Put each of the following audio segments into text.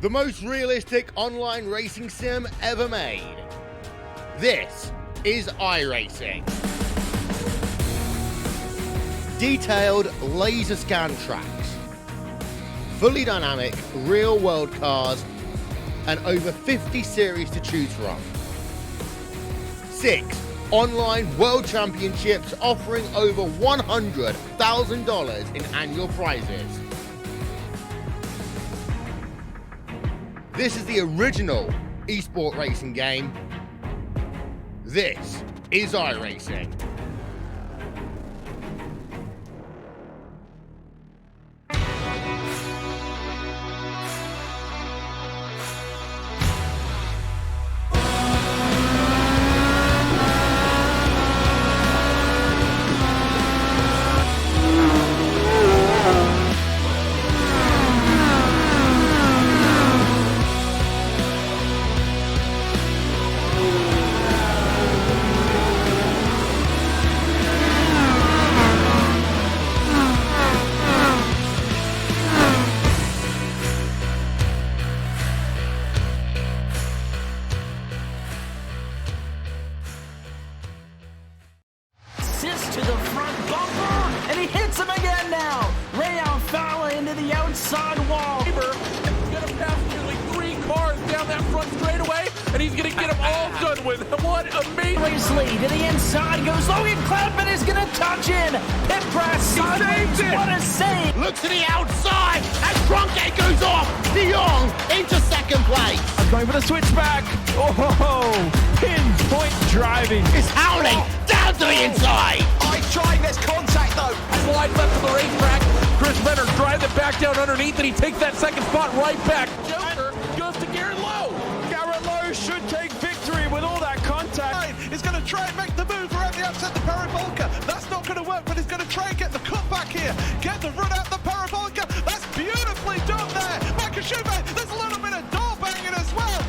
the most realistic online racing sim ever made. This is iRacing. Detailed laser scan tracks, fully dynamic real-world cars, and over 50 series to choose from. 6 online world championships offering over $100,000 in annual prizes. This is the original esport racing game. This is iRacing. To the front bumper, and he hits him again now. Ray Alfala into the outside wall. He's gonna pass nearly 3 cars down that front straightaway, and he's gonna get them all done with. What amazing! Racely to the inside goes Logan Clapman is gonna touch in. Mcrae sideways. What a save! Look to the outside as Trunkgate goes off. De Jong into second place. Going for the switchback. Oh, pinpoint driving. It's howling down to the inside. Trying this contact though. Slide left of the racetrack. Chris Benner drives it back down underneath, and he takes that second spot right back. Joker goes to Garrett Lowe. Garrett Lowe should take victory with all that contact. He's going to try and make the move around the outside the parabolica. That's not going to work, but he's going to try and get the cutback here. Get the run out the parabolica. That's beautifully done there. Michael Schumacher, there's a little bit of door banging as well.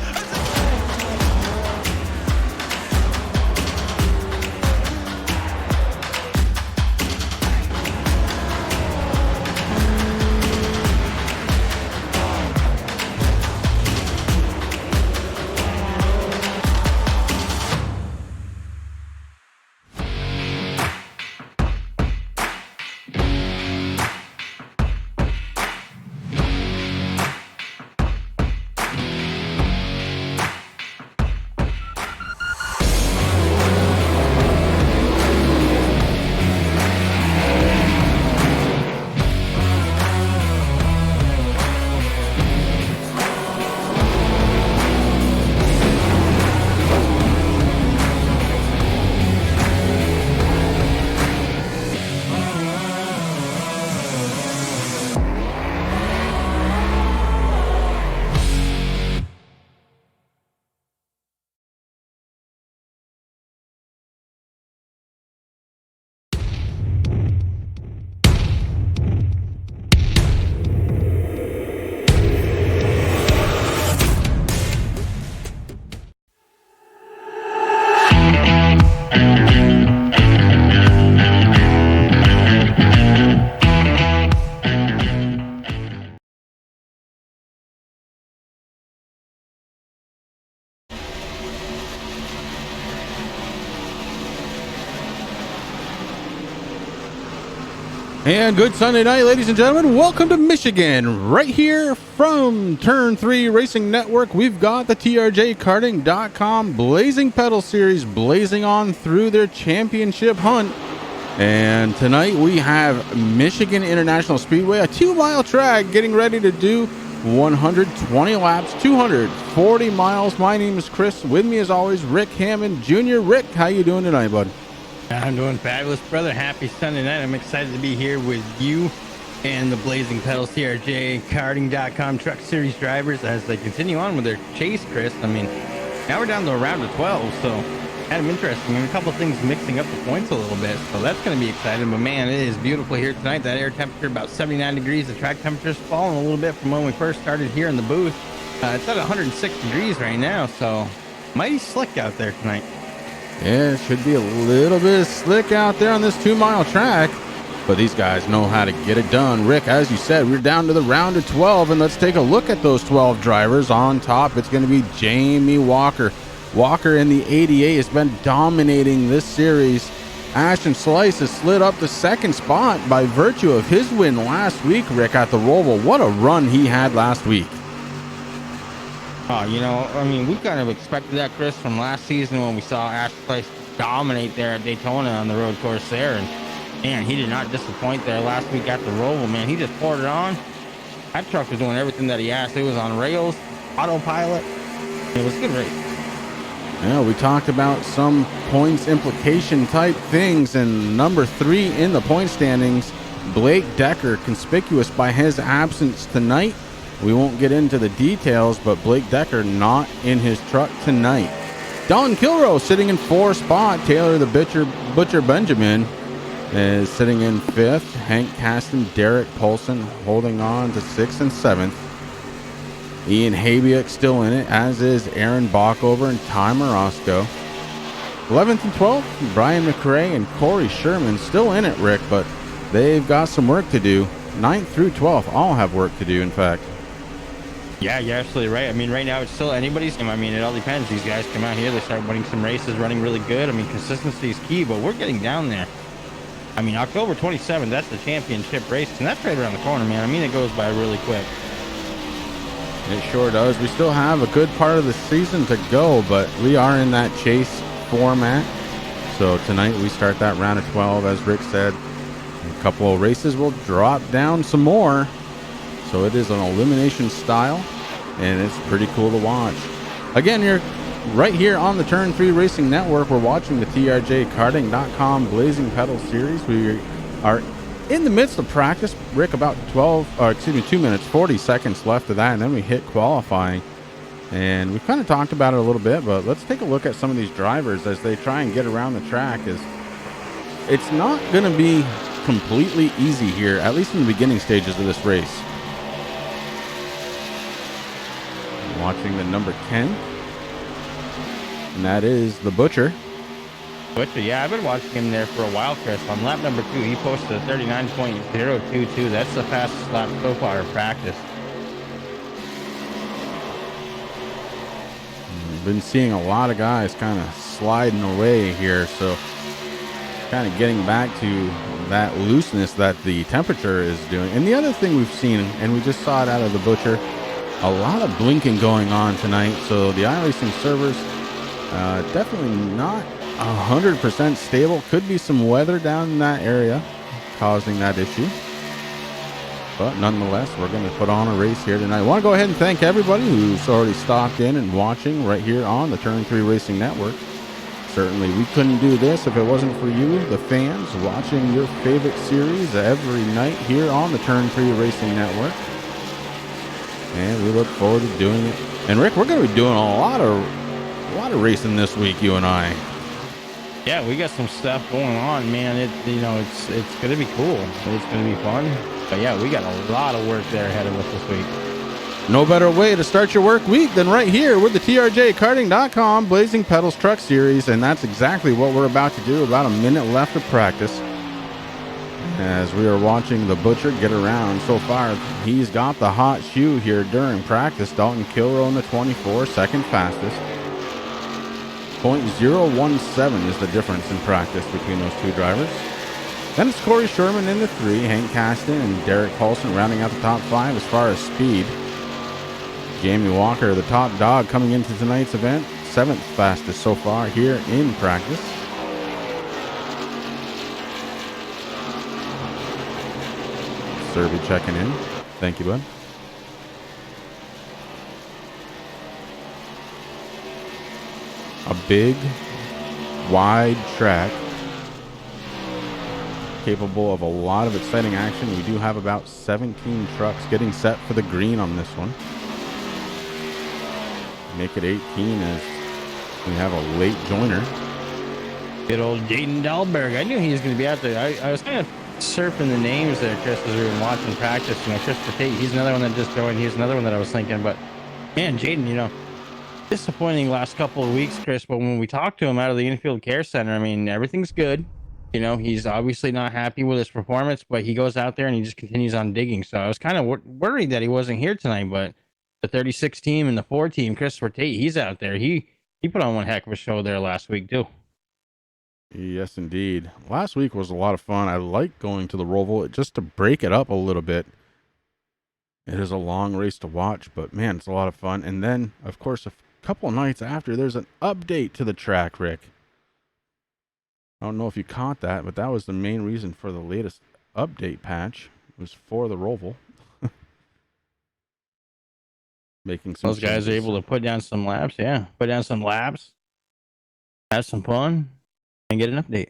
And good Sunday night, ladies and gentlemen. Welcome to Michigan. Right here from Turn 3 Racing Network, we've got the TRJ Karting.com Blazing Pedal Series blazing on through their championship hunt. And tonight we have Michigan International Speedway, a 2-mile track, getting ready to do 120 laps, 240 miles. My name is Chris. With me, as always, Rick Hammond Jr. Rick, how you doing tonight, bud? I'm doing fabulous, brother. Happy Sunday night. I'm excited to be here with you and the Blazing Pedals TRJ Karting.com Truck Series drivers as they continue on with their chase, Chris. I mean, now we're down to a round of 12, so kind of interesting. And a couple of things mixing up the points a little bit, so that's going to be exciting. But man, it is beautiful here tonight. That air temperature about 79 degrees. The track temperature's fallen a little bit from when we first started here in the booth. It's at 106 degrees right now, so mighty slick out there tonight. Yeah, it should be a little bit slick out there on this 2-mile track. but these guys know how to get it done. Rick, as you said, we're down to the round of 12, and let's take a look at those 12 drivers. On top, it's going to be Jamie Walker. Walker in the 88 has been dominating this series. Ashton Slice has slid up the second spot by virtue of his win last week, Rick, at the Roval. What a run he had last week. Oh, you know, I mean, we kind of expected that, Chris, from last season when we saw Ashton Slice dominate there at Daytona on the road course there. And man, he did not disappoint there last week at the Roval, man. He just poured it on. That truck was doing everything that he asked. It was on rails, autopilot. It was a good race. Yeah, we talked about some points implication type things, and number 3 in the point standings, Blake Decker, conspicuous by his absence tonight. We won't get into the details, but Blake Decker not in his truck tonight. Don Kilroe sitting in 4th spot. Taylor the Butcher Benjamin is sitting in 5th. Hank Caston, Derek Paulson holding on to 6th and 7th. Ian Habiak still in it, as is Aaron Bockover and Ty Morosco. 11th and 12th, Brian Mcrae and Corey Sherman still in it, Rick, but they've got some work to do. 9th through 12th all have work to do, in fact. Yeah, you're absolutely right. I mean, right now it's still anybody's game. I mean, it all depends. These guys come out here, they start winning some races, running really good. I mean, consistency is key, but we're getting down there. I mean, October 27th, that's the championship race, and that's right around the corner, man. I mean, it goes by really quick. It sure does. We still have a good part of the season to go, but we are in that chase format. So tonight we start that round of 12, as Rick said. A couple of races will drop down some more. So it is an elimination style, and it's pretty cool to watch. Again, you're right here on the Turn 3 Racing Network. We're watching the TRJ Karting.com Blazing Pedal Series. We are in the midst of practice, Rick. About 2 minutes 40 seconds left of that, and then we hit qualifying, and we've kind of talked about it a little bit, but let's take a look at some of these drivers as they try and get around the track. It's not going to be completely easy here, at least in the beginning stages of this race. Watching the number 10, and that is the Butcher. Butcher, yeah, I've been watching him there for a while, Chris. On lap number 2, he posted a 39.022. That's the fastest lap so far in practice. Been seeing a lot of guys kind of sliding away here, so kind of getting back to that looseness that the temperature is doing. And the other thing we've seen, and we just saw it out of the Butcher, a lot of blinking going on tonight. So the iRacing servers definitely not 100% stable. Could be some weather down in that area causing that issue, but nonetheless, we're going to put on a race here tonight. I want to go ahead and thank everybody who's already stopped in and watching right here on the Turn 3 Racing Network. Certainly we couldn't do this if it wasn't for you, the fans, watching your favorite series every night here on the Turn 3 Racing Network. And we look forward to doing it. And Rick, we're going to be doing a lot of racing this week, you and I. Yeah, we got some stuff going on, man. It's going to be cool. It's going to be fun. But yeah, we got a lot of work there ahead of us this week. No better way to start your work week than right here with the TRJ Karting.com Blazing Pedals Truck Series. And that's exactly what we're about to do. About a minute left of practice, as we are watching the Butcher get around. So far, he's got the hot shoe here during practice. Dalton Kilroe in the 24, second fastest. 0.017 is the difference in practice between those two drivers. Then it's Corey Sherman in the 3, Hank Caston and Derek Paulson rounding out the top 5 as far as speed. Jamie Walker, the top dog coming into tonight's event, 7th fastest so far here in practice. Serby checking in. Thank you, bud. A big, wide track capable of a lot of exciting action. We do have about 17 trucks getting set for the green on this one. Make it 18 as we have a late joiner. Good old Jayden Dahlberg. I knew he was going to be out there. I was kind of surfing the names there, Chris, as we were watching practice. Christopher Tate, he's another one that just joined. He's another one that I was thinking, but man, Jayden, disappointing last couple of weeks, Chris, but when we talked to him out of the infield care center, I mean, everything's good. You know, he's obviously not happy with his performance, but he goes out there and he just continues on digging. So I was kind of worried that he wasn't here tonight, but the 36 team and the 4 team, Christopher Tate, he's out there. He put on one heck of a show there last week too. Yes, indeed. Last week was a lot of fun. I like going to the Roval just to break it up a little bit. It is a long race to watch, but man, it's a lot of fun. And then, of course, a couple of nights after, there's an update to the track, Rick. I don't know if you caught that, but that was the main reason for the latest update patch. It was for the Roval. Making some Those guys are changes. able to put down some laps. Yeah, put down some laps, have some fun, and get an update.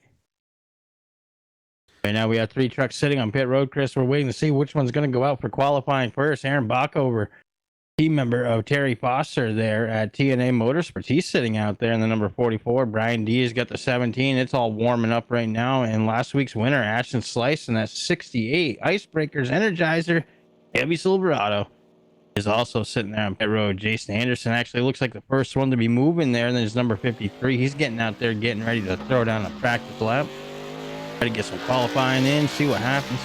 Right now we have 3 trucks sitting on pit road, Chris. We're waiting to see which one's going to go out for qualifying first. Aaron Bockover, team member of Terry Foster there at TNA Motorsports. He's sitting out there in the number 44. Brian D has got the 17. It's all warming up right now. And last week's winner, Ashton Slice, and that 68 Icebreakers Energizer Chevy Silverado is also sitting there on pit road. Jason Anderson actually looks like the first one to be moving there. And then there's number 53. He's getting out there, getting ready to throw down a practice lap. Try to get some qualifying in, see what happens.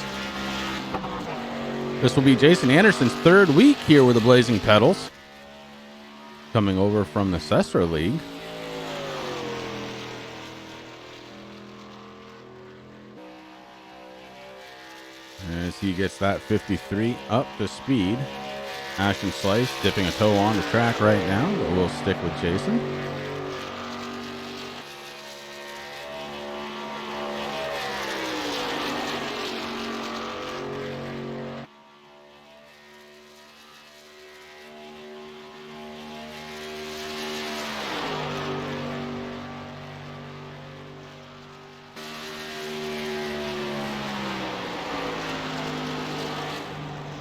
This will be Jason Anderson's 3rd week here with the Blazing Pedals. Coming over from the Cessra League. As he gets that 53 up to speed. Ashton Slice dipping a toe on the track right now, but we'll stick with Jason.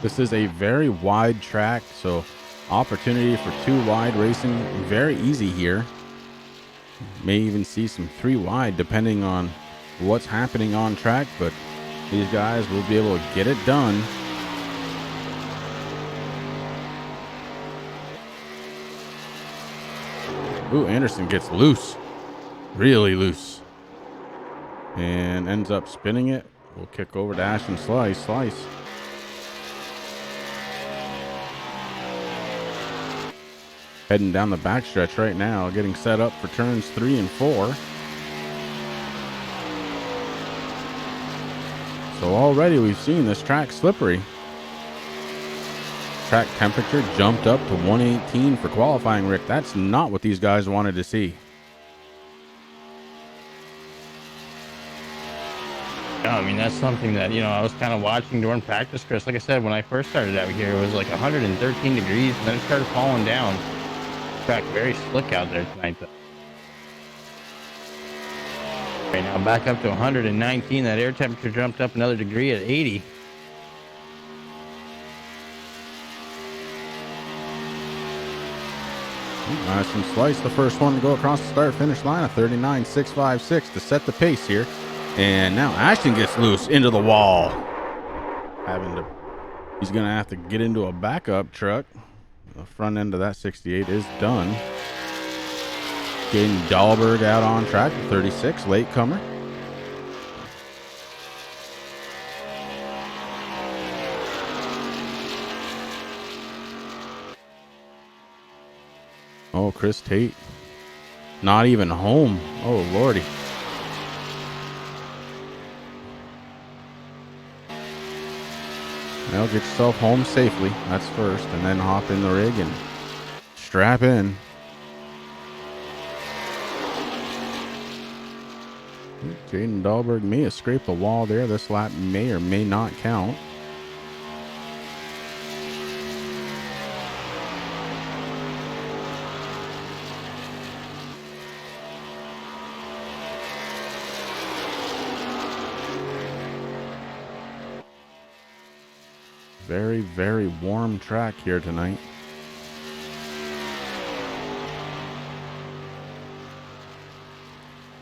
This is a very wide track, so opportunity for 2 wide racing, very easy here. May even see some 3 wide depending on what's happening on track, but these guys will be able to get it done. Ooh, Anderson gets loose, really loose, and ends up spinning it. We'll kick over to Ashton Slice. Heading down the backstretch right now, getting set up for turns 3 and 4. So already we've seen this track slippery. Track temperature jumped up to 118 for qualifying, Rick. That's not what these guys wanted to see. Yeah, I mean, that's something that, I was kind of watching during practice, Chris. Like I said, when I first started out here, it was like 113 degrees, and then it started falling down. Track very slick out there tonight, though. Right now, back up to 119. That air temperature jumped up another degree at 80. Ashton Slice, the first one to go across the start-finish line, a 39.656 to set the pace here. And now Ashton gets loose into the wall. He's going to have to get into a backup truck. The front end of that 68 is done. Jayden Dahlberg out on track, 36, latecomer. Oh, Chris Tate. Not even home. Oh, Lordy. Well, get yourself home safely. That's first. And then hop in the rig and strap in. Jayden Dahlberg may have scraped the wall there. This lap may or may not count. Very, very warm track here tonight.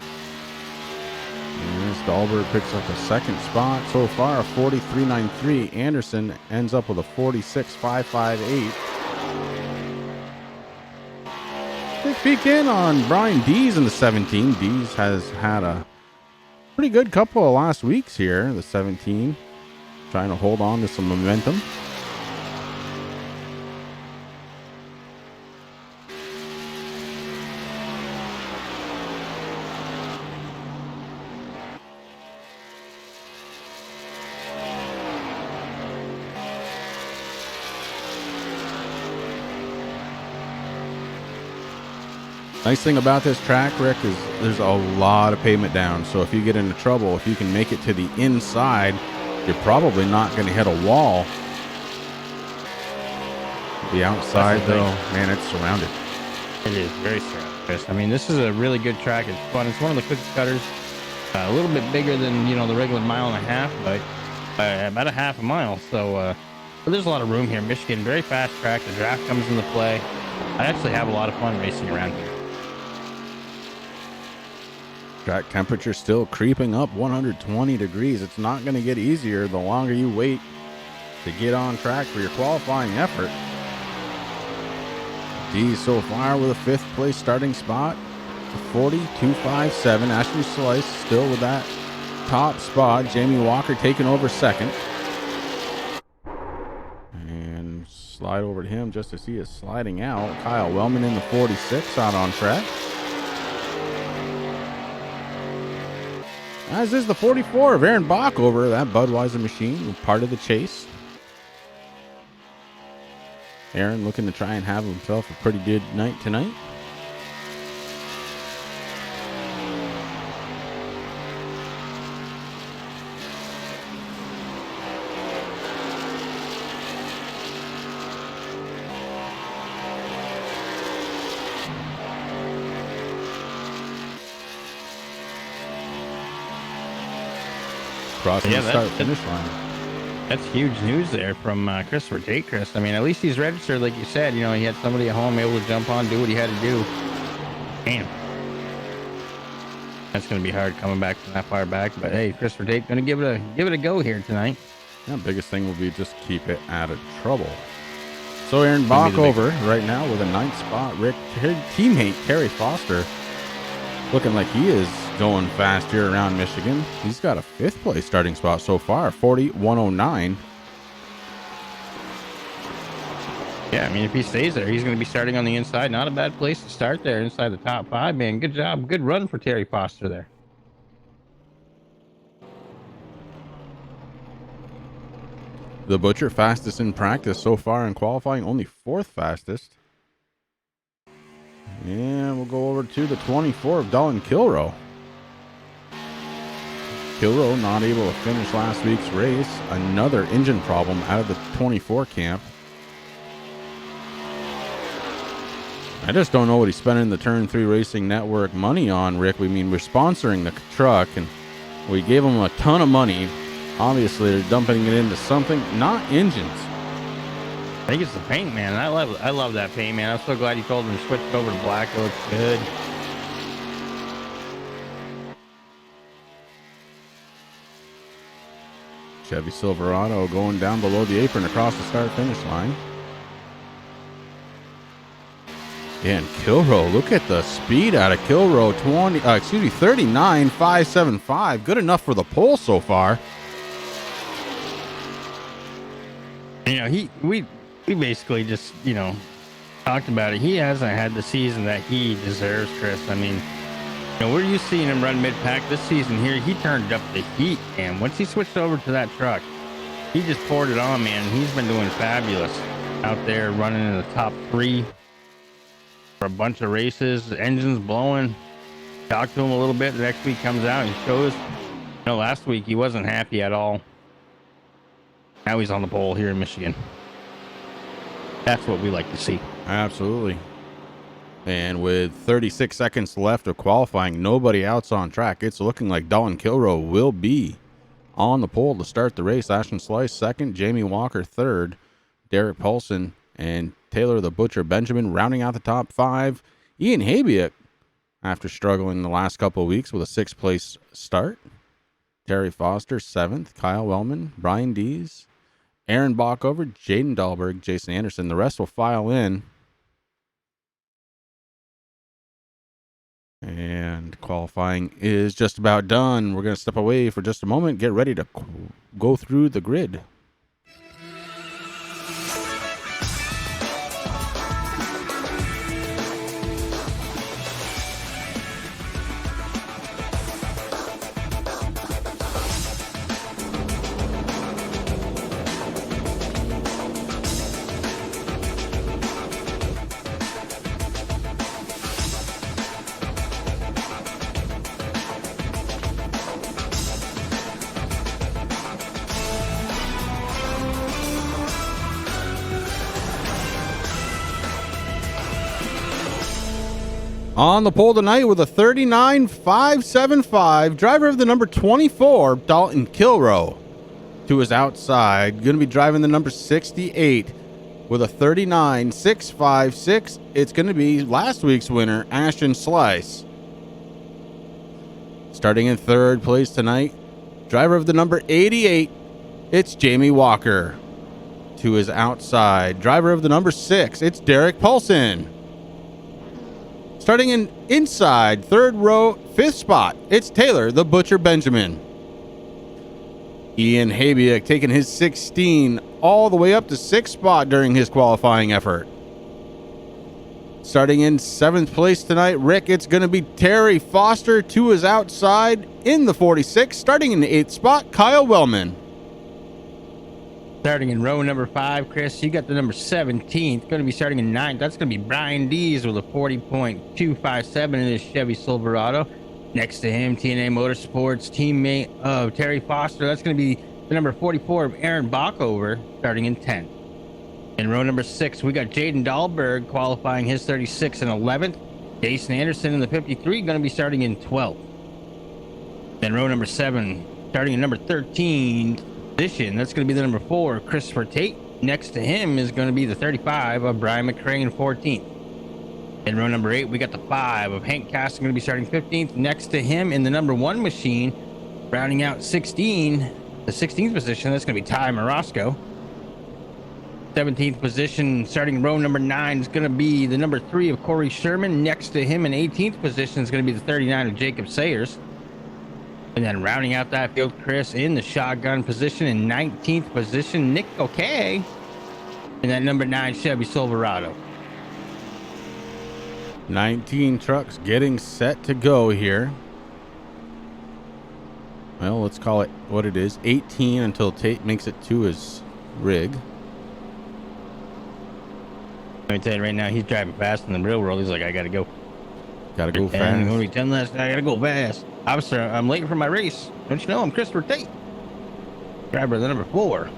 And as Dahlberg picks up a second spot so far, a 43.93. Anderson ends up with a 46.558. Big peek in on Brian Dees in the 17. Dees has had a pretty good couple of last weeks here. The 17 trying to hold on to some momentum. Nice thing about this track, Rick, is there's a lot of pavement down. So if you get into trouble, if you can make it to the inside, you're probably not going to hit a wall. The outside, though, man, it's surrounded. It is very surrounded, Chris. I mean, this is a really good track. It's fun. It's one of the quickest cutters. A little bit bigger than, the regular mile and a half, but about a half a mile. So but there's a lot of room here. Michigan, very fast track. The draft comes into play. I actually have a lot of fun racing around here. Track temperature still creeping up 120 degrees. It's not going to get easier the longer you wait to get on track for your qualifying effort. D so far with a 5th place starting spot. 42.57. Ashley Slice still with that top spot. Jamie Walker taking over 2nd. And slide over to him just to see us sliding out. Kyle Wellman in the 46 out on track. As is the 44 of Aaron Bach over that Budweiser machine, part of the chase. Aaron looking to try and have himself a pretty good night tonight. Crossing the start-finish line. That's huge news there from Christopher Tate, Chris. I mean, at least he's registered, like you said. He had somebody at home able to jump on, do what he had to do. Damn. That's going to be hard coming back from that far back. But hey, Christopher Tate going to give it a go here tonight. Yeah, biggest thing will be just keep it out of trouble. So Aaron Bach over right now with a 9th spot. Rick, teammate Terry Foster looking like he is going fast here around Michigan. He's got a 5th place starting spot so far, 40.109. Yeah, I mean, if he stays there, he's going to be starting on the inside. Not a bad place to start there inside the top 5, man. Good job. Good run for Terry Foster there. The Butcher fastest in practice so far in qualifying, only 4th fastest. And we'll go over to the 24 of Dylan Kilroe. Kilroe not able to finish last week's race. Another engine problem out of the 24 camp. I just don't know what he's spending the Turn 3 Racing Network money on, Rick. We're sponsoring the truck, and we gave him a ton of money. Obviously, they're dumping it into something, not engines. I think it's the paint, man. I love that paint, man. I'm so glad you told him to switch it over to black. It looks good. Chevy Silverado going down below the apron across the start-finish line. And Kilroe, look at the speed out of Kilroe. 39.575. Good enough for the pole so far. We basically just, talked about it. He hasn't had the season that he deserves, Chris. I mean, we're used to seeing him run mid-pack. This season here, he turned up the heat, man. Once he switched over to that truck, he just poured it on, man. He's been doing fabulous out there running in the top 3 for a bunch of races. The engine's blowing. Talked to him a little bit. The next week comes out and shows. Last week he wasn't happy at all. Now he's on the pole here in Michigan. That's what we like to see. Absolutely. And with 36 seconds left of qualifying, nobody else on track. It's looking like Dylan Kilroe will be on the pole to start the race. Ashton Slice 2nd, Jamie Walker 3rd, Derek Paulson and Taylor the Butcher Benjamin rounding out the top 5. Ian Habiak, after struggling the last couple of weeks with a 6th place start. Terry Foster 7th, Kyle Wellman, Brian Dees, Aaron Bach over, Jayden Dahlberg, Jason Anderson. The rest will file in And qualifying is just about done. We're going to step away for just a moment. Get ready to go through the grid. On the pole tonight with a 39.575, driver of the number 24, Dalton Kilrow, to his outside. Going to be driving the number 68 with a 39.656. It's going to be last week's winner, Ashton Slice. Starting in third place tonight, driver of the number 88, it's Jamie Walker. To his outside, driver of the number 6, it's Derek Paulson. Starting in inside, third row, fifth spot, it's Taylor the Butcher Benjamin. Ian Habiak taking his 16 all the way up to sixth spot during his qualifying effort. Starting in seventh place tonight, Rick, it's going to be Terry Foster to his outside in the 46. Starting in the eighth spot, Kyle Wellman. Starting in row number 5, Chris, you got the number 17. Going to be starting in 9th. That's going to be Brian Dees with a 40.257 in his Chevy Silverado. Next to him, TNA Motorsports teammate of Terry Foster. That's going to be the number 44 of Aaron Bockover, starting in 10th. In row number 6, we got Jayden Dahlberg qualifying his 36 and 11th. Jason Anderson in the 53, going to be starting in 12th. Then row number 7, starting in number 13. That's going to be the number 4, Christopher Tate. Next to him is going to be the 35 of Brian Mcrae in 14th. In row number 8, we got the 5 of Hank Caston, going to be starting 15th. Next to him in the number 1 machine, rounding out 16, the 16th position, that's going to be Ty Morosco. 17th position, starting in row number 9, is going to be the number 3 of Corey Sherman. Next to him in 18th position is going to be the 39 of Jacob Sayers. And then rounding out that field, Chris, in the shotgun position in 19th position, Nick O'Kay in that number 9 Chevy Silverado. 19 trucks getting set to go here. Well, let's call it what it is. 18 until Tate makes it to his rig. Let me tell you right now, he's driving fast in the real world. He's like, I got to go. Got to go fast. And going to be 10 less. I got to go fast. I'm late for my race. Don't you know I'm Christopher Tate, driver of the number 4.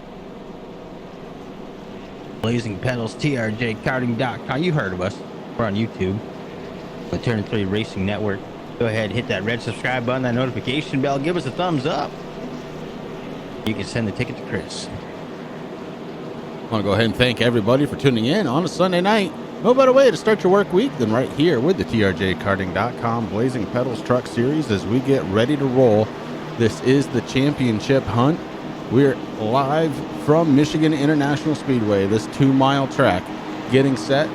Blazing Pedals, TRJ, Karting.com. You heard of us. We're on YouTube. The Turn 3 Racing Network. Go ahead, hit that red subscribe button, that notification bell. Give us a thumbs up. You can send the ticket to Chris. I want to go ahead and thank everybody for tuning in on a Sunday night. No better way to start your work week than right here with the TRJKarting.com Blazing Pedals Truck Series as we get ready to roll. This is the championship hunt. We're live from Michigan International Speedway, this 2-mile track, getting set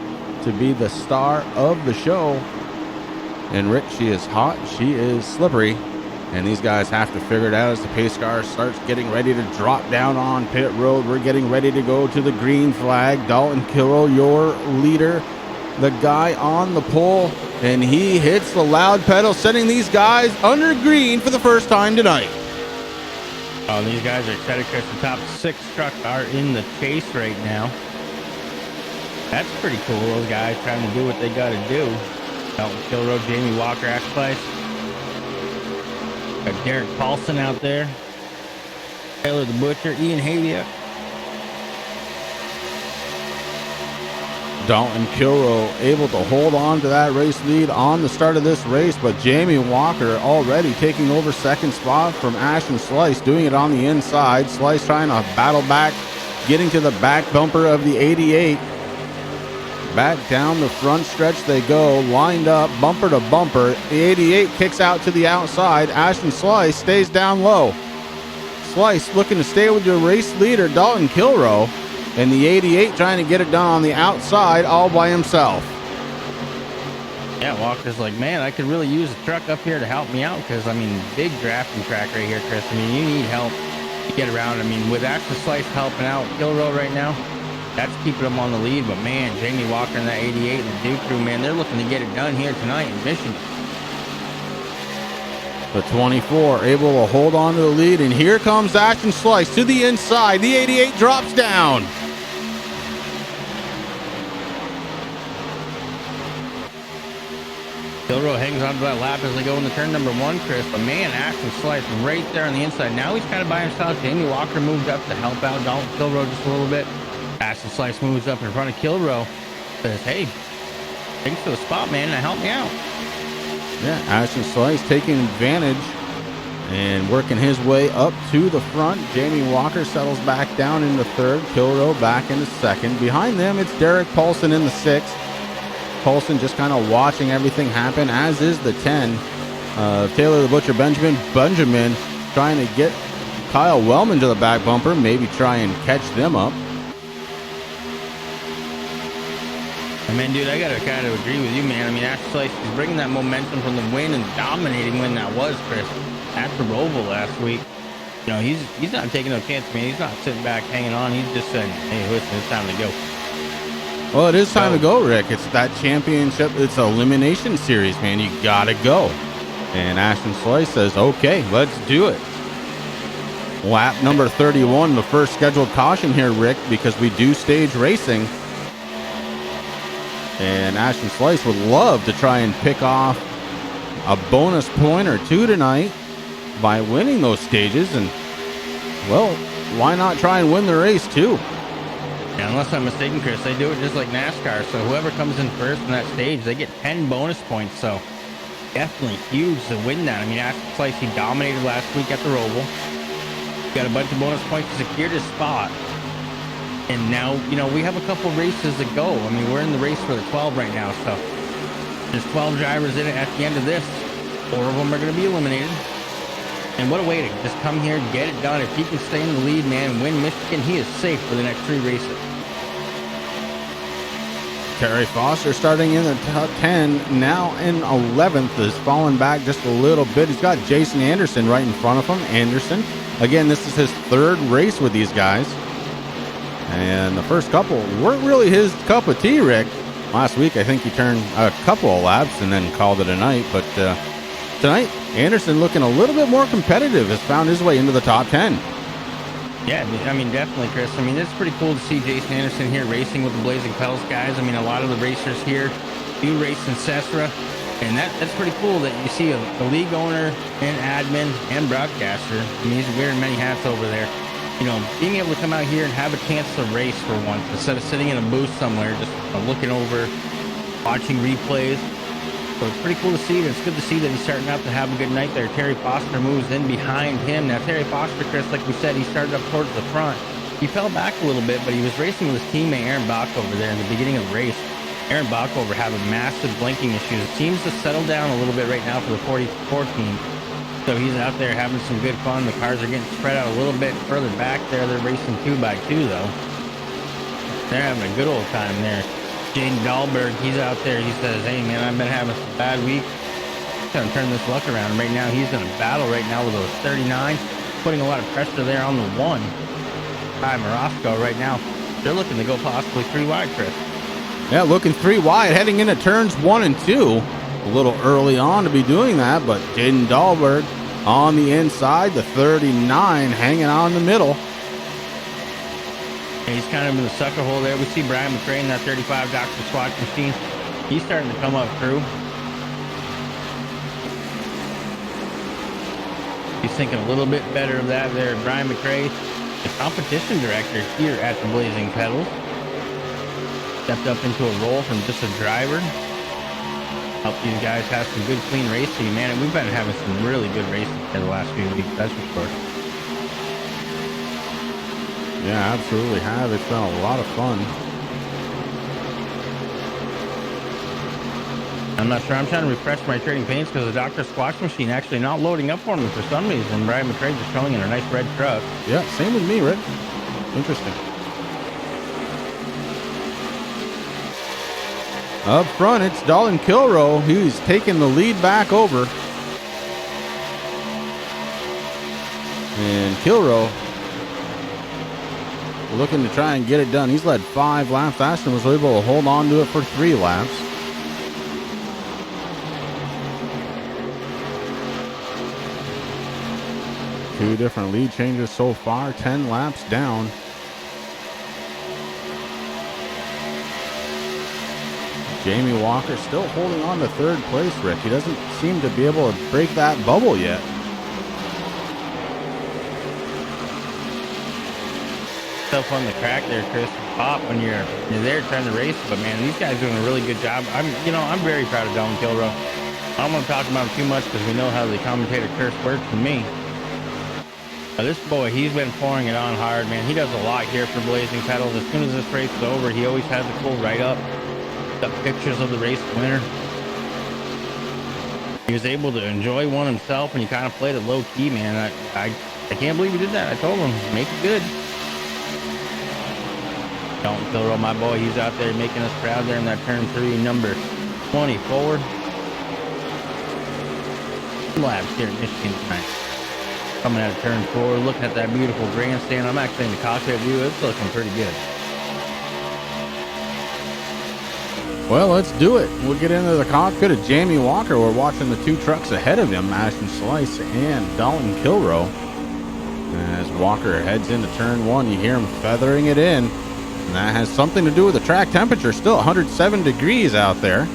to be the star of the show. And Rick, she is hot, she is slippery, and these guys have to figure it out as the pace car starts getting ready to drop down on pit road. We're getting ready to go to the green flag. Dalton Kilrow, your leader, the guy on the pole, and he hits the loud pedal, sending these guys under green for the first time tonight. Oh, these guys are excited because the top 6 trucks are in the chase right now. That's pretty cool. Those guys trying to do what they got to do. Dalton Kilrow, Jamie Walker, Ashclice. Got Derek Paulson out there. Taylor the Butcher, Ian Habiak. Dalton Kilrow able to hold on to that race lead on the start of this race, but Jamie Walker already taking over second spot from Ashton Slice, doing it on the inside. Slice trying to battle back, getting to the back bumper of the 88. Back down the front stretch they go, lined up, bumper to bumper. The 88 kicks out to the outside. Ashton Slice stays down low. Slice looking to stay with your race leader, Dalton Kilrow. And the 88 trying to get it done on the outside all by himself. Yeah, Walker's like, man, I could really use a truck up here to help me out because, I mean, big drafting track right here, Chris. I mean, you need help to get around. I mean, with Ashton Slice helping out Kilrow right now, that's keeping them on the lead. But, man, Jamie Walker and that 88 and the Duke crew, man, they're looking to get it done here tonight in Michigan. The 24 able to hold on to the lead, and here comes Ashton Slice to the inside. The 88 drops down. Kilrow hangs onto that lap as they go into turn number 1, Chris. But man, Ashton Slice right there on the inside. Now he's kind of by himself. Jamie Walker moved up to help out Dalton Kilrow just a little bit. Ashton Slice moves up in front of Kilrow. Says, hey, thanks for the spot, man. Now help me out. Yeah, Ashton Slice taking advantage and working his way up to the front. Jamie Walker settles back down into third. Kilrow back into second. Behind them, it's Derek Paulson in the sixth. Paulson just kind of watching everything happen, as is the 10. Taylor the Butcher Benjamin trying to get Kyle Wellman to the back bumper, maybe try and catch them up. I mean, dude, I got to kind of agree with you, man. I mean, Ashton Slice is bringing that momentum from the win and dominating win that was, Chris, at the Roval last week. You know, he's not taking no chance, man. He's not sitting back hanging on. He's just saying, hey, listen, it's time to go. Well, it is time to go, Rick. It's that championship. It's an elimination series, man. You got to go. And Ashton Slice says, okay, let's do it. Lap number 31, the first scheduled caution here, Rick, because we do stage racing. And Ashton Slice would love to try and pick off a bonus point or two tonight by winning those stages. And, well, why not try and win the race, too? Yeah, unless I'm mistaken, Chris, they do it just like NASCAR. So whoever comes in first in that stage, they get 10 bonus points. So definitely huge to win that. I mean, Ashton Slice, he dominated last week at the Roval. Got a bunch of bonus points to secure his spot. And now, you know, we have a couple races to go. I mean, we're in the race for the 12 right now. So there's 12 drivers in it at the end of this. 4 of them are going to be eliminated. And what a way to just come here, get it done. If he can stay in the lead, man, win Michigan, he is safe for the next 3 races. Terry Foster starting in the top 10, now in 11th, is falling back just a little bit. He's got Jason Anderson right in front of him. Anderson, again, this is his 3rd race with these guys. And the first couple weren't really his cup of tea, Rick. Last week, I think he turned a couple of laps and then called it a night. But tonight, Anderson looking a little bit more competitive, has found his way into the top 10. Yeah, I mean, definitely, Chris. I mean, it's pretty cool to see Jason Anderson here racing with the Blazing Pedals guys. I mean, a lot of the racers here do race in Cessra, and that's pretty cool that you see a league owner and admin and broadcaster. I mean, he's wearing many hats over there. You know, being able to come out here and have a chance to race for once instead of sitting in a booth somewhere, just looking over, watching replays. So it's pretty cool to see. It's good to see that he's starting out to have a good night there. Terry Foster moves in behind him. Now, Terry Foster, Chris, like we said, he started up towards the front. He fell back a little bit, but he was racing with his teammate Aaron Backover there in the beginning of the race. Aaron Backover having massive blinking issues. It seems to settle down a little bit right now for the 44 team. So he's out there having some good fun. The cars are getting spread out a little bit further back there. They're racing 2 by 2, though. They're having a good old time there. Jayden Dahlberg, he's out there. He says, hey, man, I've been having some bad week. He's going to turn this luck around. And right now, he's in a battle right now with those 39, putting a lot of pressure there on the 1. Hi, Morosco right now. They're looking to go possibly 3 wide, Chris. Yeah, looking 3 wide, heading into turns 1 and 2. A little early on to be doing that, but Jayden Dahlberg on the inside, the 39 hanging out in the middle. And he's kind of in the sucker hole there. We see Brian Mcrae in that 35 Dr. Swatch machine. He's starting to come up through. He's thinking a little bit better of that there. Brian Mcrae, the competition director here at the Blazing Pedals, stepped up into a role from just a driver. Help these guys have some good, clean racing. Man, and we've been having some really good racing for the last few weeks, that's for sure. Yeah, absolutely have. It's been a lot of fun. I'm not sure. I'm trying to refresh my trading paints because the Dr. Squash machine actually not loading up for me for some reason. Brian Mcrae just showing in a nice red truck. Yeah, same with me, Rick. Interesting. Up front, it's Dalton Kilroe. He's taking the lead back over. And Kilroe looking to try and get it done. He's led 5 laps. Ashton was able to hold on to it for 3 laps. Two different lead changes so far, 10 laps down. Jamie Walker still holding on to 3rd place, Rick. He doesn't seem to be able to break that bubble yet. Stuff on the track there, Chris. Pop when you're there trying to race, but man, these guys doing a really good job. I'm very proud of Dalton Kilroe. I don't want to talk about him too much because we know how the commentator curse works for me. This boy, he's been pouring it on hard, man. He does a lot here for Blazing Pedals. As soon as this race is over, he always has a cool write-up, the pictures of the race winner. He was able to enjoy one himself, and he kind of played it low-key, man. I can't believe he did that. I told him, make it good. Dalton Kilroe, my boy, he's out there making us proud there in that turn 3, number 24. Laps here in Michigan tonight. Coming out of turn 4, looking at that beautiful grandstand. I'm actually in the cockpit view. It's looking pretty good. Well, let's do it. We'll get into the cockpit of Jamie Walker. We're watching the 2 trucks ahead of him, Ashton Slice and Dalton Kilroe. As Walker heads into turn 1, you hear him feathering it in. And that has something to do with the track temperature. Still 107 degrees out there.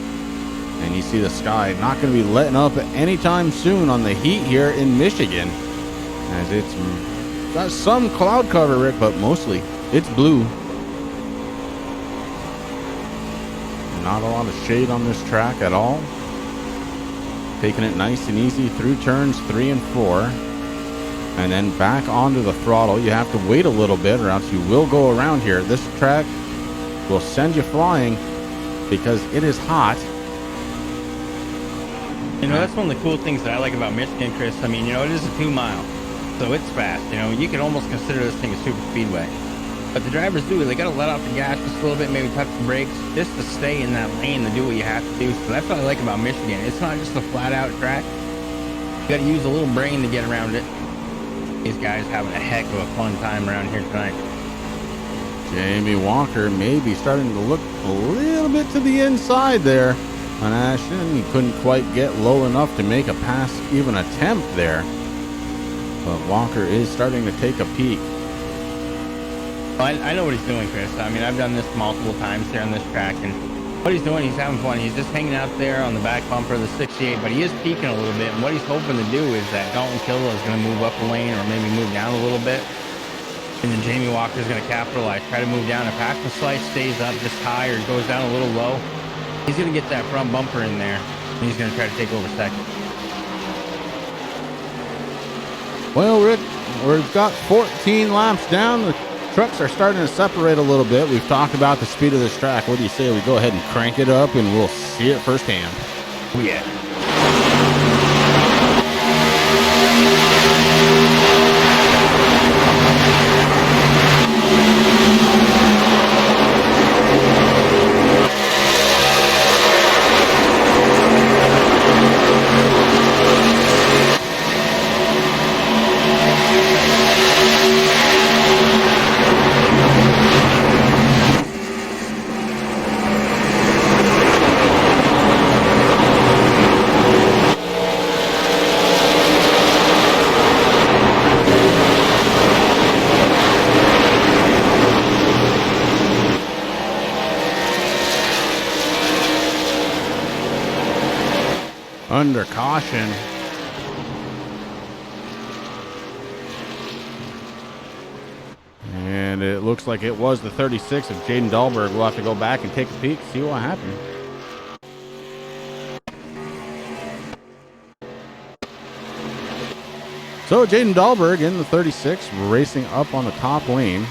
And you see the sky not going to be letting up anytime soon on the heat here in Michigan. As it's got some cloud cover, Rick, but mostly it's blue. Not a lot of shade on this track at all. Taking it nice and easy through turns 3 and 4. And then back onto the throttle. You have to wait a little bit or else you will go around here. This track will send you flying because it is hot. You know, that's one of the cool things that I like about Michigan, Chris. I mean, you know, it is a 2-mile, so it's fast. You know, you can almost consider this thing a super speedway. But the drivers do, they got to let off the gas just a little bit, maybe touch the brakes, just to stay in that lane to do what you have to do. So that's what I like about Michigan. It's not just a flat-out track. You got to use a little brain to get around it. These guys having a heck of a fun time around here tonight. Jamie Walker may be starting to look a little bit to the inside there on Ashton. He couldn't quite get low enough to make a pass, even attempt there. But Walker is starting to take a peek. I know what he's doing, Chris. I mean, I've done this multiple times here on this track, and what he's doing, he's having fun. He's just hanging out there on the back bumper of the 68, but he is peeking a little bit, and what he's hoping to do is that Dalton Kilroe is going to move up a lane or maybe move down a little bit, and then Jamie Walker is going to capitalize, try to move down. If Ashton Slice stays up just high or goes down a little low, he's going to get that front bumper in there, and he's going to try to take over second. Well, Rick, we've got 14 laps down. The trucks are starting to separate a little bit. We've talked about the speed of this track. What do you say we go ahead and crank it up and we'll see it firsthand? Oh, yeah. Under caution. And it looks like it was the 36 of Jayden Dahlberg. We'll have to go back and take a peek, see what happened. So Jayden Dahlberg in the 36, racing up on the top lane.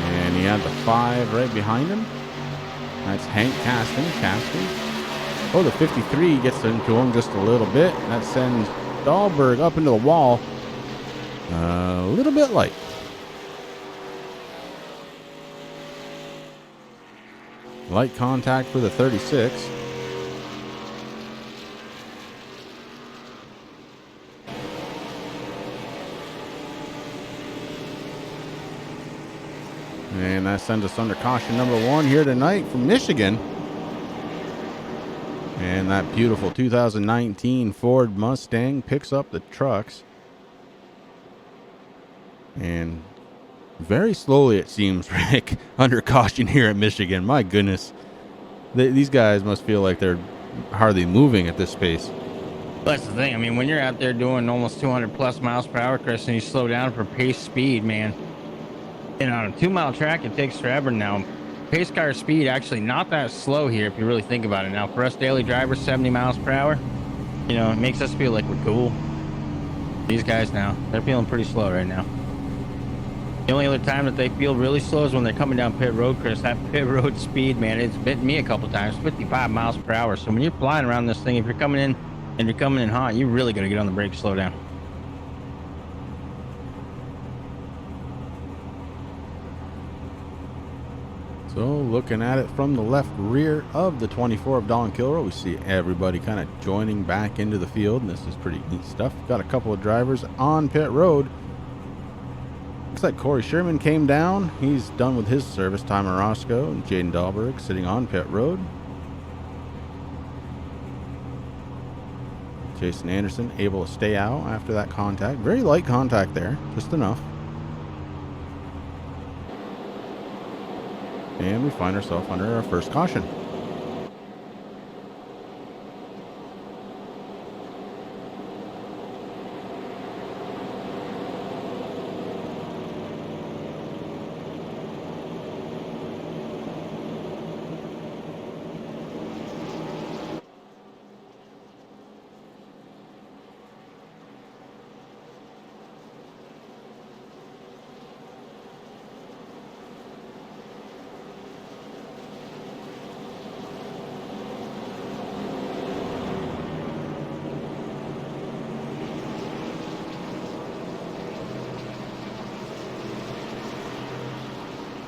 And he had the 5 right behind him. That's Hank Caston. Oh, the 53 gets into him just a little bit. That sends Dahlberg up into the wall a little bit light. Light contact for the 36. And that sends us under caution number 1 here tonight from Michigan. And that beautiful 2019 Ford Mustang picks up the trucks. And very slowly, it seems, Rick, under caution here at Michigan. My goodness. These guys must feel like they're hardly moving at this pace. That's the thing. I mean, when you're out there doing almost 200 plus miles per hour, Chris, and you slow down for pace speed, man. And on a 2-mile track, it takes forever now. Pace car speed actually not that slow here if you really think about it. Now, for us daily drivers, 70 miles per hour, you know, it makes us feel like we're cool. These guys now, they're feeling pretty slow right now. The only other time that they feel really slow is when they're coming down pit road, Chris. That pit road speed, man, it's bit me a couple times, 55 miles per hour. So when you're flying around this thing, if you're coming in and you're coming in hot, you really got to get on the brakes, slow down. So looking at it from the left rear of the 24 of Don Kilroy, we see everybody kind of joining back into the field, and this is pretty neat stuff. Got a couple of drivers on pit road. Looks like Corey Sherman came down. He's done with his service. Tyler Roscoe and Jayden Dahlberg sitting on pit road. Jason Anderson able to stay out after that contact. Very light contact there, just enough. And we find ourselves under our first caution.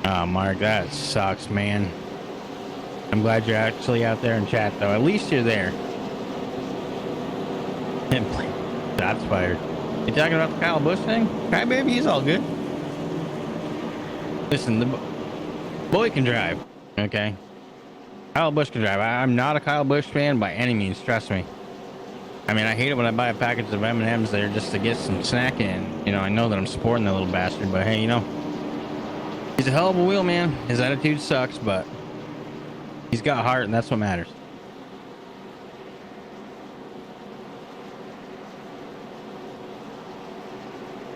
Oh, Mark, that sucks, man. I'm glad you're actually out there in chat, though. At least you're there. That's fired. You talking about the Kyle Busch thing? Cry baby, he's all good. Listen, the boy can drive, okay? Kyle Busch can drive. I'm not a Kyle Busch fan by any means, trust me. I mean, I hate it when I buy a package of M&Ms there just to get some snack in. You know, I know that I'm supporting that little bastard, but hey, you know, he's a hell of a wheel, man. His attitude sucks, but he's got heart, and that's what matters.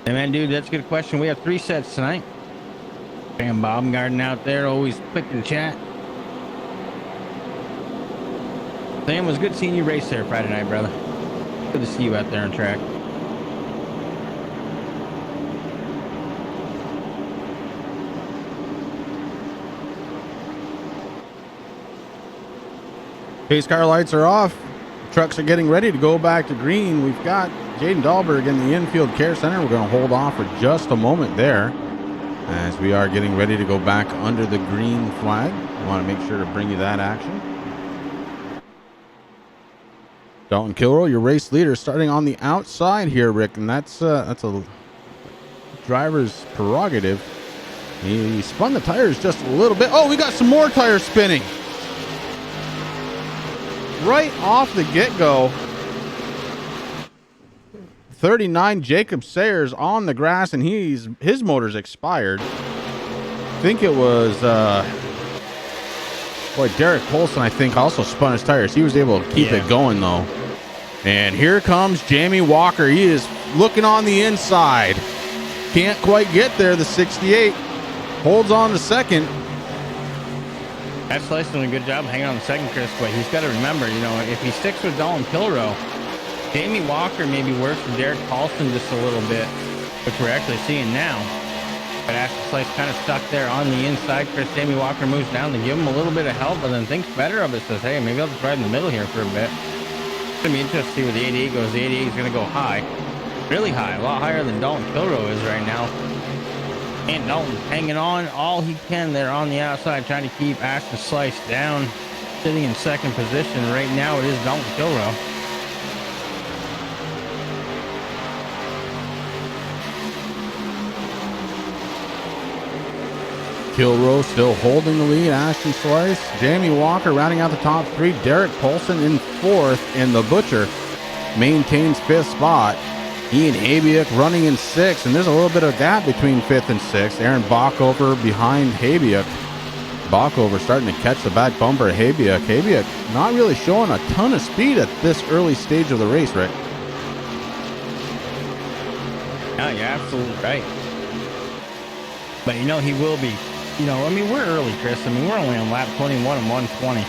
Hey, man, dude, that's a good question. We have 3 sets tonight. Sam Baumgarten out there, always quick in chat. Sam, it was good seeing you race there Friday night, brother. Good to see you out there on track. Pace car lights are off. Trucks are getting ready to go back to green. We've got Jayden Dahlberg in the infield care center. We're going to hold off for just a moment there as we are getting ready to go back under the green flag. I want to make sure to bring you that action. Dalton Kilroy, your race leader, starting on the outside here, Rick, and that's a driver's prerogative. He spun the tires just a little bit. Oh, we got some more tires spinning. Right off the get-go, 39 Jacob Sayers on the grass, and his motor's expired. I think it was Derek Paulson, I think, also spun his tires. He was able to keep it going, though. And here comes Jamie Walker. He is looking on the inside. Can't quite get there, the 68. Holds on to second. That's Slice doing a good job hanging on the second, Chris, but he's got to remember, you know, if he sticks with Dalton Kilroy, Jamie Walker maybe works with Derek Paulson just a little bit, which we're actually seeing now. But Ashley Slice kind of stuck there on the inside. Chris, Jamie Walker moves down to give him a little bit of help, and then thinks better of it, says, hey, maybe I'll just ride in the middle here for a bit. It's going to be interesting to see where the 88 goes. The 88 is going to go high. Really high, a lot higher than Dalton Kilroy is right now. And Dalton hanging on all he can there on the outside, trying to keep Ashton Slice down, sitting in second position. Right now it is Dalton Kilrow. Kilrow still holding the lead. Ashton Slice, Jamie Walker rounding out the top three. Derek Paulson in fourth, and the Butcher maintains fifth spot. Ian Habiak running in sixth, and there's a little bit of gap between fifth and sixth. Aaron Bockover behind Habiak. Bockover starting to catch the back bumper of Habiak. Habiak not really showing a ton of speed at this early stage of the race, Rick. No, you're absolutely right. But you know, he will be. You know, I mean, we're early, Chris. I mean, we're only on lap 21 and 120.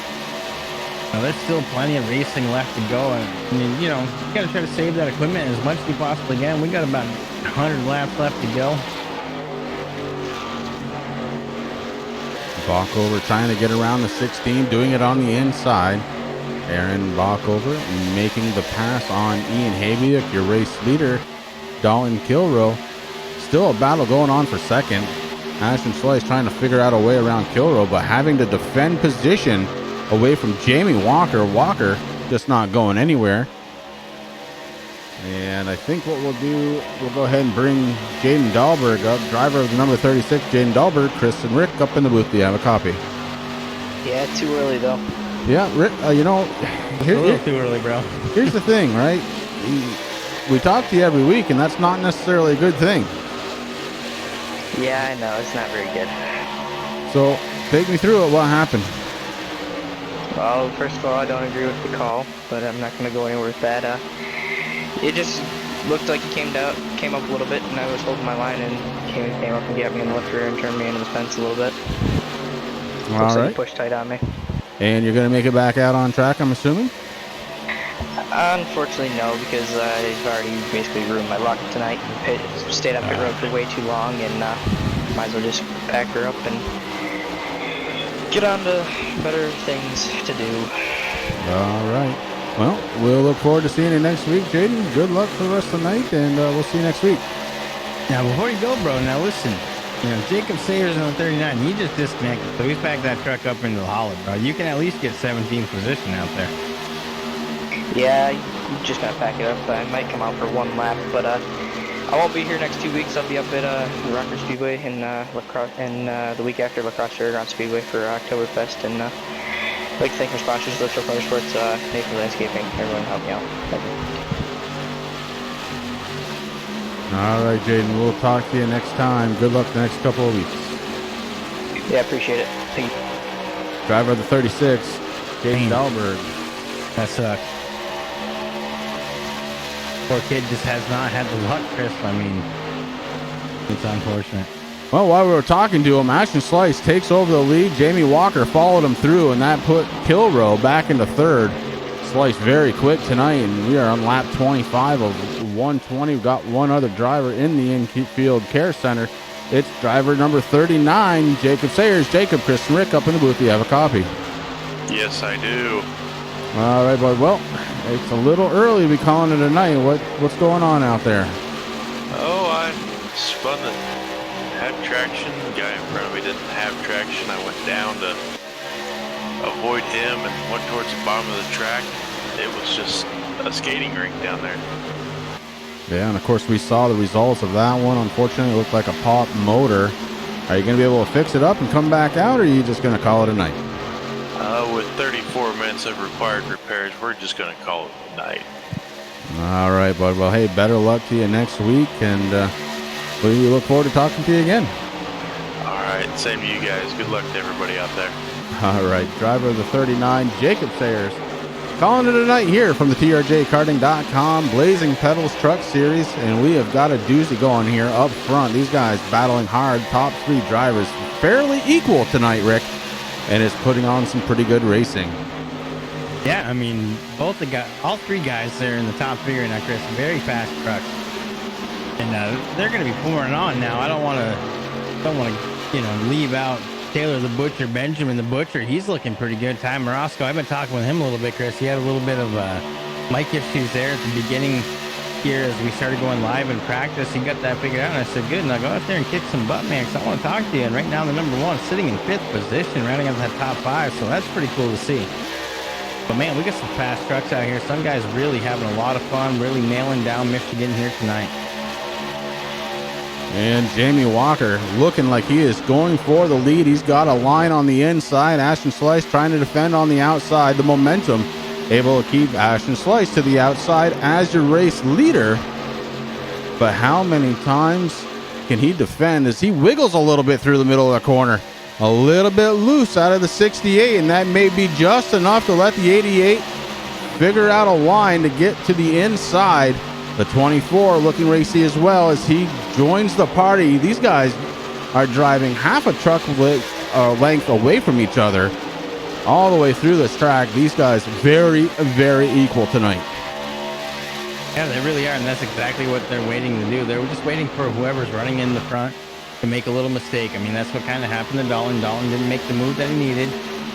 Now, there's still plenty of racing left to go. And, I mean, you know, you got to try to save that equipment as much as you possibly can. We got about 100 laps left to go. Bockover trying to get around the 16, doing it on the inside. Aaron Bockover making the pass on Ian Habiak, your race leader. Dalton Kilrow. Still a battle going on for second. Ashton Slice trying to figure out a way around Kilrow, but having to defend position away from Jamie Walker. Walker just not going anywhere. And I think what we'll do, we'll go ahead and bring Jayden Dahlberg up, driver of the number 36, Jayden Dahlberg. Chris and Rick up in the booth. Do you have a copy? Yeah, too early though. Yeah, Rick, you know, A little too early, bro. Here's the thing, right? We talk to you every week, and that's not necessarily a good thing. Yeah, I know. It's not very good. So, take me through it. What happened? Well, first of all, I don't agree with the call, but I'm not going to go anywhere with that. It just looked like he came up a little bit, and I was holding my line, and came up and got me in the lifter and turned me into the fence a little bit. All Looks like right. he pushed tight on me. And you're going to make it back out on track, I'm assuming? Unfortunately, no, because I've already basically ruined my luck tonight. Stayed on pit road for way too long, and might as well just pack her up and get on to better things to do. All right. Well, we'll look forward to seeing you next week, Jayden. Good luck for the rest of the night, and we'll see you next week. Now, before you go, bro, now listen. You know, Jacob Sayers on 39, he just disconnected, so he's backed that truck up into the hollow, bro. You can at least get 17th position out there. Yeah, you just gotta pack it up. I might come out for one lap, but I won't be here next 2 weeks. I'll be up at Rocker Speedway and Lacrosse, and the week after Lacrosse Fairground Speedway for Oktoberfest. And I'd like to thank our sponsors, Little Motorsports, Nathan Landscaping, everyone help me out. Thank you. All right, Jayden. We'll talk to you next time. Good luck the next couple of weeks. Yeah, appreciate it. Thank you. Driver of the 36, Jayden Damn. Dahlberg. That sucks. Poor kid just has not had the luck, Chris. I mean, it's unfortunate. Well, while we were talking to him, Ashton Slice takes over the lead. Jamie Walker followed him through, and that put Kilrow back into third. Slice very quick tonight, and we are on lap 25 of 120. We've got one other driver in the infield care center. It's driver number 39, Jacob Sayers. Jacob, Chris, and Rick up in the booth. Do you have a copy? Yes, I do. All right, bud. Well, it's a little early to be calling it a night. What's going on out there? Oh, I spun the had traction. The guy in front of me didn't have traction. I went down to avoid him and went towards the bottom of the track. It was just a skating rink down there. Yeah, and of course we saw the results of that one. Unfortunately, it looked like a pop motor. Are you going to be able to fix it up and come back out, or are you just going to call it a night? With 34 minutes of required repairs, we're just going to call it a night. All right, bud. Well, hey, better luck to you next week, and we look forward to talking to you again. All right, same to you guys. Good luck to everybody out there. All right, driver of the 39, Jacob Sayers. Calling it a night here from the TRJKarting.com Blazing Pedals Truck Series, and we have got a doozy going here up front. These guys battling hard, top three drivers, fairly equal tonight, Rick, and it's putting on some pretty good racing. Yeah, I mean, all three guys there in the top three right now, Chris, very fast trucks, and they're going to be pouring on now. I don't want to, leave out Taylor the Butcher, Benjamin the Butcher. He's looking pretty good. Ty Morosco, I've been talking with him a little bit, Chris. He had a little bit of mic issues there at the beginning here as we started going live in practice. He got that figured out, and I said, good, now go out there and kick some butt, man, because I want to talk to you. And right now, the number one sitting in 5th position, rounding out that top 5, so that's pretty cool to see. But man, we got some fast trucks out here. Some guys really having a lot of fun, really nailing down Michigan here tonight. And Jamie Walker looking like he is going for the lead. He's got a line on the inside. Ashton Slice trying to defend on the outside. The momentum able to keep Ashton Slice to the outside as your race leader. But how many times can he defend as he wiggles a little bit through the middle of the corner? A little bit loose out of the 68, and that may be just enough to let the 88 figure out a line to get to the inside. The 24 looking racy as well as he joins the party. These guys are driving half a truck length away from each other all the way through this track. These guys very, very equal tonight. Yeah, they really are, and that's exactly what they're waiting to do. They're just waiting for whoever's running in the front to make a little mistake. I mean, that's what kind of happened to Dalton. Dalton didn't make the move that he needed,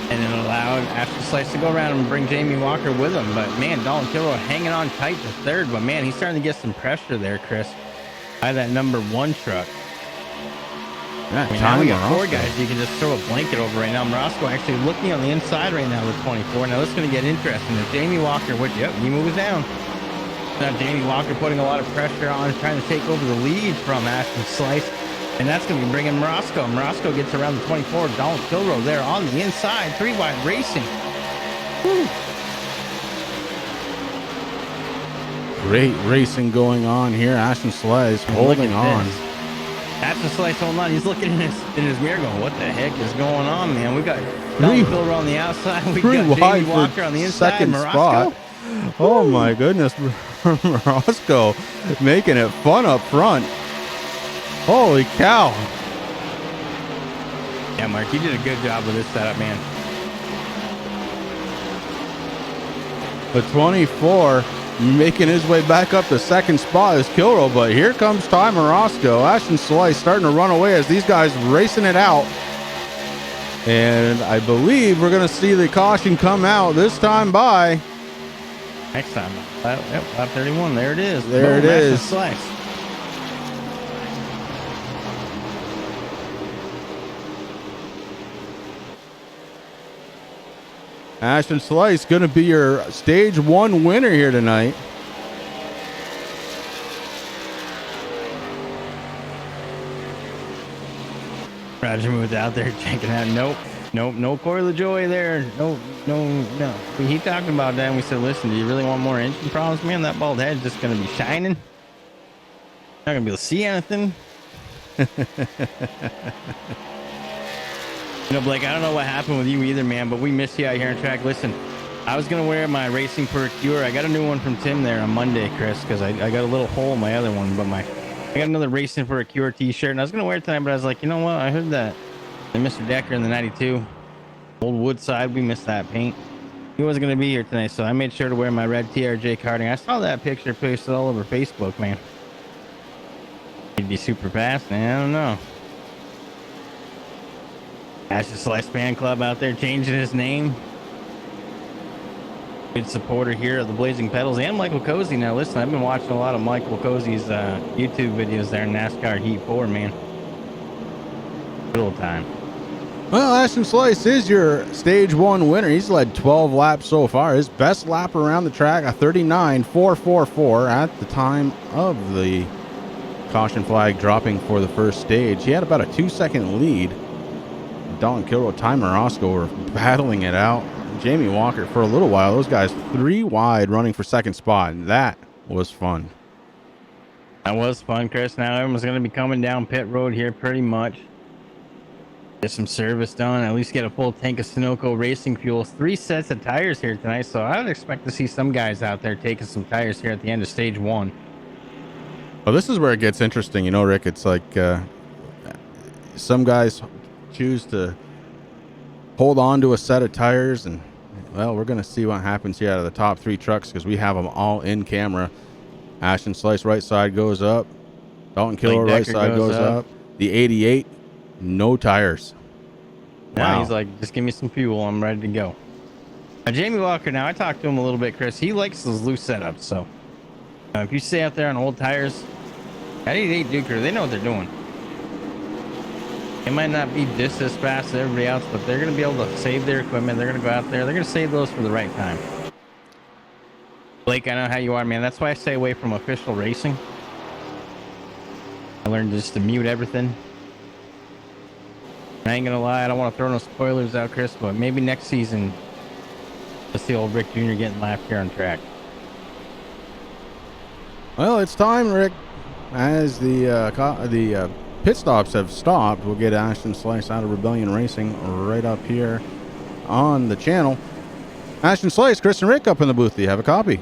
and it allowed Ashton Slice to go around and bring Jamie Walker with him. But man, Dalton Kilroy hanging on tight to 3rd, but man, he's starting to get some pressure there, Chris, by that number 1 truck. Yeah, I mean, now we got 4 guys you can just throw a blanket over right now. Morosco actually looking on the inside right now with 24. Now this is going to get interesting. If Jamie Walker, yep, he moves down. Now Jamie Walker putting a lot of pressure on, trying to take over the lead from Ashton Slice. And that's going to be bringing Morosco. Morosco gets around the 24. Dalton Kilroy there on the inside. 3 wide racing. Woo. Great racing going on here. Ashton Slice holding on. Ashton Slice holding on. He's looking in his mirror going, what the heck is going on, man? We got Dalton Kilroy on the outside. We got Jamie Walker on the inside. Second spot. Oh my goodness. Morosco making it fun up front. Holy cow. Yeah, Mark, you did a good job with this setup, man. The 24 making his way back up to 2nd spot is Kilroy, but here comes Ty Morosco. Ashton Slice starting to run away as these guys racing it out. And I believe we're going to see the caution come out this time by. Next time. Yep, lap 31. There it is. There it is. Ashton Slice. Ashton Slice going to be your stage 1 winner here tonight. Roger moved out there checking out. Nope, no Corey LaJoy there. No. He talked about that and we said, listen, do you really want more engine problems, man? That bald head's just going to be shining. Not going to be able to see anything. You know, Blake, I don't know what happened with you either, man, but we miss you out here on track. Listen, I was going to wear my Racing Procure. I got a new one from Tim there on Monday, Chris, because I got a little hole in my other one, but I got another Racing for a Cure t-shirt, and I was going to wear it tonight, but I was like, you know what? I heard that Mr. Decker in the 92, old Woodside, we missed that paint. He wasn't going to be here tonight, so I made sure to wear my red TRJ karting. I saw that picture posted all over Facebook, man. He'd be super fast, man. I don't know. Ashton Slice fan club out there changing his name. Good supporter here of the Blazing Pedals and Michael Cozy. Now listen, I've been watching a lot of Michael Cozy's YouTube videos there in NASCAR Heat 4, man. Good old time. Well, Ashton Slice is your stage 1 winner. He's led 12 laps so far. His best lap around the track, a 39.444 at the time of the caution flag dropping for the first stage. He had about a 2-second lead. Dalton Kilroy, Ty Morosco were battling it out. Jamie Walker for a little while. Those guys 3 wide running for 2nd spot. And that was fun. That was fun, Chris. Now everyone's going to be coming down pit road here pretty much. Get some service done. At least get a full tank of Sunoco racing fuel. 3 sets of tires here tonight. So I would expect to see some guys out there taking some tires here at the end of stage 1. Well, this is where it gets interesting. You know, Rick, it's like some guys choose to hold on to a set of tires, and well, we're going to see what happens here out of the top 3 trucks because we have them all in camera. Ashton Slice right side goes up. Dalton Kilroy right side goes up. The 88, no tires. Now he's like, just give me some fuel. I'm ready to go. Now, Jamie Walker, now I talked to him a little bit, Chris. He likes those loose setups, so If you stay out there on old tires, at 88 Duker, they know what they're doing. It might not be just as fast as everybody else, but they're going to be able to save their equipment. They're going to go out there. They're going to save those for the right time. Blake, I know how you are, man. That's why I stay away from official racing. I learned just to mute everything. I ain't going to lie. I don't want to throw no spoilers out, Chris, but maybe next season, let's see old Rick Jr. getting lapped here on track. Well, it's time, Rick. As the pit stops have stopped, we'll get Ashton Slice out of Rebellion Racing right up here on the channel. Ashton Slice, Chris and Rick up in the booth. Do you have a copy?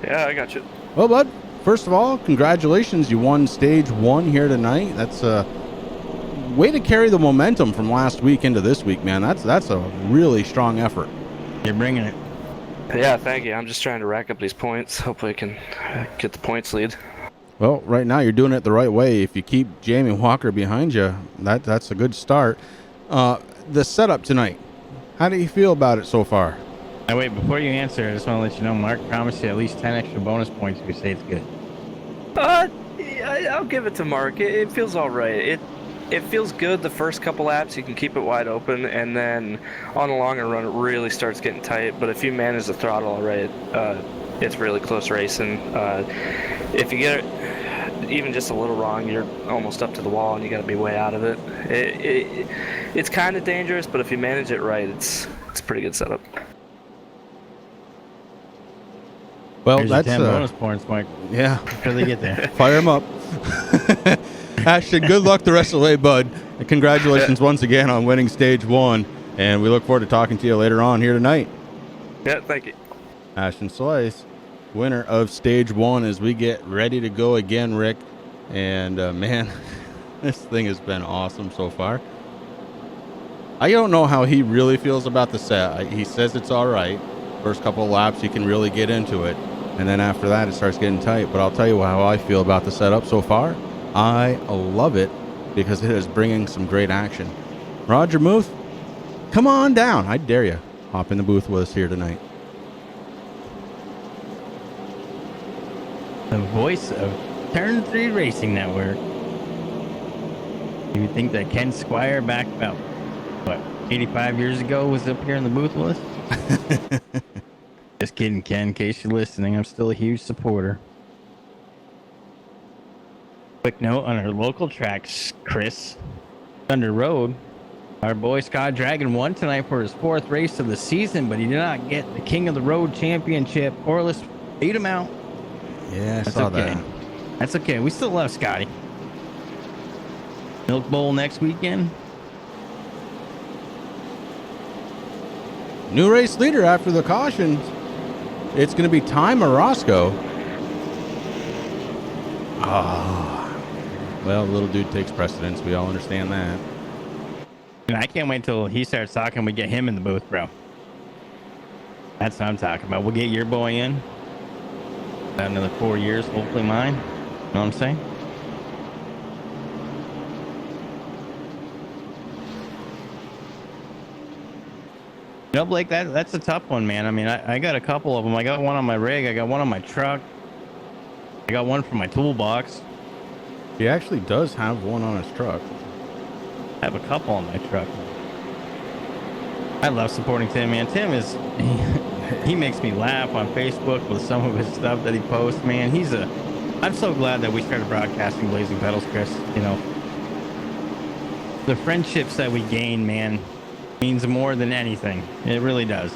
Yeah, I got you. Well, bud, first of all, congratulations. You won stage 1 here tonight. That's a way to carry the momentum from last week into this week, man. That's a really strong effort. You're bringing it. Yeah, thank you. I'm just trying to rack up these points. Hopefully I can get the points lead. Well, right now you're doing it the right way. If you keep Jamie Walker behind you, that's a good start. The setup tonight, how do you feel about it so far? Now, wait, before you answer, I just want to let you know Mark promised you at least 10 extra bonus points if you say it's good. I'll give it to Mark. It feels all right. It feels good the first couple laps. You can keep it wide open, and then on the longer run, it really starts getting tight. But if you manage the throttle all right, it's really close racing. If you get it even just a little wrong, you're almost up to the wall, and you got to be way out of it. It's kind of dangerous, but if you manage it right, it's a pretty good setup. Well, Here's that's 10 bonus points, Mike. Yeah. After they get there. Fire him up. Ashton, good luck the rest of the way, bud. And congratulations once again on winning stage 1. And we look forward to talking to you later on here tonight. Yeah, thank you. Ashton Slice, winner of stage 1, as we get ready to go again, Rick. And man, this thing has been awesome so far. I don't know how he really feels about the set. He says it's all right. First couple of laps, you can really get into it. And then after that, it starts getting tight. But I'll tell you how I feel about the setup so far. I love it because it is bringing some great action. Roger Muth, come on down. I dare you. Hop in the booth with us here tonight. The voice of Turn 3 Racing Network. You would think that Ken Squire back about, 85 years ago was up here in the booth with us? Just kidding, Ken. In case you're listening, I'm still a huge supporter. Quick note on our local tracks, Chris. Thunder Road. Our boy Scott Dragon won tonight for his 4th race of the season, but he did not get the King of the Road championship. Orlis beat him out. Yeah, That's okay. That's okay. We still love Scotty. Milk Bowl next weekend. New race leader after the cautions. It's going to be Ty Morosco. Well, little dude takes precedence. We all understand that. And I can't wait till he starts talking. We get him in the booth, bro. That's what I'm talking about. We'll get your boy in. About another 4 years, hopefully mine. You know what I'm saying? You know, Blake, that's a tough one, man. I mean, I got a couple of them. I got one on my rig. I got one on my truck. I got one for my toolbox. He actually does have one on his truck. I have a couple on my truck. I love supporting Tim, man. Tim is... He makes me laugh on Facebook with some of his stuff that he posts, man. I'm so glad that we started broadcasting Blazing Pedals, Chris. You know, the friendships that we gain, man, means more than anything. It really does.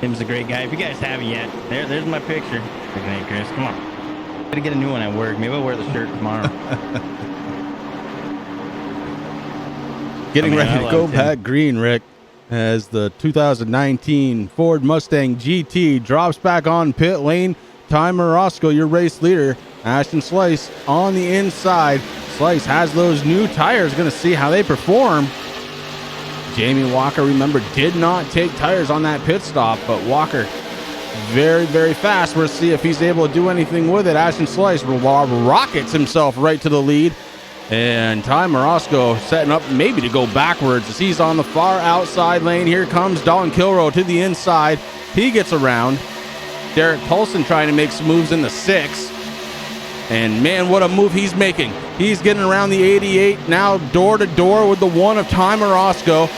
Tim's a great guy. If you guys haven't yet, there's my picture. Hey, Chris, come on. Gotta get a new one at work. Maybe I'll wear the shirt tomorrow. Getting ready to go back green, Rick, as the 2019 Ford Mustang GT drops back on pit lane. Ty Morosco, your race leader. Ashton Slice on the inside. Slice has those new tires. Going to see how they perform. Jamie Walker, remember, did not take tires on that pit stop, but Walker very, very fast. We'll see if he's able to do anything with it. Ashton Slice rockets himself right to the lead. And Ty Morosco setting up maybe to go backwards as he's on the far outside lane. Here comes Dalton Kilroe to the inside. He gets around. Derek Paulson trying to make some moves in the 6. And man, what a move he's making. He's getting around the 88, now door to door with the 1 of Ty Morosco.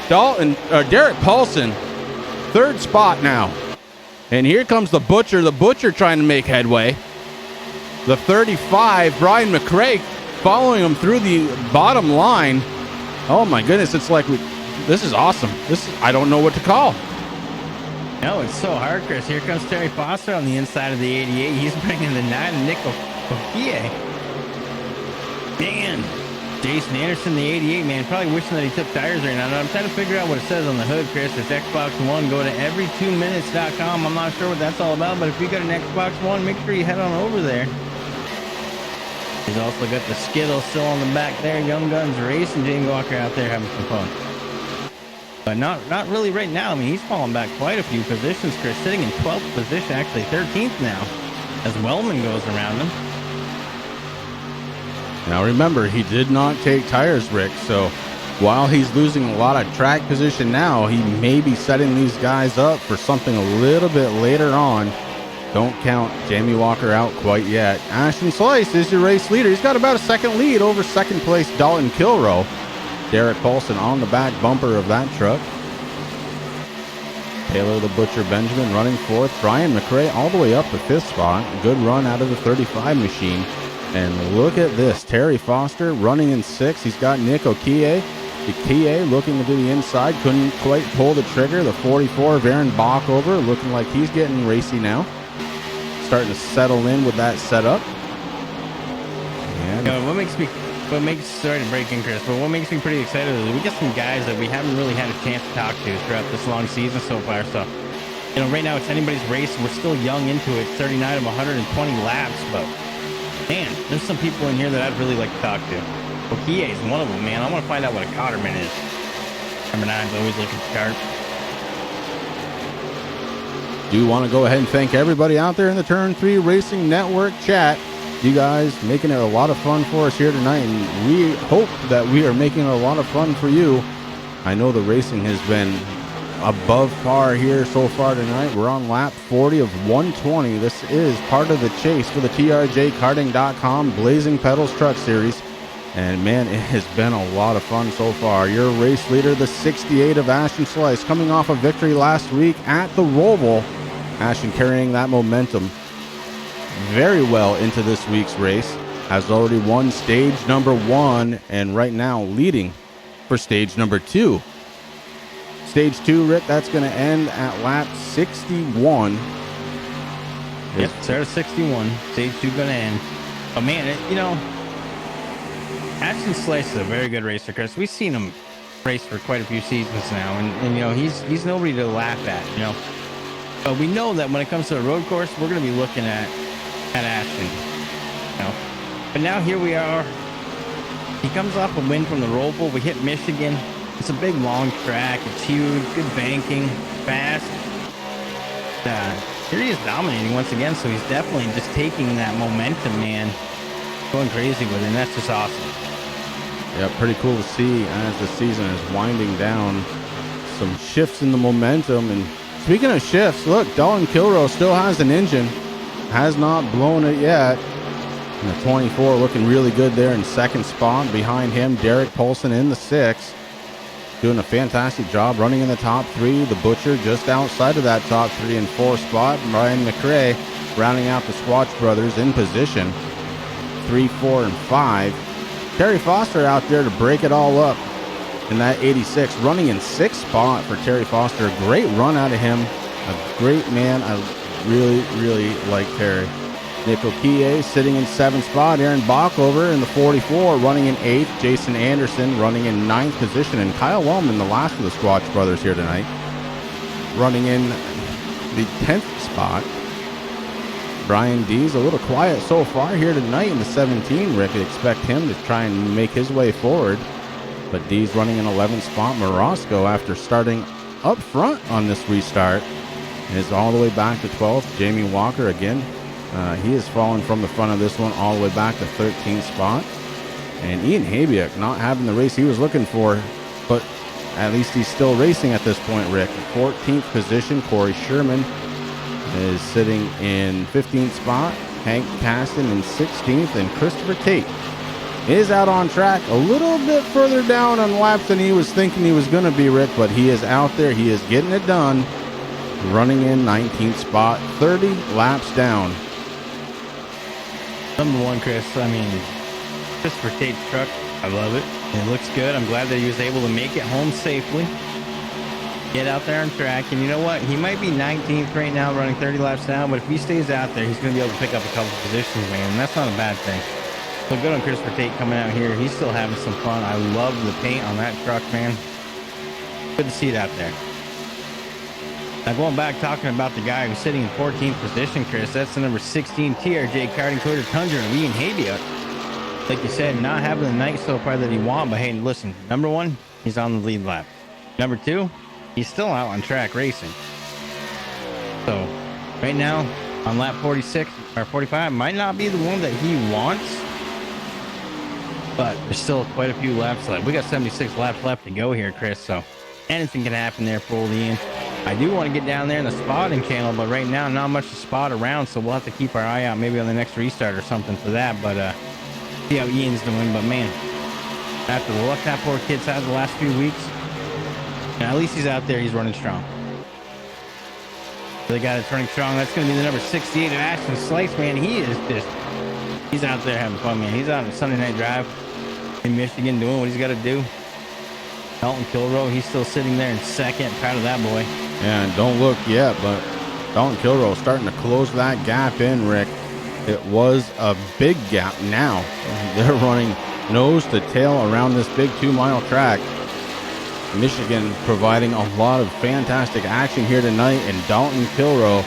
Derek Paulson, 3rd spot now. And here comes the Butcher trying to make headway. The 35, Brian Mcrae, following him through the bottom line. Oh my goodness, it's like, this is awesome. I don't know what to call. No, it's so hard, Chris. Here comes Terry Foster on the inside of the 88. He's bringing the 9 Nick Okie. Man, Jason Anderson, the 88, man, probably wishing that he took tires right now. I'm trying to figure out what it says on the hood, Chris. It's Xbox One. Go to every2minutes.com. I'm not sure what that's all about, but if you got an Xbox One, make sure you head on over there. He's also got the Skittle still on the back there. Young Guns Racing. Jamie Walker out there having some fun. But not really right now. I mean, he's fallen back quite a few positions, Chris. Sitting in 12th position, actually 13th now, as Wellman goes around him. Now remember, he did not take tires, Rick, so while he's losing a lot of track position now, he may be setting these guys up for something a little bit later on. Don't count Jamie Walker out quite yet. Ashton Slice is your race leader. He's got about a 2nd lead over 2nd place Dalton Kilroe. Derek Paulson on the back bumper of that truck. Taylor the Butcher Benjamin running 4th. Brian Mcrae all the way up to 5th spot. Good run out of the 35 machine. And look at this. Terry Foster running in 6th. He's got Nick Okie. Okie looking to do the inside. Couldn't quite pull the trigger. The 44 of Aaron Bockover looking like he's getting racy now. Starting to settle in with that setup. And sorry to break in, Chris, but what makes me pretty excited is we got some guys that we haven't really had a chance to talk to throughout this long season so far. So, right now it's anybody's race. We're still young into it, 39 of 120 laps, but man, there's some people in here that I'd really like to talk to. Okie is one of them, man. I want to find out what a Cotterman is. Number 9's always looking sharp. Do want to go ahead and thank everybody out there in the Turn 3 Racing Network chat. You guys making it a lot of fun for us here tonight, and we hope that we are making it a lot of fun for you. I know the racing has been above par here so far tonight. We're on lap 40 of 120. This is part of the chase for the TRJ Karting.com Blazing Pedals Truck Series. And man, it has been a lot of fun so far. Your race leader, the 68 of Ashton Slice, coming off a victory last week at the Roval. Ashton carrying that momentum very well into this week's race. Has already won stage number 1 and right now leading for stage number 2. Stage 2, Rick, that's going to end at lap 61. Yep, start of 61. Stage 2 going to end. Oh man, Ashton Slice is a very good racer, Chris. We've seen him race for quite a few seasons now, and he's nobody to laugh at, But we know that when it comes to a road course, we're going to be looking at Ashton, But now here we are. He comes off a win from the Roval. We hit Michigan. It's a big, long track. It's huge. Good banking. Fast. Here he is dominating once again, so he's definitely just taking that momentum, man. Going crazy with it, and that's just awesome. Yeah, pretty cool to see as the season is winding down. Some shifts in the momentum. And speaking of shifts, look, Dalton Kilroe still has an engine. Has not blown it yet. And the 24 looking really good there in 2nd spot. Behind him, Derek Paulson in the 6th. Doing a fantastic job running in the top 3. The Butcher just outside of that top 3 in 4th spot. Brian Mcrae rounding out the Squatch brothers in position. 3, 4, and 5. Terry Foster out there to break it all up in that 86. Running in 6th spot for Terry Foster. A great run out of him. A great man. I really, really like Terry. Nick Okie sitting in 7th spot. Aaron Bockover in the 44 running in 8th. Jason Anderson running in 9th position. And Kyle Wellman, the last of the Squatch brothers here tonight, running in the 10th spot. Brian D's a little quiet so far here tonight in the 17. Rick, expect him to try and make his way forward. But D's running in 11th spot. Morosco, after starting up front on this restart, is all the way back to 12th. Jamie Walker again. He has fallen from the front of this one all the way back to 13th spot. And Ian Habiak not having the race he was looking for, but at least he's still racing at this point, Rick. 14th position, Corey Sherman is sitting in 15th spot. Hank Caston in 16th, and Christopher Tate is out on track a little bit further down on laps than he was thinking he was going to be, Rick, but he is out there. He is getting it done, running in 19th spot, 30 laps down. Number one, Chris, I mean, Christopher Tate's truck, I love it. It looks good. I'm glad that he was able to make it home safely. Get out there on track, and you know what? He might be 19th right now, running 30 laps down, but if he stays out there, he's going to be able to pick up a couple positions, man, and that's not a bad thing. So good on Christopher Tate coming out here. He's still having some fun. I love the paint on that truck, man. Good to see it out there. Now going back, talking about the guy who's sitting in 14th position, Chris, that's the number 16 TRJ Karting Toyota Tundra, Ian Haybiot. Like you said, not having the night so far that he wanted, but hey, listen, number one, he's on the lead lap. Number two, he's still out on track racing. So right now on lap 46 or 45 might not be the one that he wants, but there's still quite a few laps left. We got 76 laps left to go here, Chris, so anything can happen there for old Ian. I do want to get down there in the spotting channel, but right now not much to spot around, so we'll have to keep our eye out maybe on the next restart or something for that, but see how Ian's doing. But man, after the luck that poor kid's had the last few weeks, at least he's out there, he's running strong. The guy that's running strong, that's going to be the number 68 of Ashton Slice, man. He's out there having fun, man. He's out on Sunday Night Drive in Michigan doing what he's got to do. Dalton Kilroe, he's still sitting there in second. Proud of that boy. Yeah, and don't look yet, but Dalton Kilroe starting to close that gap in, Rick. It was a big gap now. They're running nose to tail around this big 2-mile track. Michigan providing a lot of fantastic action here tonight, and Dalton Kilroe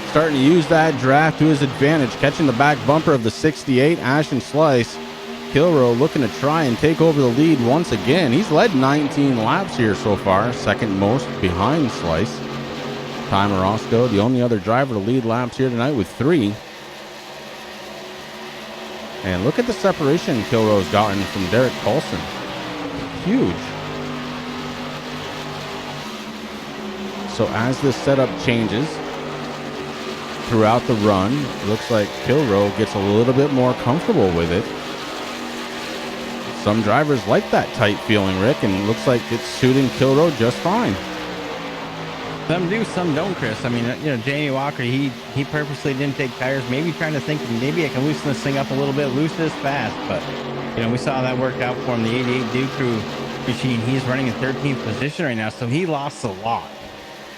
starting to use that draft to his advantage, catching the back bumper of the 68 Ashton Slice. Kilroe looking to try and take over the lead once again. He's led 19 laps here so far, second most behind Slice. Time Orozco, the only other driver to lead laps here tonight with 3. And look at the separation Kilroe's gotten from Derek Paulson. Huge. So as this setup changes throughout the run, it looks like Kilroe gets a little bit more comfortable with it. Some drivers like that tight feeling, Rick, and it looks like it's suiting Kilroe just fine. Some do, some don't, Chris. I mean, you know, Jamie Walker, he purposely didn't take tires, maybe trying to think maybe I can loosen this thing up a little bit, loosen this fast, but, you know, we saw that work out for him. The 88 Duke Crew machine, he's running in 13th position right now, so he lost a lot.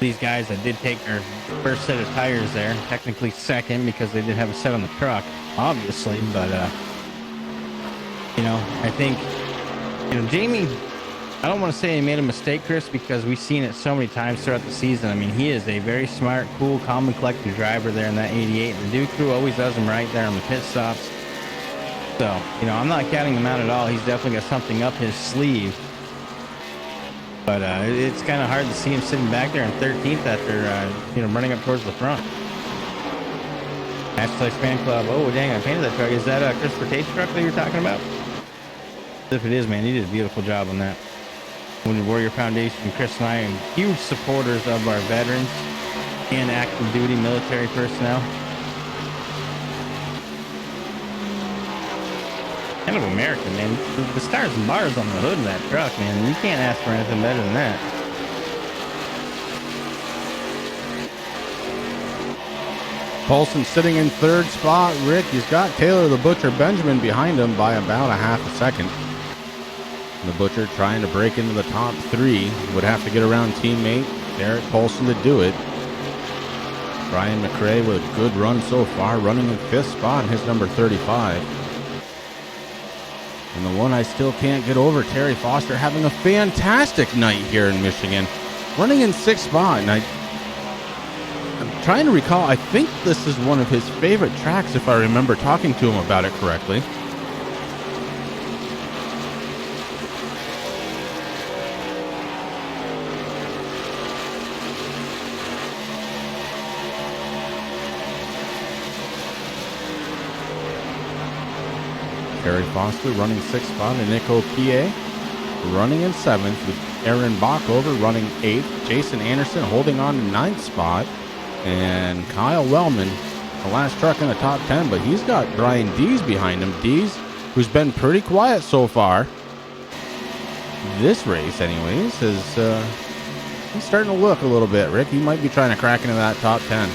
These guys that did take their first set of tires there, technically second because they did have a set on the truck, obviously, but, you know, I think, you know, Jamie, I don't want to say he made a mistake, Chris, because we've seen it so many times throughout the season. I mean, he is a very smart, cool, calm, and collected driver there in that 88. The Duke Crew always does him right there on the pit stops. So, you know, I'm not counting him out at all. He's definitely got something up his sleeve. But it's kind of hard to see him sitting back there in 13th after, you know, running up towards the front. Ashton Slice Fan Club. Oh, dang, I painted that truck. Is that Christopher Tate's truck that you're talking about? If it is, man, he did a beautiful job on that. Wounded Warrior Foundation, Chris and I are huge supporters of our veterans and active duty military personnel. Kind of American, man. The stars and bars on the hood of that truck, man. You can't ask for anything better than that. Paulson sitting in 3rd spot. Rick, he's got Taylor the Butcher Benjamin behind him by about a half a second. The Butcher trying to break into the top 3. Would have to get around teammate Derek Paulson to do it. Brian Mcrae with a good run so far, running in 5th spot, his number 35. And the one I still can't get over, Terry Foster, having a fantastic night here in Michigan. Running in 6th spot, and I'm trying to recall, I think this is one of his favorite tracks, if I remember talking to him about it correctly. Terry Foster running 6th spot, and Nico PA running in 7th with Aaron Bach over running 8th. Jason Anderson holding on to 9th spot. And Kyle Wellman, the last truck in the top 10, but he's got Brian Dees behind him. Dees, who's been pretty quiet so far this race anyways, is he's starting to look a little bit, Rick. He might be trying to crack into that top 10.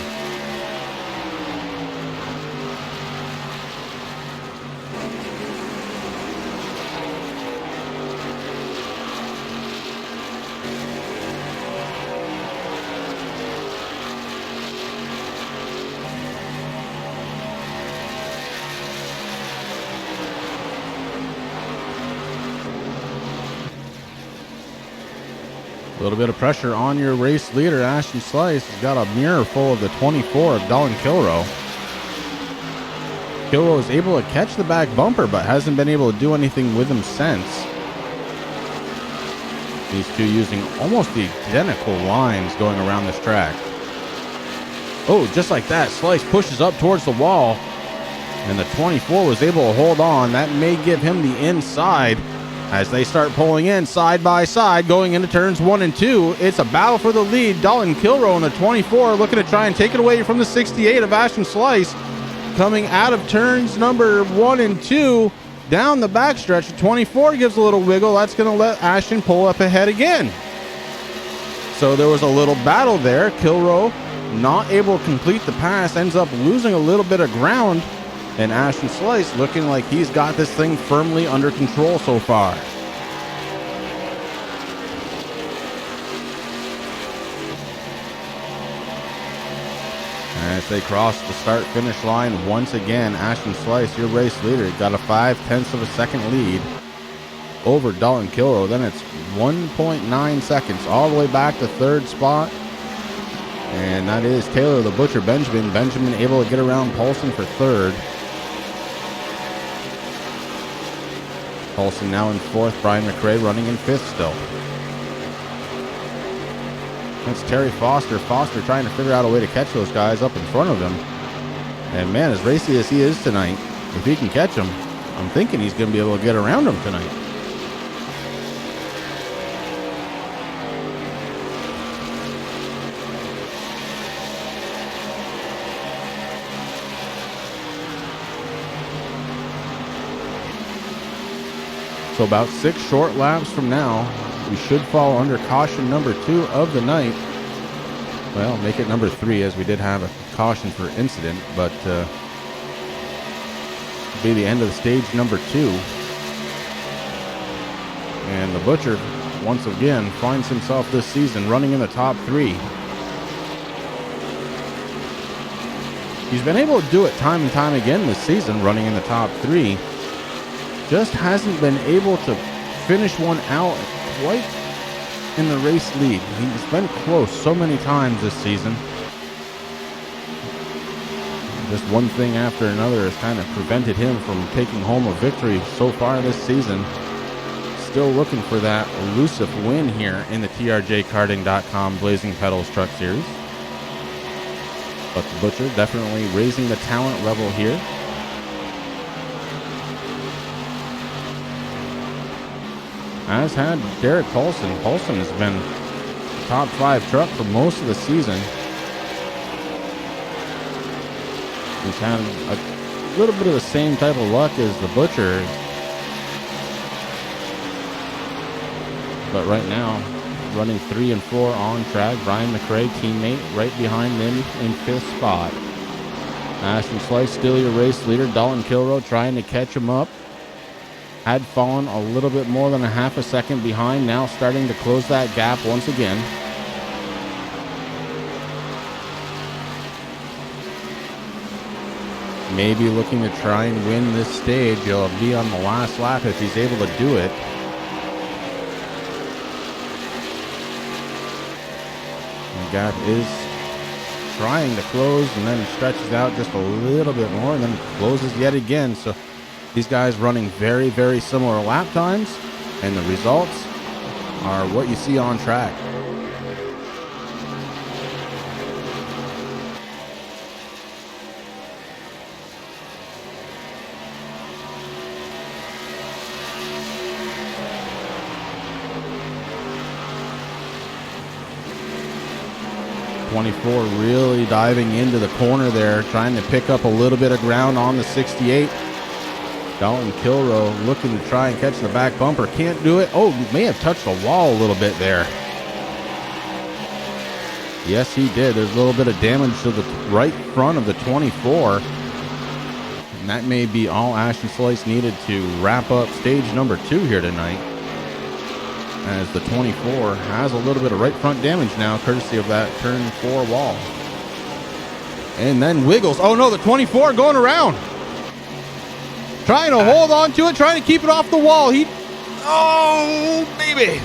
A little bit of pressure on your race leader, Ashton Slice. He's got a mirror full of the 24 of Dylan Kilroe. Kilroe is able to catch the back bumper, but hasn't been able to do anything with him since. These two using almost the identical lines going around this track. Oh, just like that, Slice pushes up towards the wall, and the 24 was able to hold on. That may give him the inside as they start pulling in side by side going into turns 1 and 2. It's a battle for the lead. Dylan Kilroe in the 24 looking to try and take it away from the 68 of Ashton Slice. Coming out of turns number 1 and 2 down the backstretch. The 24 gives a little wiggle. That's going to let Ashton pull up ahead again. So there was a little battle there. Kilroe not able to complete the pass, ends up losing a little bit of ground. And Ashton Slice looking like he's got this thing firmly under control so far. As they cross the start-finish line once again, Ashton Slice, your race leader, got a 0.5 of a second lead over Dylan Kilroe. Then it's 1.9 seconds all the way back to third spot. And that is Taylor the Butcher Benjamin. Benjamin able to get around Paulson for third. Paulson now in fourth. Brian Mcrae running in fifth still. That's Terry Foster. Foster trying to figure out a way to catch those guys up in front of him. And man, as racy as he is tonight, if he can catch them, I'm thinking he's going to be able to get around them tonight. So about 6 short laps from now, we should fall under caution number 2 of the night. Well, make it number 3 as we did have a caution for incident, but be the end of the stage number 2. And the Butcher, once again, finds himself this season running in the top 3. He's been able to do it time and time again this season, running in the top 3. Just hasn't been able to finish one out quite in the race lead. He's been close so many times this season. Just one thing after another has kind of prevented him from taking home a victory so far this season. Still looking for that elusive win here in the TRJ Karting.com Blazing Pedals Truck Series. But the Butcher definitely raising the talent level here. As had Derek Paulson. Paulson has been a top 5 truck for most of the season. He's had a little bit of the same type of luck as the Butcher. But right now, running 3 and 4 on track. Brian Mcrae, teammate, right behind him in 5th spot. Ashton Slice, still your race leader. Dylan Kilroe trying to catch him up. Had fallen a little bit more than a half a second behind, now starting to close that gap once again. Maybe looking to try and win this stage. He'll be on the last lap if he's able to do it. The gap is trying to close and then stretches out just a little bit more and then closes yet again. So these guys running very, very similar lap times, and the results are what you see on track. 24 really diving into the corner there, trying to pick up a little bit of ground on the 68. Dalton Kilroe looking to try and catch the back bumper. Can't do it. Oh, may have touched the wall a little bit there. Yes, he did. There's a little bit of damage to the right front of the 24. And that may be all Ashton Slice needed to wrap up stage number 2 here tonight. As the 24 has a little bit of right front damage now, courtesy of that turn 4 wall. And then wiggles. Oh no, the 24 going around. Trying to hold on to it, trying to keep it off the wall. Oh, baby.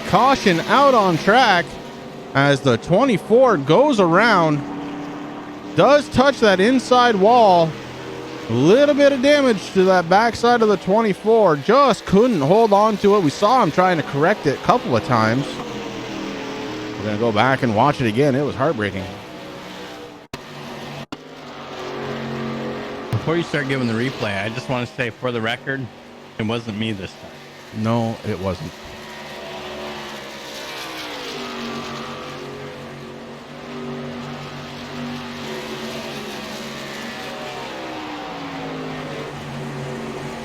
Caution out on track as the 24 goes around. Does touch that inside wall. A little bit of damage to that backside of the 24. Just couldn't hold on to it. We saw him trying to correct it a couple of times. We're going to go back and watch it again. It was heartbreaking. Before you start giving the replay, I just want to say for the record, it wasn't me this time. No, it wasn't.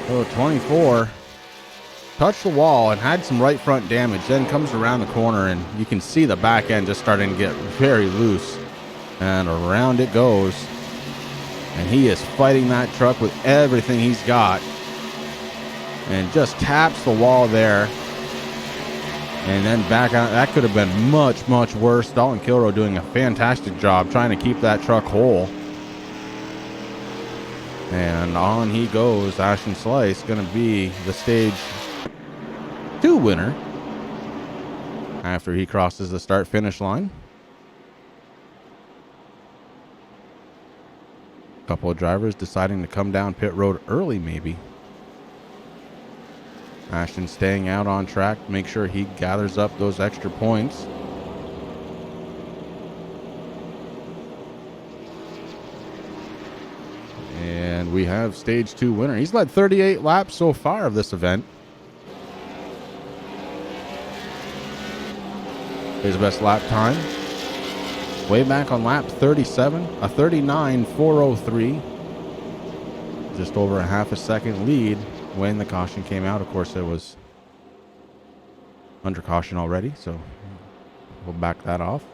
So 24 touched the wall and had some right front damage, then comes around the corner and you can see the back end just starting to get very loose. And around it goes. And he is fighting that truck with everything he's got. And just taps the wall there. And then back out. That could have been much, much worse. Dalton Kilroe doing a fantastic job trying to keep that truck whole. And on he goes. Ashton Slice going to be the stage 2 winner after he crosses the start finish line. A couple of drivers deciding to come down pit road early, maybe. Ashton staying out on track, make sure he gathers up those extra points. And we have stage 2 winner. He's led 38 laps so far of this event. His best lap time. Way back on lap 37, a 39.403. Just over a half a second lead when the caution came out. Of course, it was under caution already, so we'll back that off.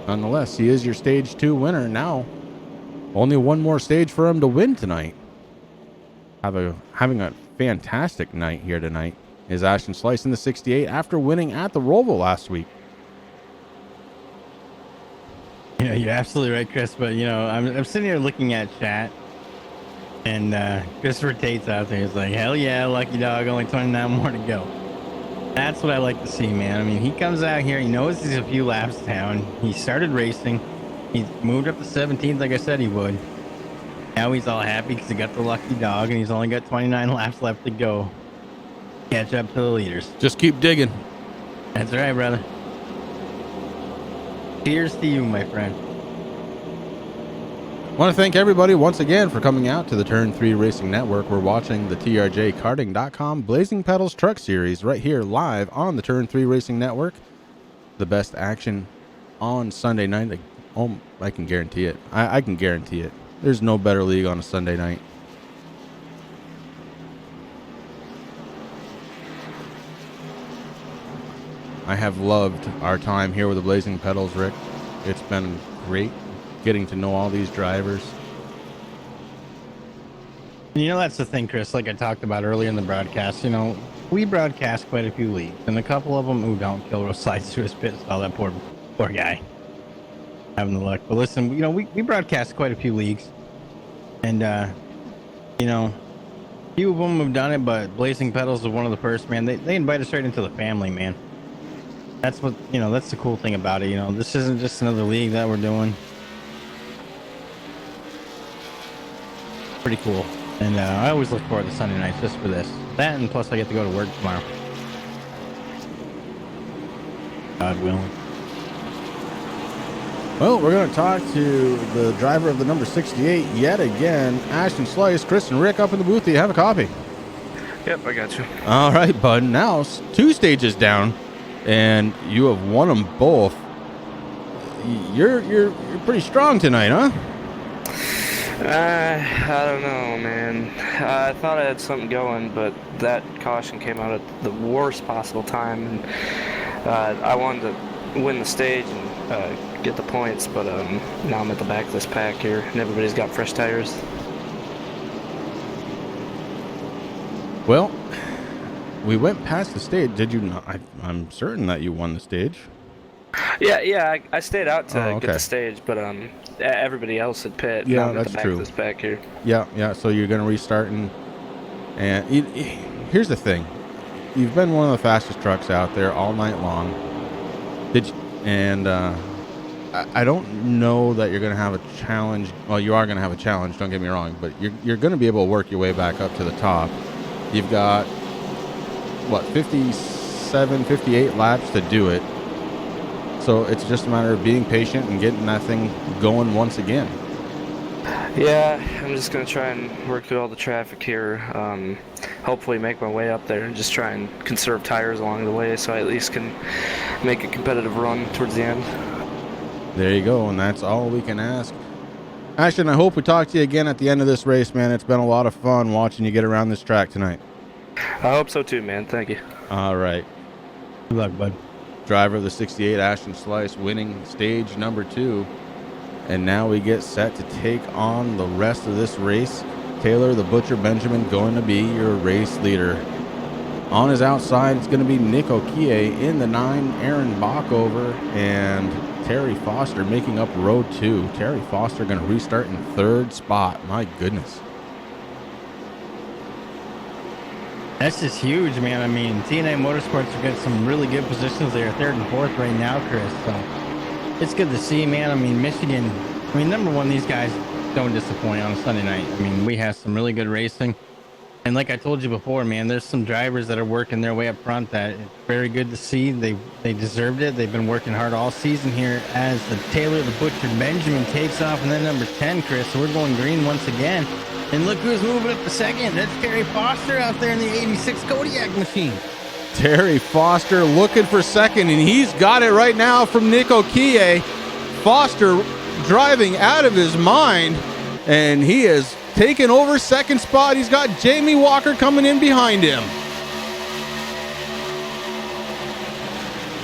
Nonetheless, he is your stage 2 winner now. Only one more stage for him to win tonight. Having a fantastic night here tonight is Ashton Slice in the 68 after winning at the Roval last week. Yeah, you're absolutely right, Chris. But, you know, I'm sitting here looking at chat, and Christopher Tate's out there. He's like, hell yeah, lucky dog, only 29 more to go. That's what I like to see, man. I mean, he comes out here, he knows he's a few laps down. He started racing. He moved up to 17th like I said he would. Now he's all happy because he got the lucky dog, and he's only got 29 laps left to go. Catch up to the leaders. Just keep digging. That's right, brother. Cheers to you, my friend. I want to thank everybody once again for coming out to the Turn 3 Racing Network. We're watching the TRJ Karting.com Blazing Pedals Truck Series right here live on the Turn 3 Racing Network. The best action on Sunday night. Oh, I can guarantee it. I can guarantee it. There's no better league on a Sunday night. I have loved our time here with the Blazing Pedals, Rick. It's been great getting to know all these drivers. You know, that's the thing, Chris, like I talked about earlier in the broadcast. You know, we broadcast quite a few leagues, and a couple of them, Dalton Kilroe slides through his pit. Oh, that poor guy having the luck. But listen, you know, we broadcast quite a few leagues, and you know, a few of them have done it, but Blazing Pedals is one of the first, man. They invite us right into the family, man. That's what, you know, that's the cool thing about it. You know, this isn't just another league that we're doing. Pretty cool. And I always look forward to Sunday nights just for this. That, and plus I get to go to work tomorrow. God willing. Well, we're going to talk to the driver of the number 68 yet again, Ashton Slice. Chris and Rick up in the booth. Do you have a copy? Yep, I got you. All right, bud. Now 2 stages down, and you have won them both. You're pretty strong tonight, huh? I don't know, man. I thought I had something going, but that caution came out at the worst possible time, and I wanted to win the stage and get the points, but now I'm at the back of this pack here, and everybody's got fresh tires. Well, we went past the stage. Did you not? I'm certain that you won the stage. Yeah, I stayed out to okay. get the stage, but everybody else had pit. Yeah, now I'm that's at the back true. of this pack here. Yeah. So you're gonna restart, and here's the thing: you've been one of the fastest trucks out there all night long. I don't know that you're gonna have a challenge. Well, you are gonna have a challenge. Don't get me wrong, but you're gonna be able to work your way back up to the top. You've got, what, 57, 58 laps to do it. So it's just a matter of being patient and getting that thing going once again. Yeah, I'm just going to try and work through all the traffic here. Hopefully make my way up there and just try and conserve tires along the way so I at least can make a competitive run towards the end. There you go, and that's all we can ask. Ashton, I hope we talk to you again at the end of this race, man. It's been a lot of fun watching you get around this track tonight. I hope so too, man. Thank you. All right. Good luck, bud. Driver of the 68, Ashton Slice, winning stage number 2. And now we get set to take on the rest of this race. Taylor the Butcher Benjamin going to be your race leader. On his outside, it's going to be Nick Okie. In the 9, Aaron Bockover, and Terry Foster making up row 2. Terry Foster going to restart in 3rd spot. My goodness. That's just huge, man. I mean, TNA Motorsports are getting some really good positions there, 3rd and 4th right now, Chris. So it's good to see, man. I mean, Michigan, number one, these guys don't disappoint on a Sunday night. I mean, we have some really good racing. And like I told you before, man, there's some drivers that are working their way up front that it's very good to see. They deserved it. They've been working hard all season here as the Taylor the Butcher Benjamin takes off. And then number 10, Chris. So we're going green once again. And look who's moving up to 2nd. That's Terry Foster out there in the 86 Kodiak machine. Terry Foster looking for 2nd, and he's got it right now from Nick Okie. Foster driving out of his mind, and he is taking over 2nd spot. He's got Jamie Walker coming in behind him.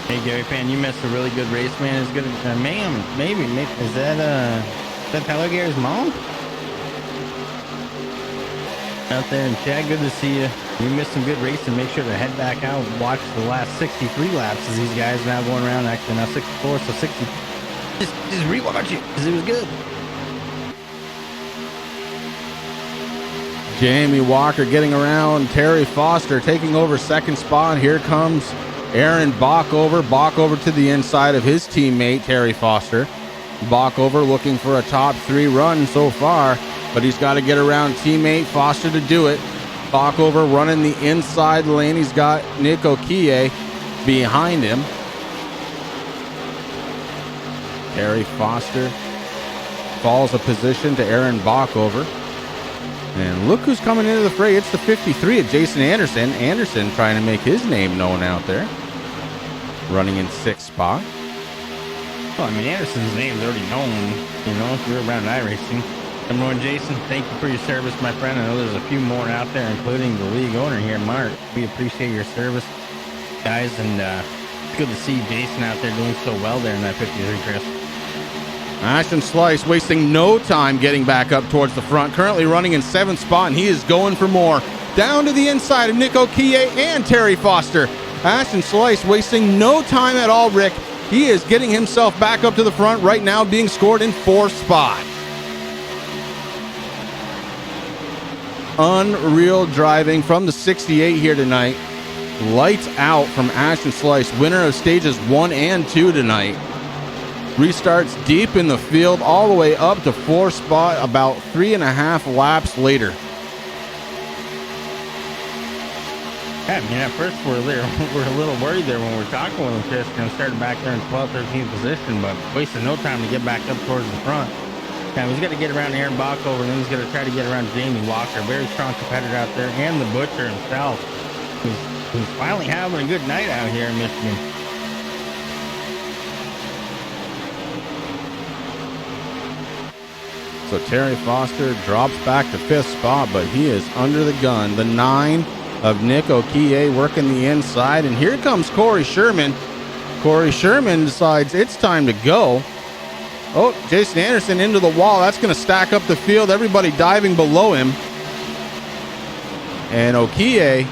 Hey, Gary Fan, you missed a really good race, man. It's good. Ma'am, maybe. Is that Tyler Gary's mom? Out there in Chad, good to see you. You missed some good racing. Make sure to head back out and watch the last 63 laps as these guys now going around. Actually, now 64, so 60. Just rewatch it because it was good. Jamie Walker getting around Terry Foster, taking over 2nd spot. Here comes Aaron Bockover. Bockover to the inside of his teammate, Terry Foster. Bockover looking for a top 3 run so far, but he's got to get around teammate Foster to do it. Bockover running the inside lane. He's got Nick Okie behind him. Terry Foster falls a position to Aaron Bockover. And look who's coming into the fray. It's the 53 of Jason Anderson. Anderson trying to make his name known out there. Running in 6th spot. Well, I mean, Anderson's name's already known, if you're around iRacing. Number 1, Jason, thank you for your service, my friend. I know there's a few more out there, including the league owner here, Mark. We appreciate your service, guys, and it's good to see Jason out there doing so well there in that 53, Chris. Ashton Slice wasting no time getting back up towards the front. Currently running in 7th spot, and he is going for more. Down to the inside of Nick Okie and Terry Foster. Ashton Slice wasting no time at all, Rick. He is getting himself back up to the front right now, being scored in 4th spot. Unreal driving from the 68 here tonight. Lights out from Ashton Slice, winner of stages 1 and 2 tonight. Restarts deep in the field all the way up to 4th spot about 3.5 laps later. Yeah, I mean, at first we're a little worried there when we were talking with him, Chris, and started back there in 12th, 13th position, but wasted no time to get back up towards the front. Now he's got to get around Aaron Backover, and then he's going to try to get around Jamie Walker. Very strong competitor out there, and the Butcher himself, who's finally having a good night out here in Michigan. So Terry Foster drops back to 5th spot, but he is under the gun. The 9 of Nick Okie working the inside, and here comes Corey Sherman. Corey Sherman decides it's time to go. Oh, Jason Anderson into the wall. That's going to stack up the field. Everybody diving below him. And Okie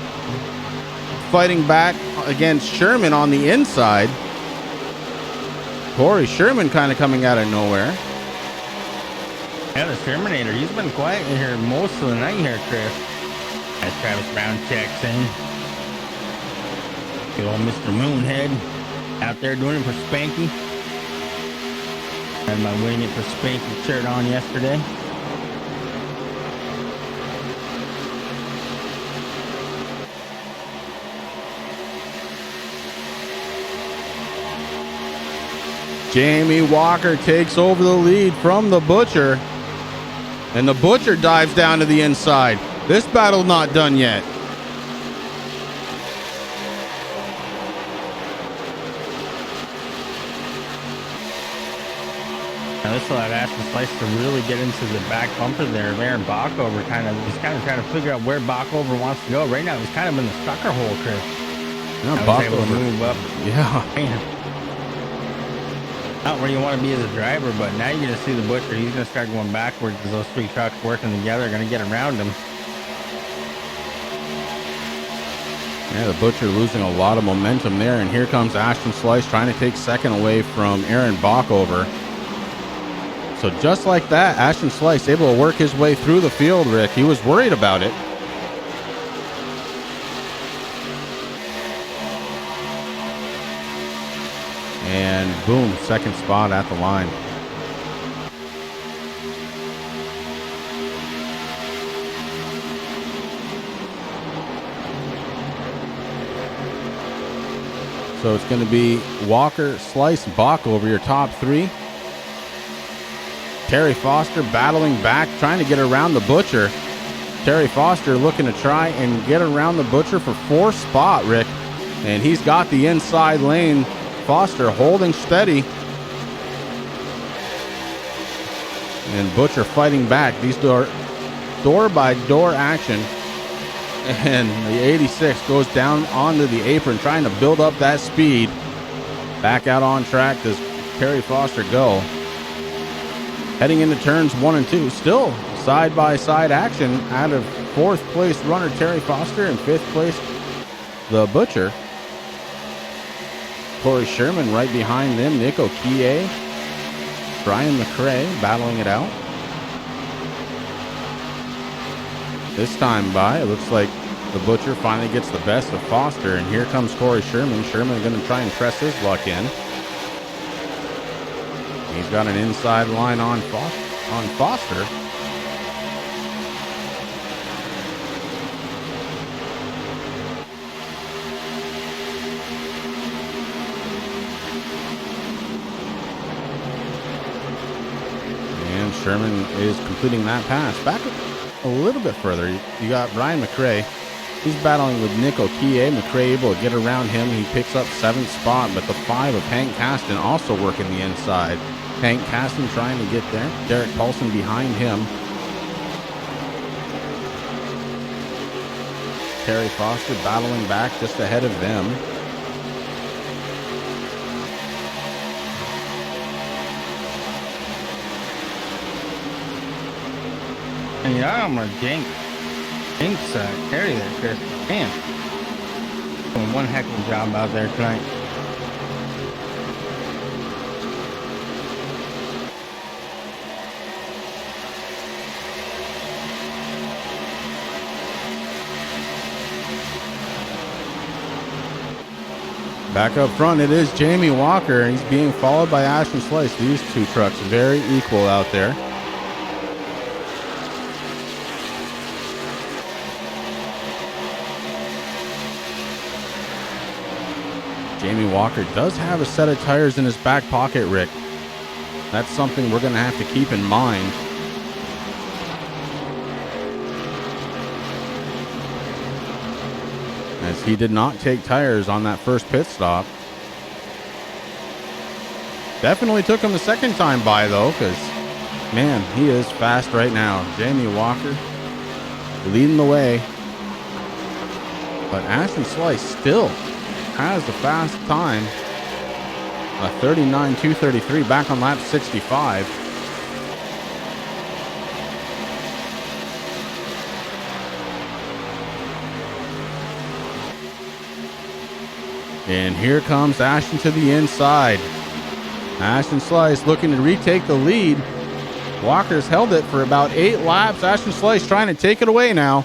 fighting back against Sherman on the inside. Corey Sherman kind of coming out of nowhere. Yeah, the Terminator, he's been quiet in here most of the night here, Chris. As Travis Brown checks in. Good old Mr. Moonhead out there doing it for Spanky. Had my Wing It for Spanky shirt on yesterday. Jamie Walker takes over the lead from the Butcher. And the Butcher dives down to the inside. This battle not done yet. Now this allowed Ashton Slice to really get into the back bumper there. Aaron Backover he's kind of trying to figure out where Backover wants to go. Right now he's kind of in the sucker hole, Chris. Yeah, I was able to move up. Yeah. Man. Not where you want to be as a driver, but now you're going to see the Butcher. He's going to start going backwards as those three trucks working together are going to get around him. Yeah, the Butcher losing a lot of momentum there, and here comes Ashton Slice trying to take second away from Aaron Backover. So just like that, Ashton Slice able to work his way through the field, Rick. He was worried about it. And boom, second spot at the line. So it's going to be Walker, Slice, Bach over your top three. Terry Foster battling back, trying to get around the Butcher. Terry Foster looking to try and get around the Butcher for fourth spot, Rick. And he's got the inside lane. Foster holding steady. And Butcher fighting back. These door by door action. And the 86 goes down onto the apron, trying to build up that speed. Back out on track does Terry Foster go. Heading into turns 1 and 2. Still side-by-side action out of fourth place runner Terry Foster and fifth place the Butcher. Corey Sherman right behind them. Nick Okie, Brian Mcrae battling it out. This time by, it looks like the Butcher finally gets the best of Foster, and here comes Corey Sherman. Sherman going to try and press his luck in. He's got an inside line on Foster. And Sherman is completing that pass. Back a little bit further, you got Brian Mcrae. He's battling with Nick Okie. Mcrae able to get around him. He picks up 7th spot, but the 5 of Hank Caston also working the inside. Hank Caston trying to get there. Derek Paulson behind him. Terry Foster battling back just ahead of them. And yeah, I'm gonna jinx Terry there, Chris. Damn. Doing one heck of a job out there tonight. Back up front, it is Jamie Walker. He's being followed by Ashton Slice. These two trucks very equal out there. Jamie Walker does have a set of tires in his back pocket, Rick. That's something we're going to have to keep in mind. As he did not take tires on that first pit stop. Definitely took him the second time by, though, because, man, he is fast right now. Jamie Walker leading the way. But Ashton Slice still has the fast time. A 39.233 back on lap 65. And here comes Ashton to the inside. Ashton Slice looking to retake the lead. Walker's held it for about 8 laps. Ashton Slice trying to take it away now.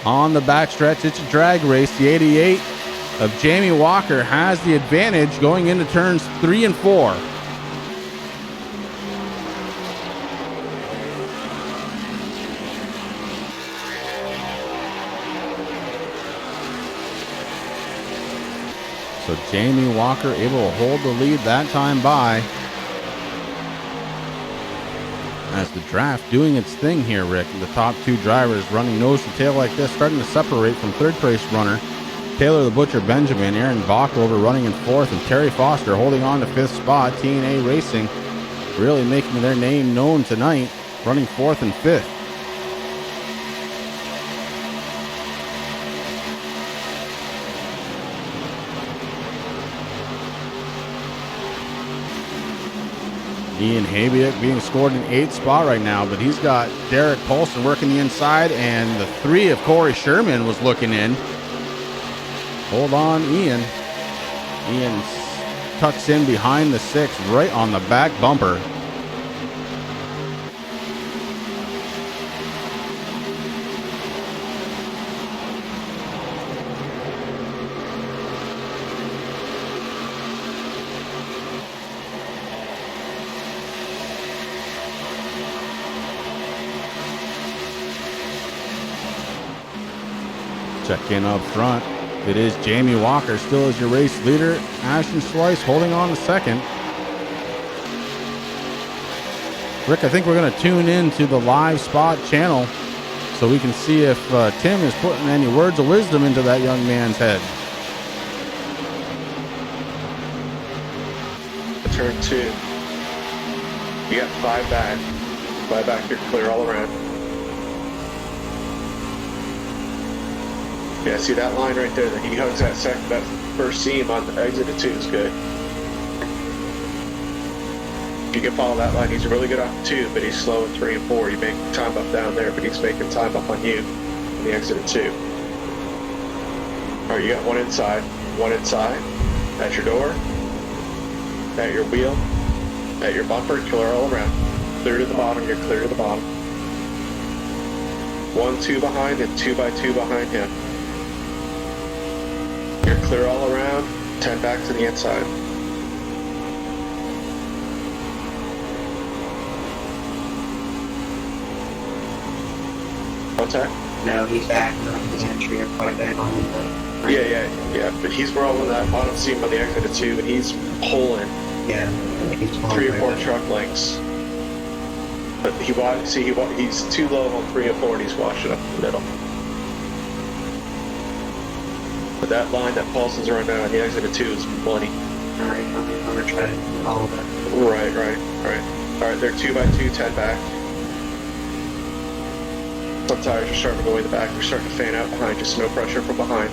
On the backstretch, it's a drag race. The 88 of Jamie Walker has the advantage going into turns 3 and 4. So Jamie Walker able to hold the lead that time by. As the draft doing its thing here, Rick. The top 2 drivers running nose to tail like this, starting to separate from third place runner Taylor the Butcher Benjamin, Aaron Bockover running in 4th, and Terry Foster holding on to 5th spot. TNA Racing really making their name known tonight, running 4th and 5th. Ian Habiak being scored in 8th spot right now, but he's got Derek Paulson working the inside, and the 3 of Corey Sherman was looking in. Hold on, Ian. Ian tucks in behind the 6, right on the back bumper. Check in up front. It is Jamie Walker still as your race leader. Ashton Slice holding on to 2nd. Rick, I think we're going to tune into the live spot channel so we can see if Tim is putting any words of wisdom into that young man's head. Turn 2. You got 5 back. 5 back, you're clear all around. Yeah, see that line right there? That he hugs that first seam on the exit of 2 is good. You can follow that line. He's really good off 2, but he's slow in 3 and 4. You make time up down there, but he's making time up on you on the exit of 2. All right, you got 1 inside. 1 inside. At your door. At your wheel. At your bumper. Clear all around. Clear to the bottom. You're clear to the bottom. 1, 2 behind, and 2 by 2 behind him. You're clear all around, 10 back to the inside. What's that? No, he's back on his entry or quite back on the... Yeah, but he's rolling that bottom seam on the exit of 2, and he's pulling. Yeah, he's 3 or 4 truck lengths. But he's too low on 3 and 4, and he's washing up the middle. But that line that Paulson's running out on the exit of 2 is plenty. Alright, I'm gonna try to follow that. Right. Alright, they're 2 by 2, 10 back. Some tires are starting to go in the back. They're starting to fan out behind, just no pressure from behind.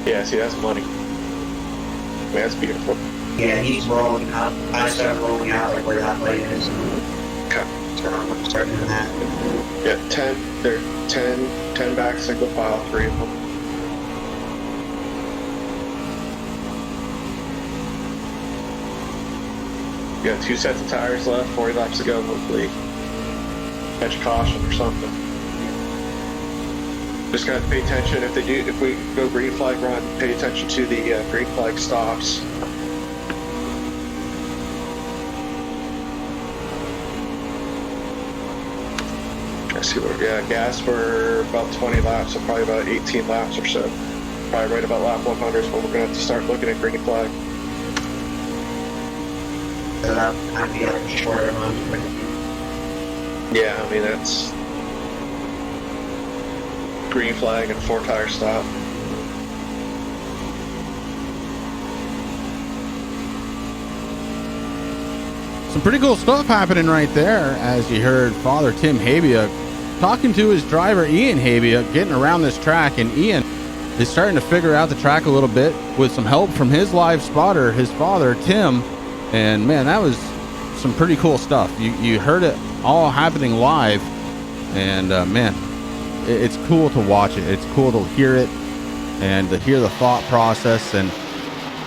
Yeah, see, that's money. I mean, that's beautiful. Yeah, he's rolling out. I start rolling out like where that light is. Okay. So I'm starting in that. Yeah, 10. They're 10 back, single file, 3 of them. You got 2 sets of tires left, 40 laps to go, hopefully. Catch caution or something. Just gotta pay attention if we go green flag run, pay attention to the green flag stops. see what, yeah, gas for about 20 laps, so probably about 18 laps or so. Probably right about lap 100 is when we're going to have to start looking at green flag. So that'd be like a shorter run. Yeah, I mean, that's green flag and 4-tire stop. Some pretty cool stuff happening right there, as you heard Father Tim Habia talking to his driver Ian Habia, getting around this track, and Ian is starting to figure out the track a little bit with some help from his live spotter, his father Tim, and man, that was some pretty cool stuff. You heard it all happening live, and man, it's cool to watch it. It's cool to hear it and to hear the thought process. And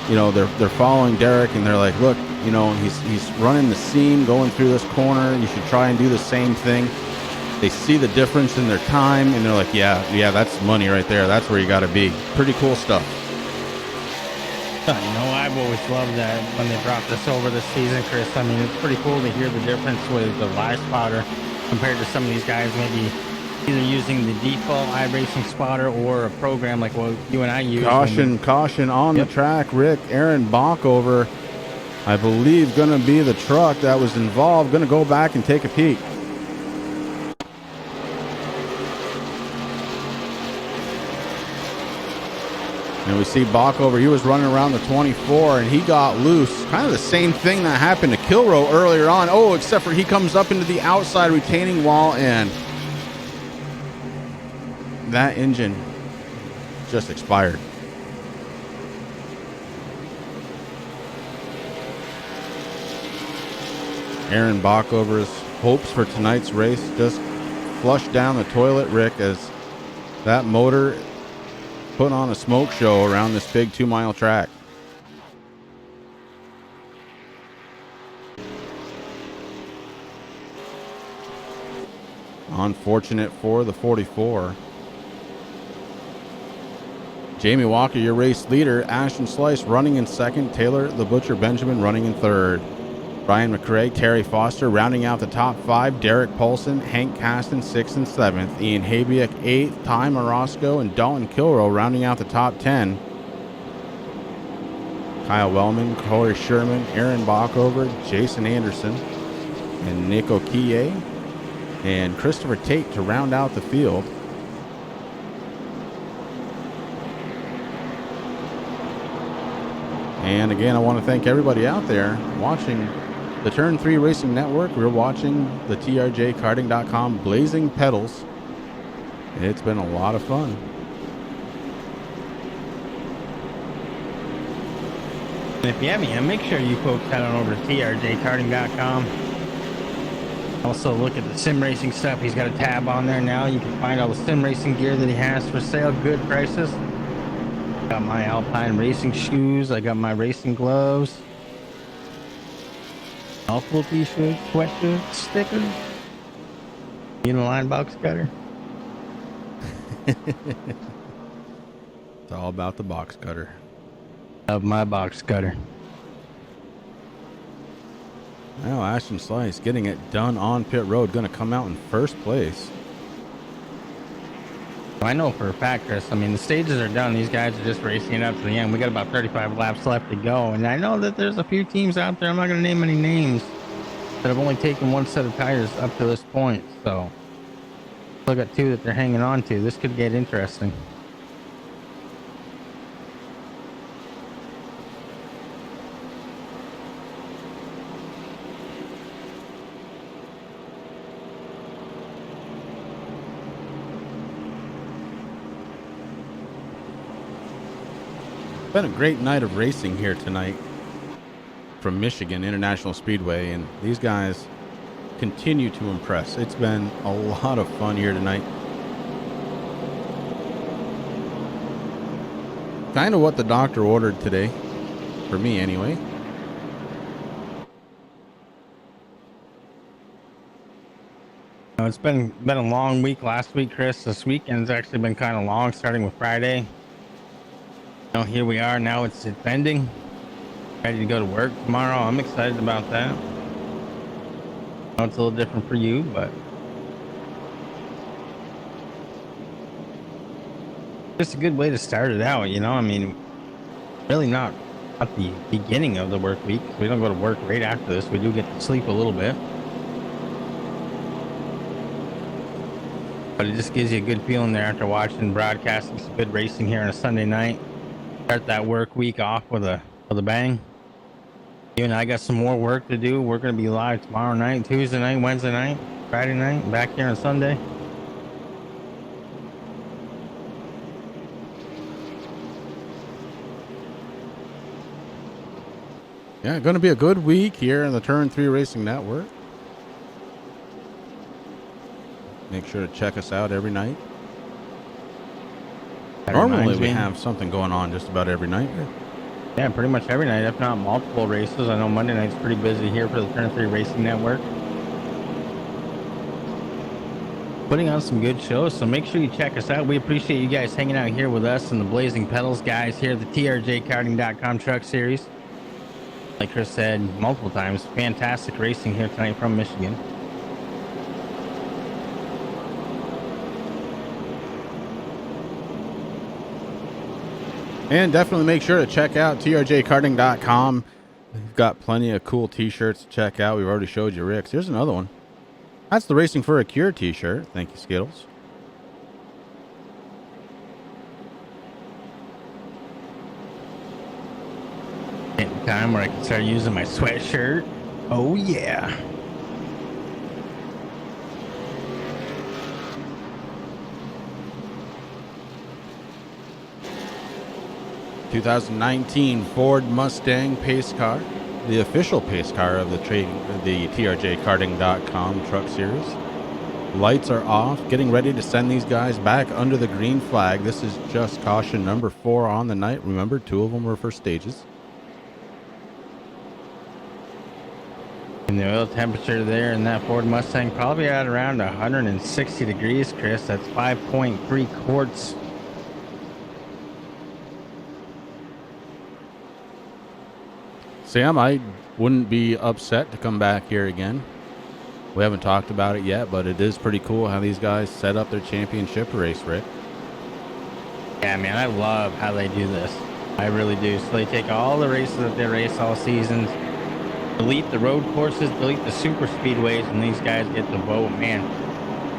you know, they're following Derek, and they're like, look, you know, he's running the seam going through this corner. You should try and do the same thing. They see the difference in their time, and they're like, yeah, that's money right there. That's where you got to be. Pretty cool stuff. You know, I've always loved that when they brought this over this season, Chris. I mean, it's pretty cool to hear the difference with the live spotter compared to some of these guys maybe either using the default iRacing spotter or a program like what you and I use. Caution on the track. Rick, Aaron Bockover, I believe, going to be the truck that was involved. Going to go back and take a peek. And we see Bockover, he was running around the 24, and he got loose. Kind of the same thing that happened to Kilroe earlier on. Oh, except for he comes up into the outside retaining wall, and that engine just expired. Aaron Bockover's hopes for tonight's race just flushed down the toilet, Rick, as that motor put on a smoke show around this big 2-mile track. Unfortunate for the 44. Jamie Walker, your race leader. Ashton Slice running in second. Taylor the Butcher Benjamin running in third. Brian Mcrae, Terry Foster rounding out the top 5. Derek Paulson, Hank Caston 6th and 7th. Ian Habiak 8th. Ty Morosco and Dalton Kilroe rounding out the top 10. Kyle Wellman, Corey Sherman, Aaron Bockover, Jason Anderson, and Nick Okiye, and Christopher Tate to round out the field. And again, I want to thank everybody out there watching the Turn 3 Racing Network. We're watching the TRJ Blazing Pedals. It's been a lot of fun. And if you haven't, make sure you folks head on over to TRJkarting.com. Also look at the sim racing stuff. He's got a tab on there now. You can find all the sim racing gear that he has for sale, good prices. Got my Alpine racing shoes. I got my racing gloves. Multiple t-shirts, sweatshirts, stickers. You know, line box cutter. It's all about the box cutter. Love my box cutter. Now Ashton Slice getting it done on pit road. Going to come out in first place. I know for a fact, Chris, I mean, the stages are done. These guys are just racing it up to the end. We got about 35 laps left to go. And I know that there's a few teams out there, I'm not going to name any names, that have only taken one set of tires up to this point. So, still got 2 that they're hanging on to. This could get interesting. Been a great night of racing here tonight from Michigan International Speedway, and these guys continue to impress. It's been a lot of fun here tonight. Kind of what the doctor ordered today, for me anyway. It's been a long week last week, Chris. This weekend's actually been kind of long, starting with Friday. Here we are now. It's ending. Ready to go to work tomorrow. I'm excited about that. I know it's a little different for you, but just a good way to start it out, you know. I mean, really not at the beginning of the work week. We don't go to work right after this. We do get to sleep a little bit, but it just gives you a good feeling there after watching broadcasting some good racing here on a Sunday night. Start that work week off with a bang. You and I got some more work to do. We're going to be live tomorrow night, Tuesday night, Wednesday night, Friday night, back here on Sunday. Yeah, going to be a good week here in the Turn 3 Racing Network. Make sure to check us out every night. Normally we have something going on just about every night. Yeah, pretty much every night, if not multiple races. I know Monday night's pretty busy here for the Turn 3 Racing Network. Putting on some good shows, so make sure you check us out. We appreciate you guys hanging out here with us and the Blazing Pedals guys here at the TRJ Karting.com Truck Series. Like Chris said multiple times, fantastic racing here tonight from Michigan. And definitely make sure to check out TRJkarting.com. We've got plenty of cool t-shirts to check out. We've already showed you Rick's. Here's another one. That's the Racing for a Cure t-shirt. Thank you, Skittles. Time where I can start using my sweatshirt. Oh yeah. ...2019 Ford Mustang pace car. The official pace car of the TRJkarting.com Truck Series. Lights are off. Getting ready to send these guys back under the green flag. This is just caution number 4 on the night. Remember, 2 of them were for stages. And the oil temperature there in that Ford Mustang probably at around 160 degrees, Chris. That's 5.3 quarts. Sam, I wouldn't be upset to come back here again. We haven't talked about it yet, but it is pretty cool how these guys set up their championship race, Rick. Yeah, man, I love how they do this. I really do. So they take all the races that they race all seasons, delete the road courses, delete the super speedways, and these guys get to vote. Man,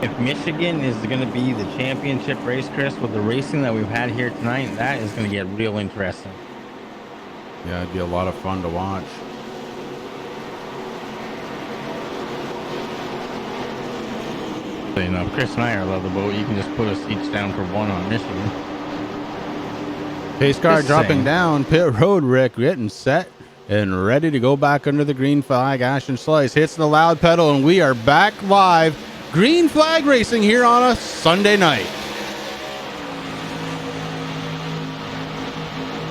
if Michigan is going to be the championship race, Chris, with the racing that we've had here tonight, that is going to get real interesting. Yeah, it'd be a lot of fun to watch. So, you know, if Chris and I are allowed to vote, you can just put us each down for one on Michigan. Pace car dropping down pit road, Rick, getting set and ready to go back under the green flag. Ashton Slice hits the loud pedal, and we are back live. Green flag racing here on a Sunday night.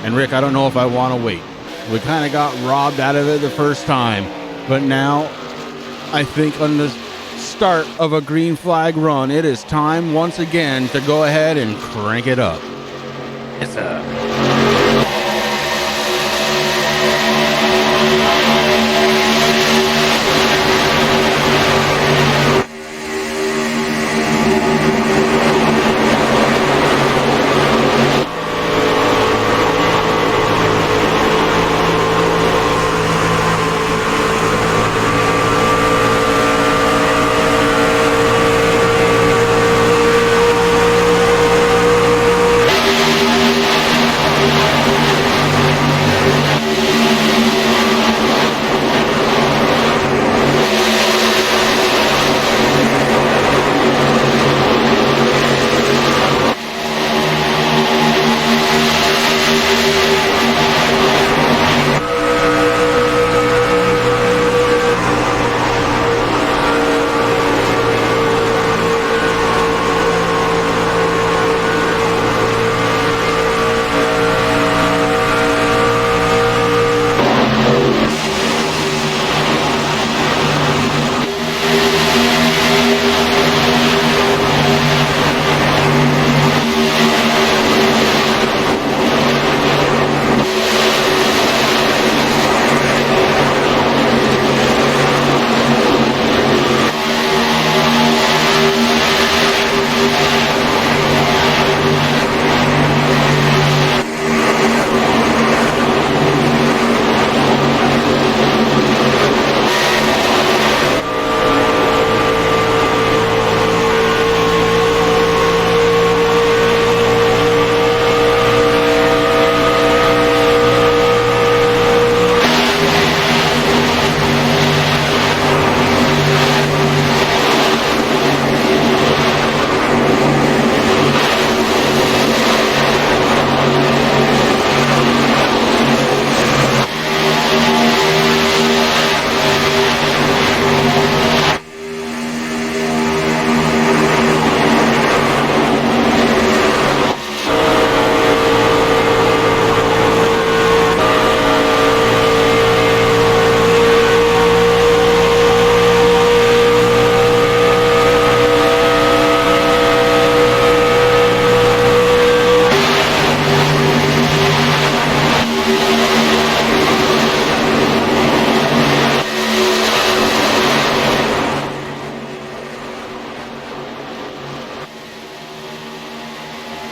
And Rick, I don't know if I want to wait. We kind of got robbed out of it the first time, but now I think on the start of a green flag run, it is time once again to go ahead and crank it up. It's a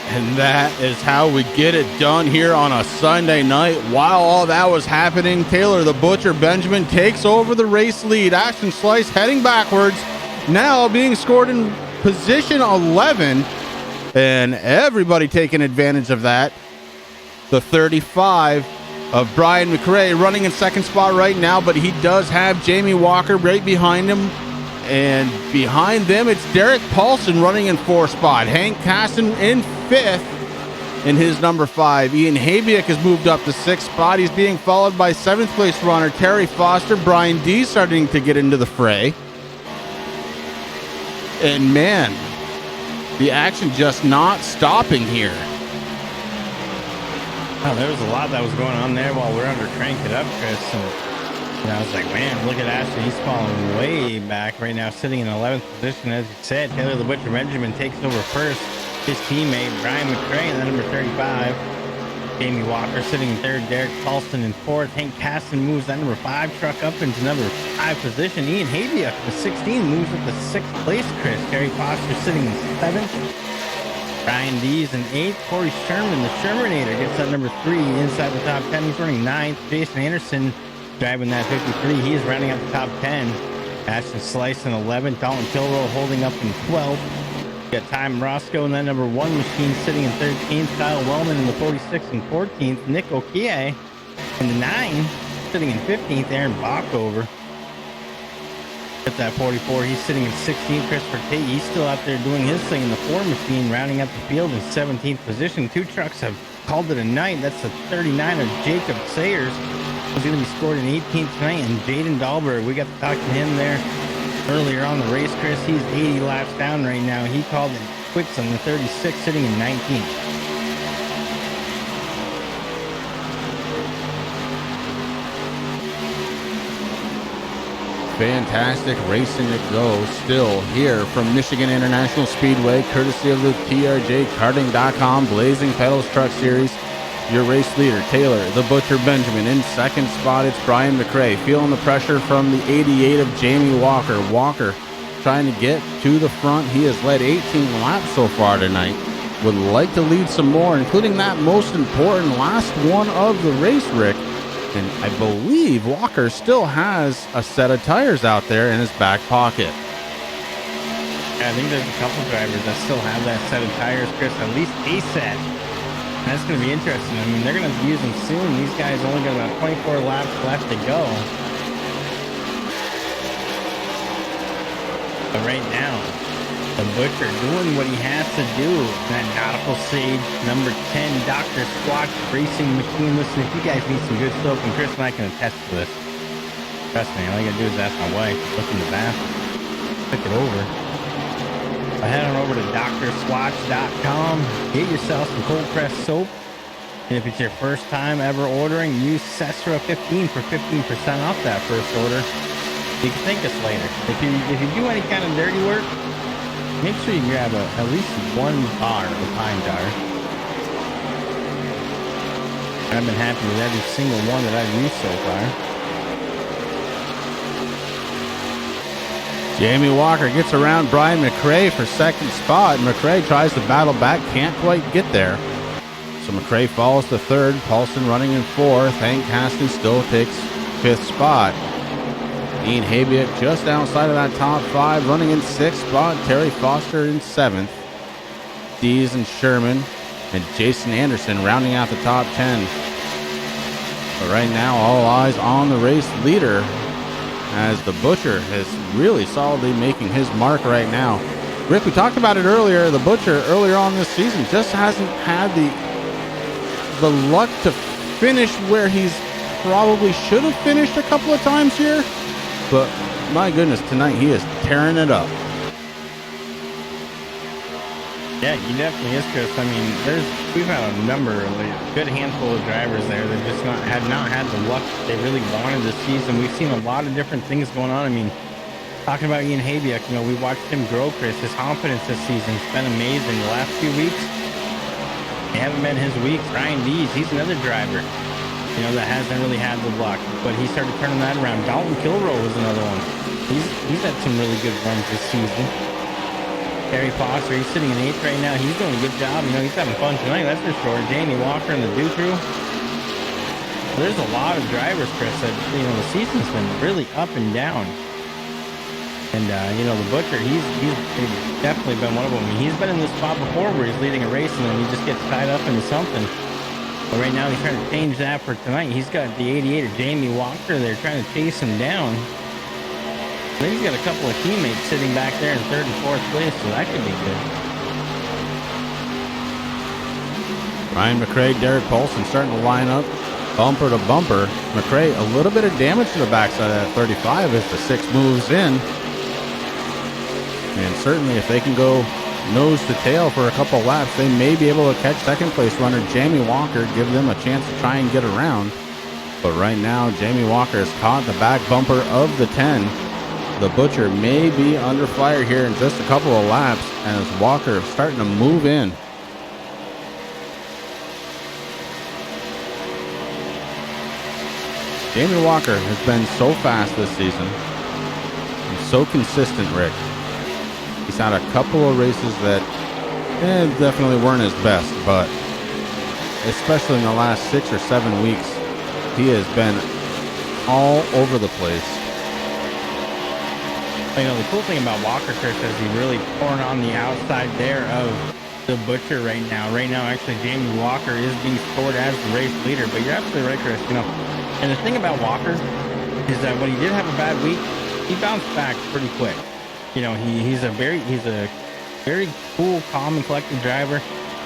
And that is how we get it done here on a Sunday night. While all that was happening, Taylor the Butcher Benjamin takes over the race lead. Action Slice heading backwards, now being scored in position 11, and everybody taking advantage of that. The 35 of Brian Mcrae running in second spot right now, but he does have Jamie Walker right behind him. And behind them, it's Derek Paulson running in fourth spot. Hank Caston in fifth in his number 5. Ian Habiak has moved up to sixth spot. He's being followed by seventh place runner Terry Foster. Brian D starting to get into the fray. And man, the action just not stopping here. Oh, there was a lot that was going on there while we're under crank it up, Chris. And I was like, man, look at Ashton. He's falling way back right now, sitting in 11th position. As you said, Taylor the Butcher Benjamin takes over first. His teammate, Brian Mcrae, in the number 35. Jamie Walker sitting in third. Derek Paulson in fourth. Hank Caston moves that number 5 truck up into number 5 position. Ian Habiak, the 16, moves up to 6th place, Chris. Terry Foster sitting in 7th. Brian D's in 8th. Corey Sherman, the Shermanator, gets that number 3 inside the top 10. He's running 9th. Jason Anderson driving that 53. He is rounding out the top 10. Ashton Slice in 11th. Dalton Kilroy holding up in 12th. You got Ty Roscoe in that number 1 machine sitting in 13th. Kyle Wellman in the 46th and 14th. Nick Okie in the 9 sitting in 15th. Aaron Bockover at that 44. He's sitting in 16th. Christopher Tate, he's still out there doing his thing in the 4 machine, rounding up the field in 17th position. 2 trucks have called it a night. That's the 39 of Jacob Sayers. He's going to be scored in 18th tonight. And Jayden Dahlberg, we got to talk to him there earlier on the race, Chris. He's 80 laps down right now. He called it quits on the 36, sitting in 19th. Fantastic racing to go still here from Michigan International Speedway, courtesy of the TRJ Karting.com Blazing Pedals Truck Series. Your race leader, Taylor the Butcher Benjamin. In second spot, it's Brian Mcrae. Feeling the pressure from the 88 of Jamie Walker. Walker trying to get to the front. He has led 18 laps so far tonight. Would like to lead some more, including that most important last one of the race, Rick. And I believe Walker still has a set of tires out there in his back pocket. Yeah, I think there's a couple drivers that still have that set of tires, Chris. At least a set. That's going to be interesting. I mean, they're going to use them soon. These guys only got about 24 laps left to go. But right now, the Butcher doing what he has to do. That Nautical Sage number 10 Dr. Squatch Racing Machine. Listen, if you guys need some good soap, and Chris and I can attest to this. Trust me, all you got to do is ask my wife. Look in the bathroom. Click it over. Head on over to drswatch.com. Get yourself some cold pressed soap. And if it's your first time ever ordering, use Cesra 15 for 15% off that first order. You can thank us later. If you do any kind of dirty work, make sure you grab at least 1 bar of Pine Tar. I've been happy with every single one that I've used so far. Jamie Walker gets around Brian Mcrae for second spot. Mcrae tries to battle back, can't quite get there. So Mcrae falls to third. Paulson running in fourth. Hank Caston still takes fifth spot. Ian Habiak just outside of that top 5, running in sixth spot. Terry Foster in seventh. Dees and Sherman and Jason Anderson rounding out the top 10. But right now, all eyes on the race leader, as the Butcher is really solidly making his mark right now. Rick, we talked about it earlier. The Butcher earlier on this season just hasn't had the luck to finish where he's probably should have finished a couple of times here. But my goodness, tonight he is tearing it up. Yeah, he definitely is, Chris. I mean, we've had a number of a good handful of drivers there that just had not had the luck they really wanted this season. We've seen a lot of different things going on. I mean, talking about Ian Habiak, we watched him grow, Chris. His confidence this season has been amazing. The last few weeks, they haven't been his weeks. Ryan Dees, he's another driver, that hasn't really had the luck, but he started turning that around. Dalton Kilroy was another one. He's had some really good runs this season. Terry Foster, he's sitting in 8th right now. He's doing a good job. You know, he's having fun tonight, that's for sure. Jamie Walker and the Dew Crew. There's a lot of drivers, Chris, that, you know, the season's been really up and down. And, you know, the Butcher, he's definitely been one of them. He's been in this spot before where he's leading a race and then he just gets tied up into something. But right now he's trying to change that for tonight. He's got the 88 of Jamie Walker there trying to chase him down. Then he's got a couple of teammates sitting back there in 3rd and 4th place, so that could be good. Ryan Mcrae, Derek Paulson starting to line up bumper to bumper. Mcrae, a little bit of damage to the backside of that 35 as the 6 moves in. And certainly if they can go nose to tail for a couple laps, they may be able to catch second place runner Jamie Walker, give them a chance to try and get around. But right now, Jamie Walker has caught the back bumper of the 10. The Butcher may be under fire here in just a couple of laps as Walker is starting to move in. Jamie Walker has been so fast this season and so consistent, Rick. He's had a couple of races that definitely weren't his best, but especially in the last 6 or 7 weeks, he has been all over the place. You know, the cool thing about Walker, Chris, is he's really pouring on the outside there of the Butcher right now. Right now, actually, Jamie Walker is being scored as the race leader, but you're absolutely right, Chris. You know, and the thing about Walker is that when he did have a bad week, he bounced back pretty quick. You know, he's a very cool, calm, and collected driver.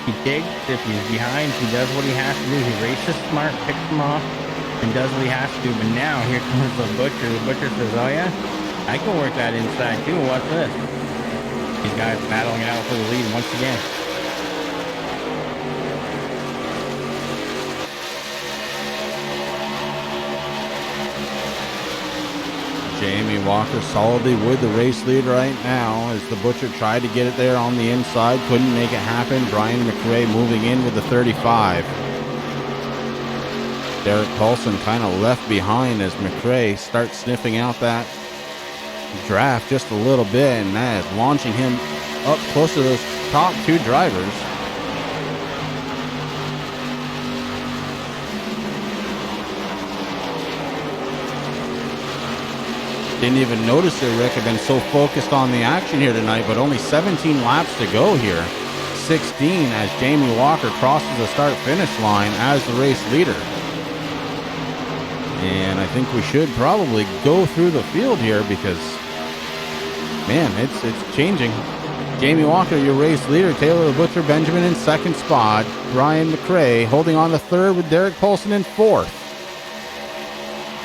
He digs if he's behind. He does what he has to do. He races smart, picks him off, and does what he has to do. But now here comes the Butcher. The Butcher says, "Oh yeah, I can work that inside too. What's this?" These guys battling it out for the lead once again. Jamie Walker solidly with the race lead right now as the Butcher tried to get it there on the inside. Couldn't make it happen. Brian Mcrae moving in with the 35. Derek Paulson kind of left behind as Mcrae starts sniffing out that draft just a little bit, and that is launching him up close to those top 2 drivers. Didn't even notice it, Rick. I've been so focused on the action here tonight, but only 17 laps to go here. 16 as Jamie Walker crosses the start-finish line as the race leader. And I think we should probably go through the field here because, man, it's changing. Jamie Walker, your race leader. Taylor the Butcher Benjamin in 2nd spot. Brian Mcrae holding on to 3rd with Derek Paulson in 4th.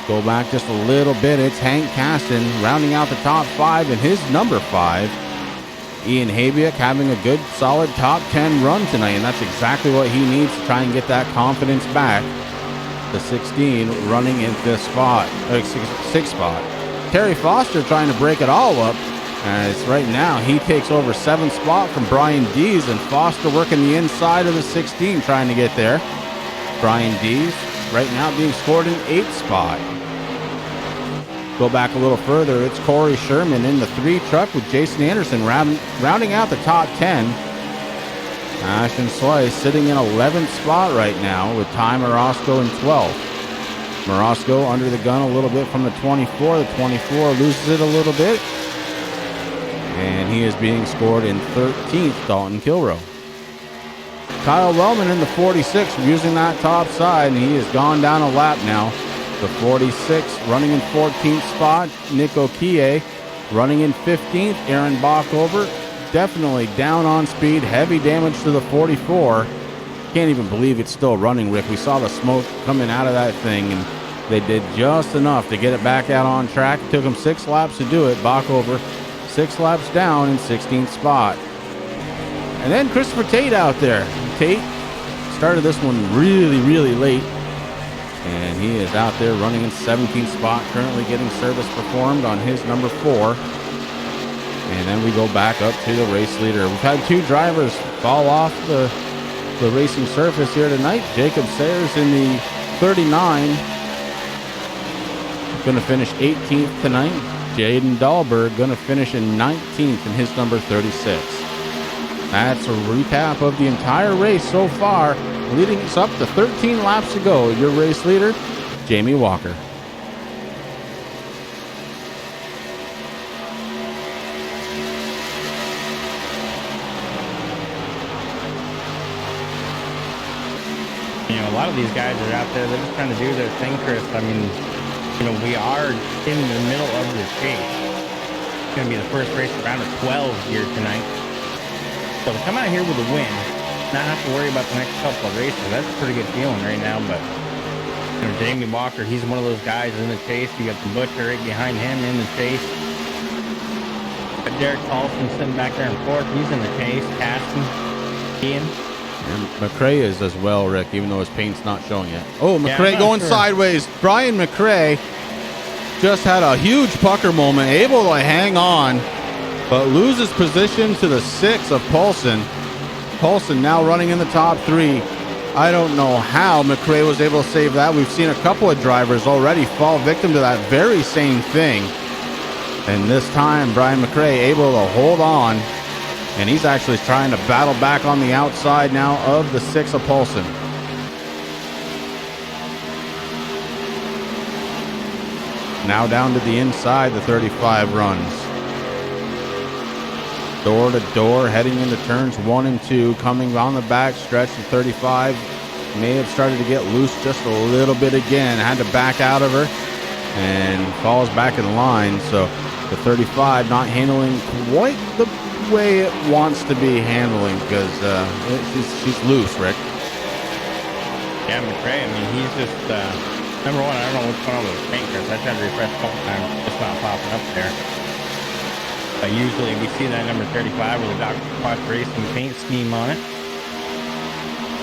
Go back just a little bit. It's Hank Caston rounding out the top 5 in his number 5. Ian Habiak having a good, solid top 10 run tonight, and that's exactly what he needs to try and get that confidence back. The 16 running in this spot, 6th spot. Terry Foster trying to break it all up, as right now he takes over 7th spot from Brian Dees, and Foster working the inside of the 16 trying to get there. Brian Dees right now being scored in 8th spot. Go back a little further, it's Corey Sherman in the 3 truck with Jason Anderson rounding out the top 10. Ashton Slice sitting in 11th spot right now with Ty Morosco in 12th. Morosco under the gun a little bit from the 24. The 24 loses it a little bit. And he is being scored in 13th, Dalton Kilrow. Kyle Wellman in the 46 using that top side, and he has gone down a lap now. The 46 running in 14th spot, Nick Okie running in 15th. Aaron Bockover definitely down on speed, heavy damage to the 44. Can't even believe it's still running, Rick. We saw the smoke coming out of that thing, and they did just enough to get it back out on track. It took them 6 laps to do it. Bockover 6 laps down in 16th spot. And then Christopher Tate out there. Tate started this one really, really late. And he is out there running in 17th spot, currently getting service performed on his number 4. And then we go back up to the race leader. We've had 2 drivers fall off the racing surface here tonight. Jacob Sayers in the 39. Going to finish 18th tonight. Jayden Dahlberg going to finish in 19th in his number 36. That's a recap of the entire race so far, leading us up to 13 laps to go. Your race leader, Jamie Walker. You know, a lot of these guys are out there, they're just trying to do their thing, Chris. I mean, you know, we are in the middle of the chase. It's going to be the first race around of 12 here tonight. So to come out here with a win, not have to worry about the next couple of races, that's a pretty good feeling right now. But, you know, Jamie Walker, he's one of those guys in the chase. You got the Butcher right behind him in the chase. Derek Paulson sitting back there in fourth. He's in the chase. Caston, Ian. And Mcrae is as well, Rick, even though his paint's not showing yet. Oh, Mcrae Yeah, going sure. sideways. Brian Mcrae just had a huge pucker moment, able to hang on, but loses position to the 6 of Paulson. Paulson now running in the top 3. I don't know how Mcrae was able to save that. We've seen a couple of drivers already fall victim to that very same thing. And this time, Brian Mcrae able to hold on. And he's actually trying to battle back on the outside now of the 6 of Paulson. Now down to the inside, the 35 runs. Door to door, heading into turns 1 and 2, coming on the back stretch. The 35 may have started to get loose just a little bit again. Had to back out of her and falls back in line. So the 35 not handling quite the way it wants to be handling, because she's loose, Rick. Yeah, Mcrae, I mean, he's just, number one, I don't know what's going on with his paint, Chris. I tried to refresh a couple times, it's not popping up there. Usually we see that number 35 with a Dr. Quash Racing paint scheme on it.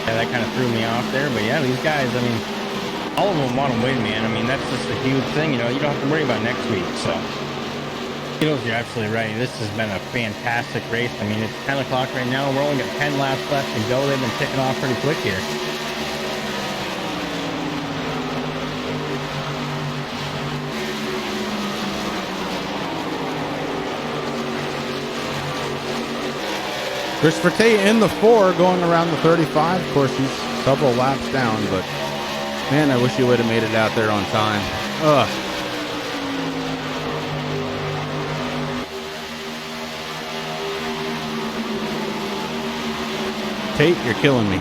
Yeah, that kind of threw me off there, but yeah, these guys, I mean, all of them want to win, man. I mean, that's just a huge thing, you know, you don't have to worry about next week, so. You know, you're absolutely right. This has been a fantastic race. I mean, it's 10 o'clock right now. We're only got 10 laps left to go. They've been ticking off pretty quick here. Christopher Tate in the 4 going around the 35. Of course, he's a couple of laps down, but man, I wish he would have made it out there on time. Ugh. Tate, you're killing me.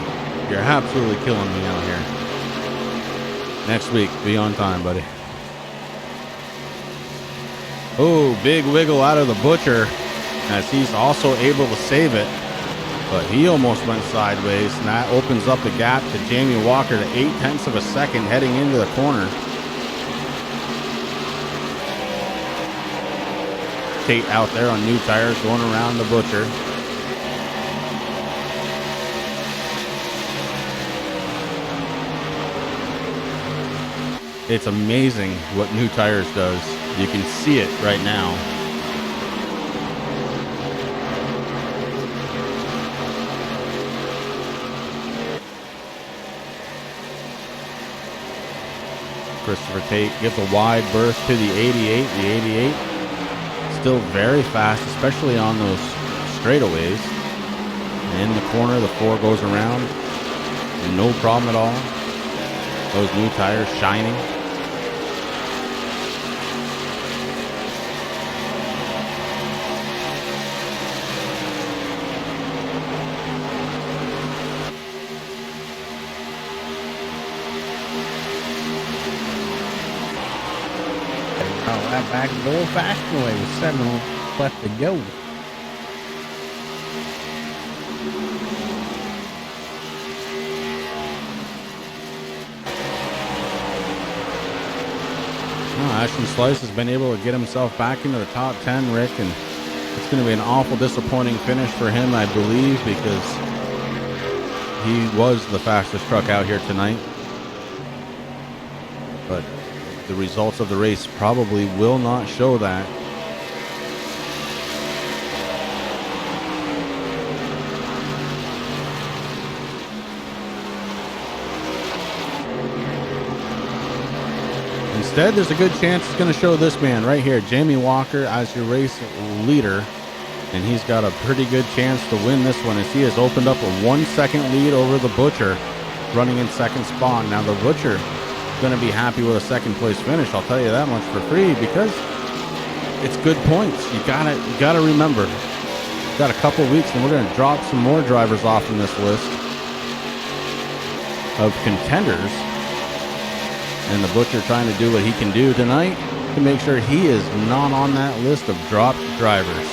You're absolutely killing me out here. Next week, be on time, buddy. Oh, big wiggle out of the Butcher as he's also able to save it. But he almost went sideways, and that opens up the gap to Jamie Walker to 0.8 of a second heading into the corner. Tate out there on new tires going around the Butcher. It's amazing what new tires does. You can see it right now. Christopher Tate gives a wide berth to the 88. The 88 still very fast, especially on those straightaways. And in the corner, the 4 goes around. No problem at all. Those new tires shining. Back the old-fashioned way with 7 left to go. Ashton Slice has been able to get himself back into the top 10, Rick, and it's going to be an awful disappointing finish for him, I believe, because he was the fastest truck out here tonight. But the results of the race probably will not show that. Instead, there's a good chance it's going to show this man right here, Jamie Walker, as your race leader. And he's got a pretty good chance to win this one as he has opened up a 1 second lead over the Butcher, running in second spot. Now the Butcher is going to be happy with a second place finish. I'll tell you that much for free because it's good points. You gotta remember. We've got a couple weeks and we're going to drop some more drivers off in this list of contenders. And the Butcher trying to do what he can do tonight to make sure he is not on that list of dropped drivers.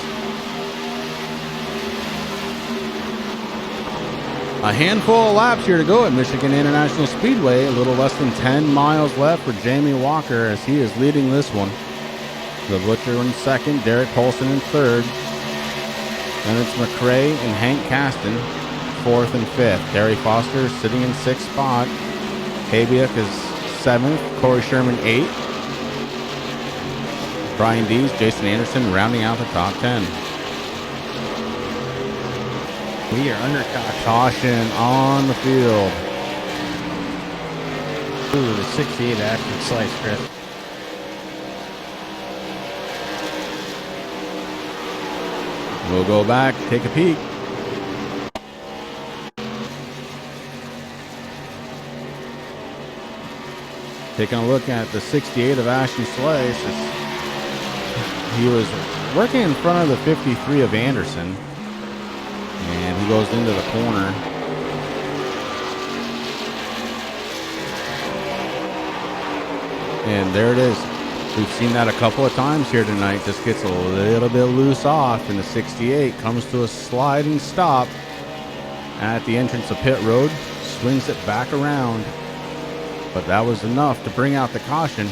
A handful of laps here to go at Michigan International Speedway. A little less than 10 miles left for Jamie Walker as he is leading this one. The Butcher in second, Derek Paulson in third. Then it's Mcrae and Hank Caston, fourth and fifth. Gary Foster sitting in sixth spot. Habiak is seventh. Corey Sherman eighth. Brian Dees, Jason Anderson rounding out the top 10. We are under caution on the field. Ooh, the 68 active slice, Chris. We'll go back, take a peek. Taking a look at the 68 of Ashton Slice. He was working in front of the 53 of Anderson. And he goes into the corner. And there it is. We've seen that a couple of times here tonight. Just gets a little bit loose off, and the 68 comes to a sliding stop at the entrance of pit road. Swings it back around. But that was enough to bring out the caution.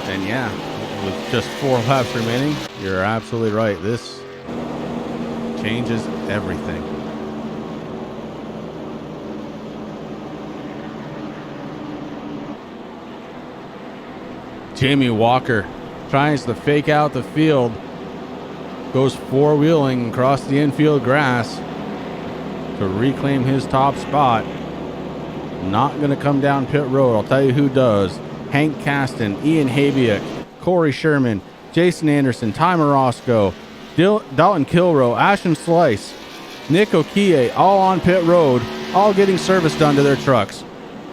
And yeah, with just 4 laps remaining, you're absolutely right. This changes everything. Jamie Walker tries to fake out the field. Goes four-wheeling across the infield grass to reclaim his top spot. Not going to come down pit road. I'll tell you who does. Hank Caston, Ian Habiak, Corey Sherman, Jason Anderson, Ty Morosco, Dalton Kilroe, Ashton Slice, Nick Okie, all on pit road, all getting service done to their trucks.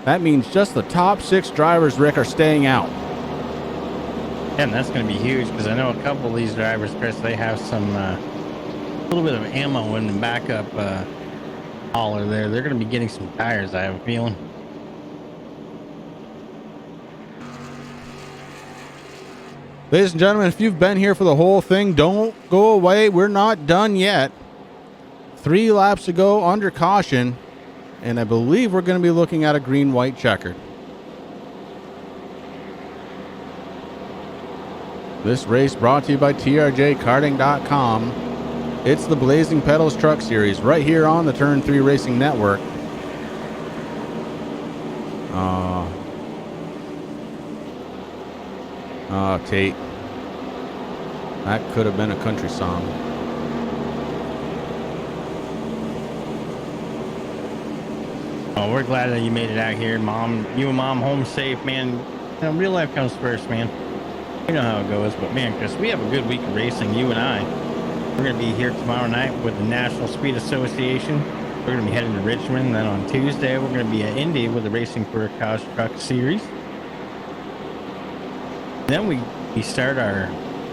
That means just the top 6 drivers, Rick, are staying out. And that's going to be huge because I know a couple of these drivers, Chris, they have some little bit of ammo in the backup hauler there. They're going to be getting some tires, I have a feeling. Ladies and gentlemen, if you've been here for the whole thing, don't go away. We're not done yet. 3 laps to go under caution, and I believe we're going to be looking at a green-white checkered. This race brought to you by TRJ Karting.com. It's the Blazing Pedals Truck Series right here on the Turn 3 Racing Network. Tate. That could have been a country song. Oh, we're glad that you made it out here, Mom. You and Mom home safe, man. You know, real life comes first, man. You know how it goes, but man, Chris, we have a good week of racing, you and I. We're going to be here tomorrow night with the National Speed Association. We're going to be heading to Richmond. Then on Tuesday, we're going to be at Indy with the Racing for a Cause Truck Series. Then we start our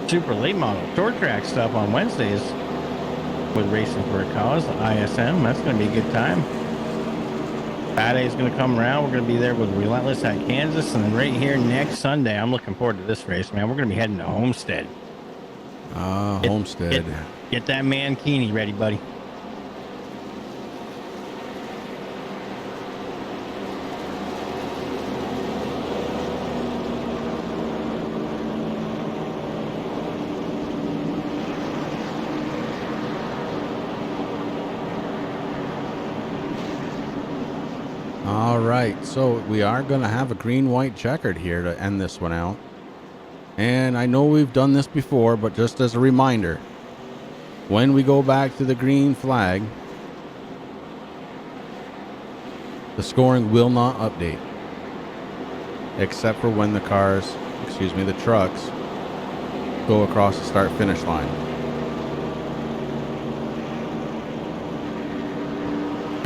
super late model short track stuff on Wednesdays with Racing for a Cause, ISM. That's going to be a good time. Saturday's going to come around. We're going to be there with Relentless at Kansas. And then right here next Sunday, I'm looking forward to this race, man. We're going to be heading to Homestead. Homestead. Get that Mankini ready, buddy. All right, so we are going to have a green-white checkered here to end this one out. And I know we've done this before, but just as a reminder, when we go back to the green flag, the scoring will not update. except for when the trucks go across the start-finish line.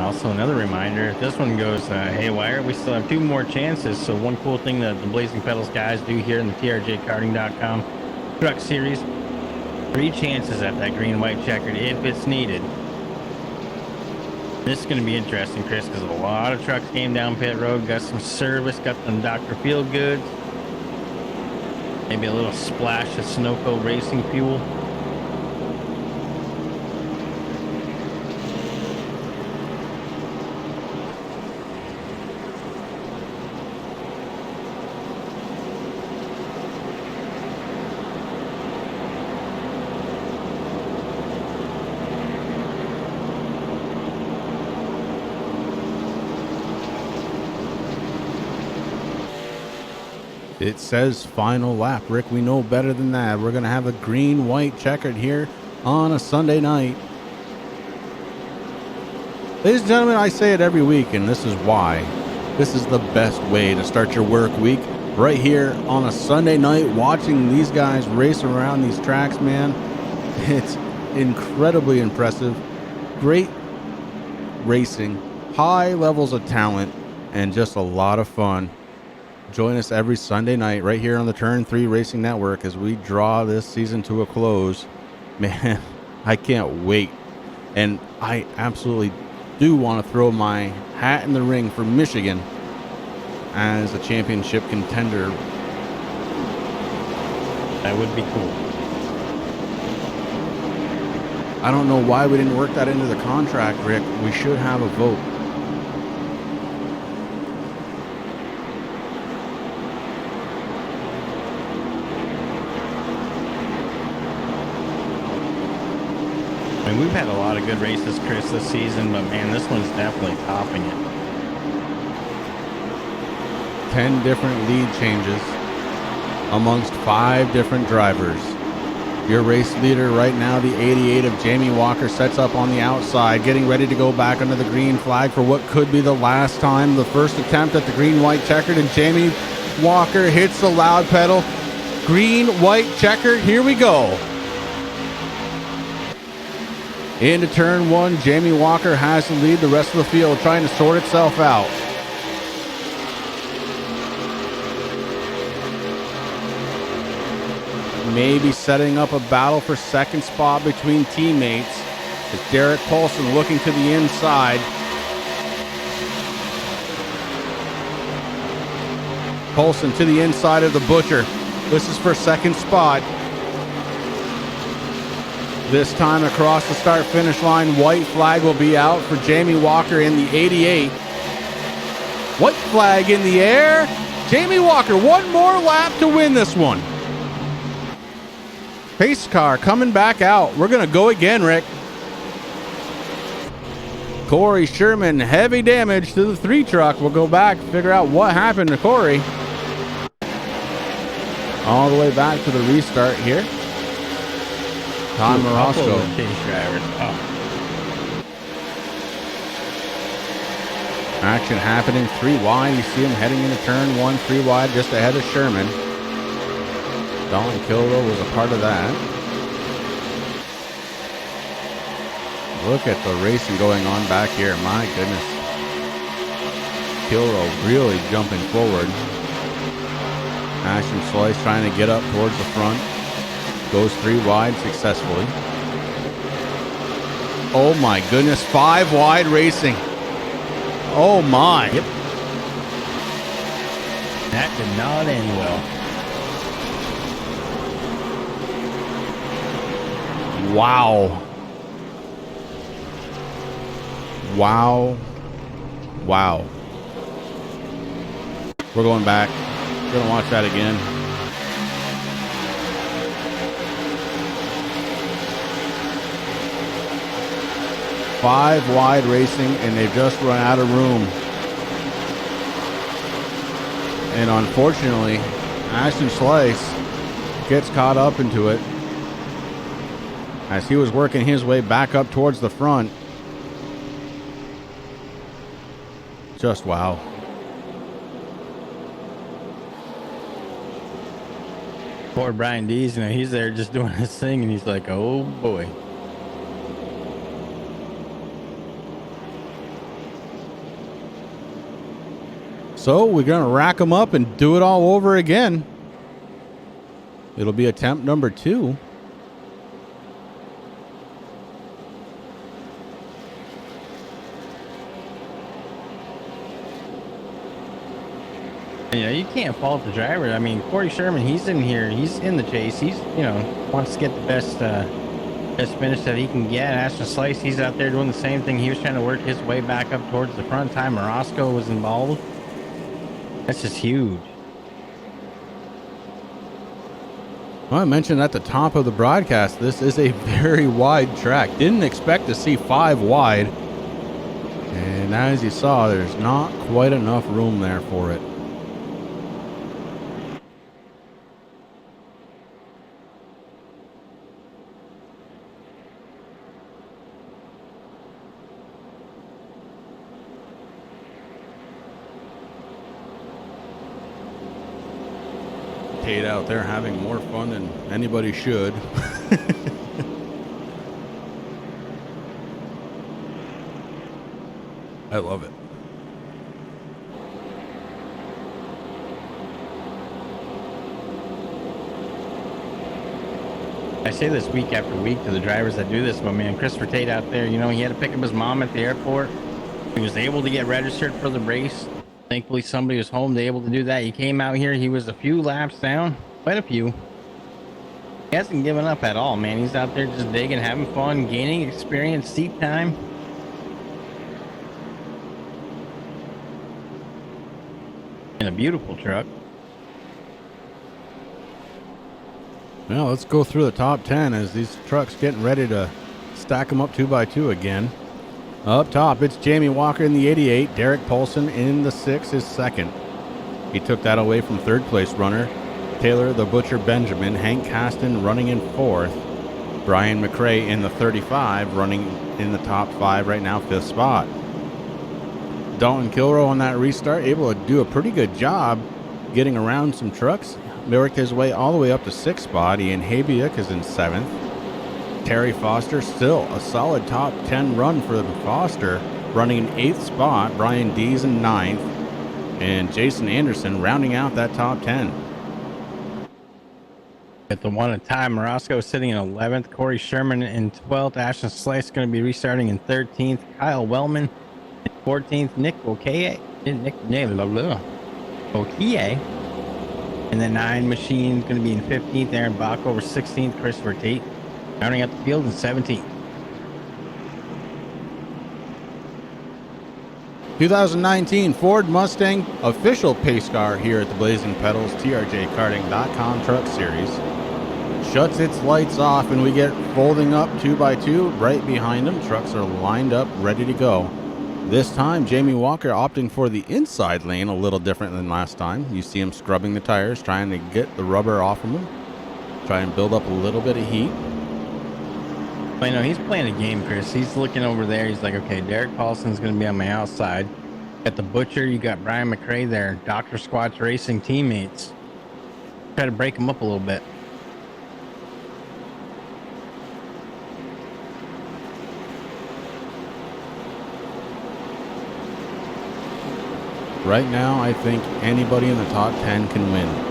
Also, another reminder, if this one goes haywire, we still have 2 more chances. So one cool thing that the Blazing Pedals guys do here in the TRJkarting.com Truck Series, 3 chances at that green-white checkered if it's needed. This is going to be interesting, Chris, because a lot of trucks came down pit road, got some service, got some Dr. Feelgoods, maybe a little splash of Sunoco racing fuel. It says final lap. Rick, we know better than that. We're going to have a green-white checkered here on a Sunday night. Ladies and gentlemen, I say it every week, and this is why. This is the best way to start your work week. Right here on a Sunday night, watching these guys race around these tracks, man. It's incredibly impressive. Great racing, high levels of talent, and just a lot of fun. Join us every Sunday night right here on the Turn 3 Racing Network as we draw this season to a close. Man, I can't wait. And I absolutely do want to throw my hat in the ring for Michigan as a championship contender. That would be cool. I don't know why we didn't work that into the contract, Rick. We should have a vote. I mean, we've had a lot of good races, Chris, this season, but man, this one's definitely topping it. 10 different lead changes amongst 5 different drivers. Your race leader right now, the 88 of Jamie Walker, sets up on the outside, getting ready to go back under the green flag for what could be the last time. The first attempt at the green-white checkered, and Jamie Walker hits the loud pedal. Green-white checkered, here we go. Into turn 1, Jamie Walker has to lead the rest of the field, trying to sort itself out. Maybe setting up a battle for second spot between teammates. It's Derek Paulson looking to the inside. Paulson to the inside of the Butcher. This is for second spot. This time across the start-finish line, white flag will be out for Jamie Walker in the 88. White flag in the air. Jamie Walker, one more lap to win this one. Pace car coming back out. We're going to go again, Rick. Corey Sherman, heavy damage to the 3 truck. We'll go back, figure out what happened to Corey. All the way back to the restart here. Tom Morosco. Action happening 3 wide. You see him heading into turn 1, 3 wide, just ahead of Sherman. Don Kilrow was a part of that. Look at the racing going on back here. My goodness. Kilrow really jumping forward. Ashton Slice trying to get up towards the front. Goes 3 wide successfully. Oh my goodness, 5 wide racing. Oh my. Yep. That did not end well. Wow. Wow. Wow. We're going back. We're going to watch that again. Five wide racing, and they've just run out of room. And unfortunately, Ashton Slice gets caught up into it as he was working his way back up towards the front. Just wow. Poor Brian Dees, you know, he's there just doing his thing, and he's like, oh boy. So we're going to rack them up and do it all over again. It'll be attempt number 2. You know, you can't fault the driver. I mean, Corey Sherman, he's in here. He's in the chase. He's, you know, wants to get the best finish that he can get. Ashton Slice, he's out there doing the same thing. He was trying to work his way back up towards the front. Ty Morosco was involved. That's just huge. Well, I mentioned at the top of the broadcast, this is a very wide track. Didn't expect to see 5 wide. And as you saw, there's not quite enough room there for it. Tate out there having more fun than anybody should. I love it. I say this week after week to the drivers that do this, but man, Christopher Tate out there, you know, he had to pick up his mom at the airport. He was able to get registered for the race. Thankfully, somebody was home to able to do that. He came out here. He was a few laps down, quite a few. He hasn't given up at all, man. He's out there just digging, having fun, gaining experience, seat time. In a beautiful truck. Well, let's go through the top 10 as these trucks getting ready to stack them up 2 by 2 again. Up top, it's Jamie Walker in the 88. Derek Paulson in the 6 is second. He took that away from third place runner Taylor the Butcher Benjamin. Hank Caston running in 4th. Brian Mcrae in the 35 running in the top 5 right now, 5th spot. Dalton Kilrow on that restart, able to do a pretty good job getting around some trucks. Worked his way all the way up to 6th spot. Ian Habiuk is in 7th. Terry Foster, still a solid top 10 run for Foster, running in 8th spot. Brian Dees in 9th. And Jason Anderson rounding out that top 10. At the one at Ty Morosco sitting in 11th. Corey Sherman in 12th. Ashton Slice going to be restarting in 13th. Kyle Wellman in 14th. Nick Okie. And then 9 Machine going to be in 15th. Aaron Bach over 16th. Christopher Tate rounding out the field in 17th. 2019 Ford Mustang official pace car here at the Blazing Pedals TRJkarting.com Truck Series. Shuts its lights off and we get folding up 2 by 2 right behind them. Trucks are lined up, ready to go. This time, Jamie Walker opting for the inside lane, a little different than last time. You see him scrubbing the tires, trying to get the rubber off of them. Try and build up a little bit of heat. I know he's playing a game, Chris. He's looking over there. He's like, okay, Derek Paulson's going to be on my outside. At the Butcher, you got Brian Mcrae there. Dr. Squat's racing teammates. Try to break him up a little bit. Right now, I think anybody in the top 10 can win.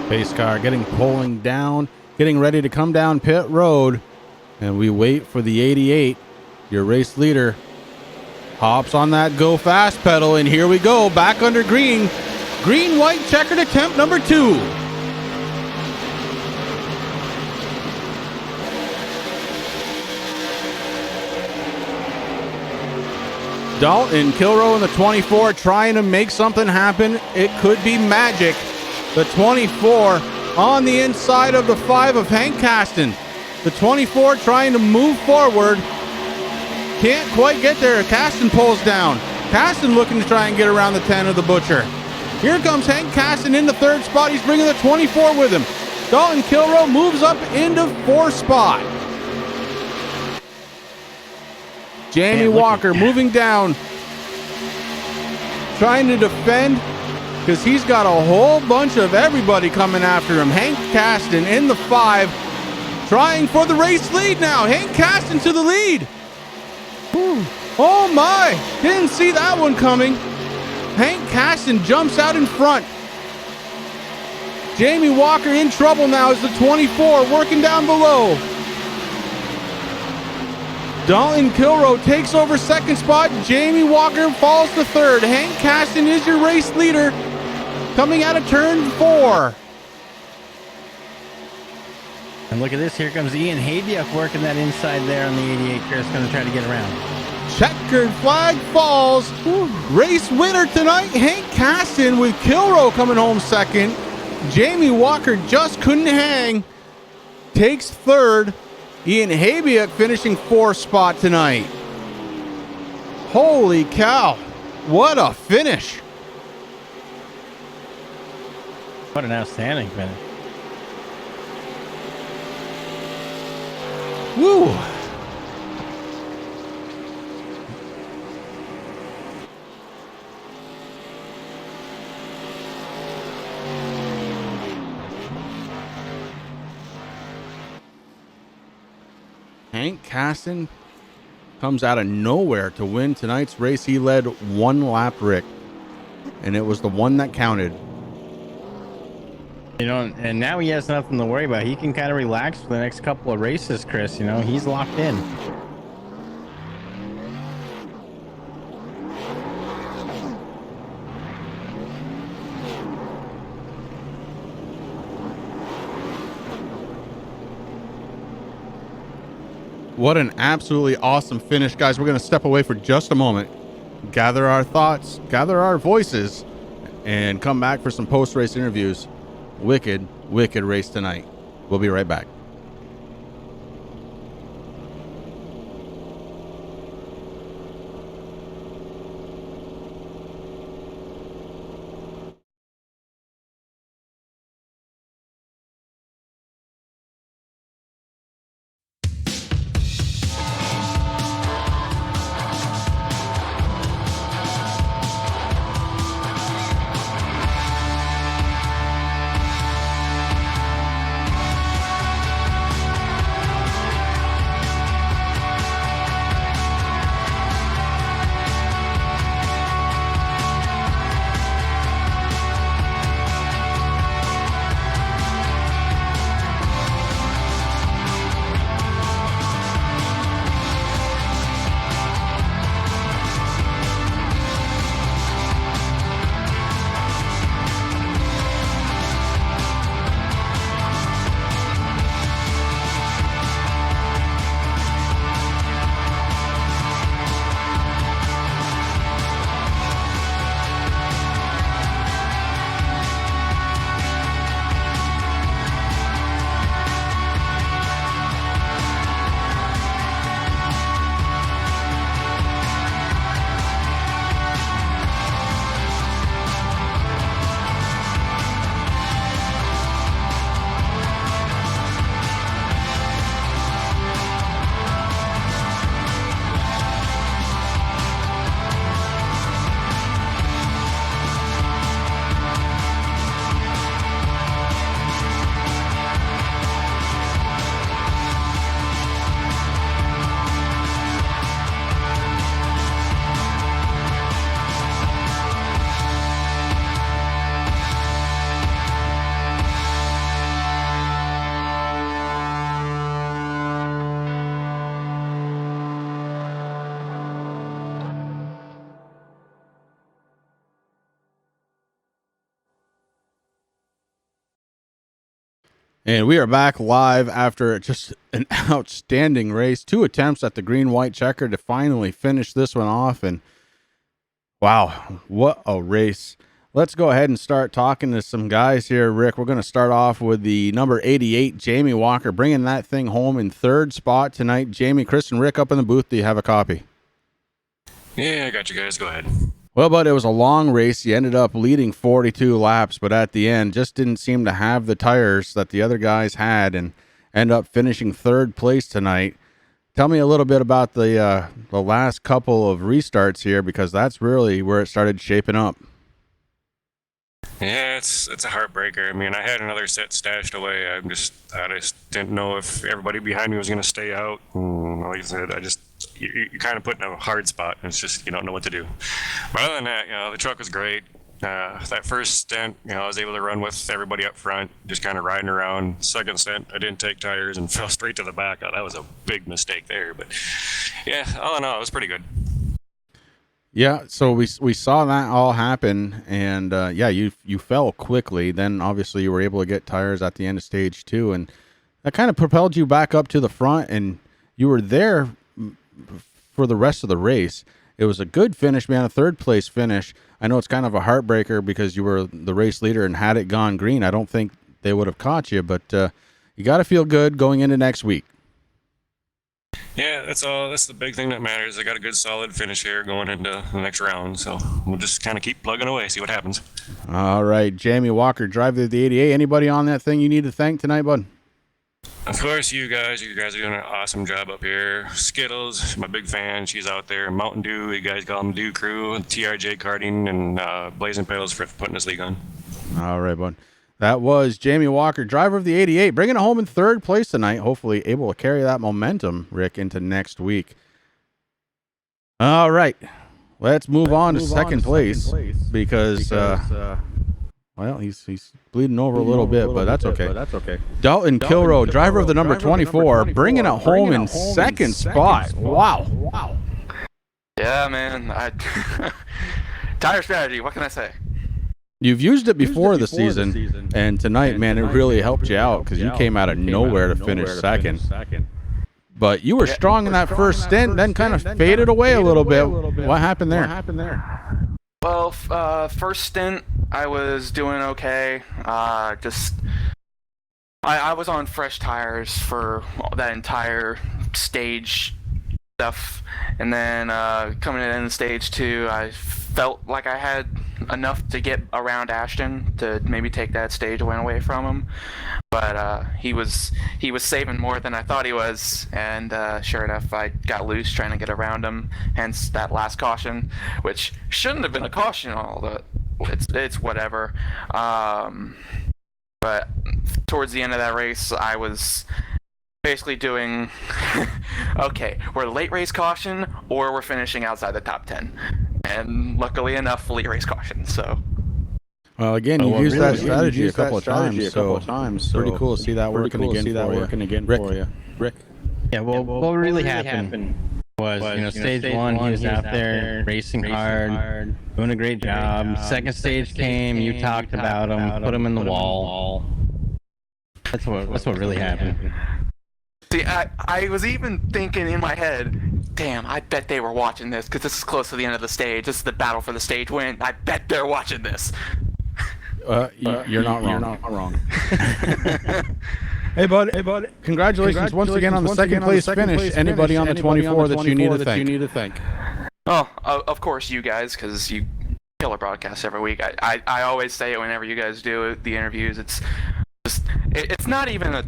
Pace car getting pulling down, getting ready to come down pit road. And we wait for the 88. Your race leader hops on that go fast pedal. And here we go, back under green. Green, white, checkered attempt number 2. Dalton Kilrow in the 24 trying to make something happen. It could be magic. The 24 on the inside of the 5 of Hank Caston. The 24 trying to move forward. Can't quite get there. Caston pulls down. Caston looking to try and get around the 10 of the Butcher. Here comes Hank Caston in the 3rd spot. He's bringing the 24 with him. Dalton Kilroe moves up into 4th spot. Jamie Walker moving down. Trying to defend because he's got a whole bunch of everybody coming after him. Hank Caston in the 5. Trying for the race lead now. Hank Caston to the lead. Whew. Oh my. Didn't see that one coming. Hank Caston jumps out in front. Jamie Walker in trouble now as the 24 working down below. Dalton Kilroe takes over 2nd spot. Jamie Walker falls to 3rd. Hank Caston is your race leader coming out of turn 4. And look at this. Here comes Ian Habiuk working that inside there on the 88. Chris going to try to get around. Checkered flag falls. Race winner tonight, Hank Caston, with Kilroe coming home 2nd. Jamie Walker just couldn't hang. Takes 3rd. Ian Habiuk finishing 4th spot tonight. Holy cow. What a finish. What an outstanding finish. Woo. Hank Caston comes out of nowhere to win tonight's race. He led 1 lap, Rick, and it was the one that counted. You know, and now he has nothing to worry about. He can kind of relax for the next couple of races, Chris. You know, he's locked in. What an absolutely awesome finish, guys. We're going to step away for just a moment, gather our thoughts, gather our voices, and come back for some post-race interviews. Wicked, wicked race tonight. We'll be right back. And we are back live after just an outstanding race. 2 attempts at the green-white checker to finally finish this one off. And wow, what a race. let's go ahead and start talking to some guys here, Rick. We're going to start off with the number 88, Jamie Walker, bringing that thing home in third spot tonight. Jamie, Chris, and Rick up in the booth. Do you have a copy? Yeah, I got you guys. Go ahead. Well, but it was a long race. You ended up leading 42 laps, but at the end just didn't seem to have the tires that the other guys had and end up finishing third place tonight. Tell me a little bit about the last couple of restarts here, because that's really where it started shaping up. Yeah, it's a heartbreaker. I mean, I had another set stashed away. I just didn't know if everybody behind me was going to stay out. Like I said, you kind of put in a hard spot, and it's just you don't know what to do. But other than that, the truck was great. That first stint, I was able to run with everybody up front, just kind of riding around. Second stint, I didn't take tires and fell straight to the back. That was a big mistake there. But yeah, all in all, it was pretty good. Yeah, so we saw that all happen, and you fell quickly. Then obviously you were able to get tires at the end of stage 2, and that kind of propelled you back up to the front, and you were there for the rest of the race. It was a good finish, man, a third place finish. I know it's kind of a heartbreaker because you were the race leader, and had it gone green, I don't think they would have caught you, but you got to feel good going into next week. Yeah, that's all. That's the big thing that matters. I got a good solid finish here going into the next round, so we'll just kind of keep plugging away, see what happens. All right, Jamie Walker, driver of the 88. Anybody on that thing you need to thank tonight, bud? Of course, you guys are doing an awesome job up here. Skittles, my big fan, she's out there. Mountain Dew, you guys call them Dew Crew. TRJ Karting, and Blazing Pedals for putting this league on. All right, bud. That was Jamie Walker, driver of the 88, bringing it home in third place tonight. Hopefully able to carry that momentum, Rick, into next week. All right, let's move on to second place because well, he's bleeding over a little bit, but that's okay. Dalton Kilroe, driver of the number 24, bringing it home in second spot. Wow. Yeah, man. Tire strategy, what can I say? You've used it before the season, and tonight, man, it really helped you out because you came out of nowhere to finish second. But you were strong in that first stint, then kind of faded away a little bit. What happened there? Well, first stint, I was doing okay. I was on fresh tires for that entire stage stuff, and then coming in stage 2, I felt like I had enough to get around Ashton to maybe take that stage win away from him, but he was saving more than I thought he was, and sure enough, I got loose trying to get around him, hence that last caution, which shouldn't have been a caution, although it's whatever. But towards the end of that race, I was basically doing okay, we're late race caution or we're finishing outside the top 10, and luckily enough, late race caution. So well, again, you've used that strategy a couple of times, so pretty cool to see that working again for you. Rick? Yeah, well, what really happened was, stage 1, he was out there racing hard, doing a great job. Second stage came, you talked about him, put him in the wall. That's what really happened. See, I was even thinking in my head, damn, I bet they were watching this, because this is close to the end of the stage. This is the battle for the stage win. I bet they're watching this. You're not wrong. Hey, bud. Congratulations once again on the second place finish. Anybody on the 24 that you need to thank? Oh, of course you guys, because you killer broadcasts every week. I always say it whenever you guys do the interviews. It's not even a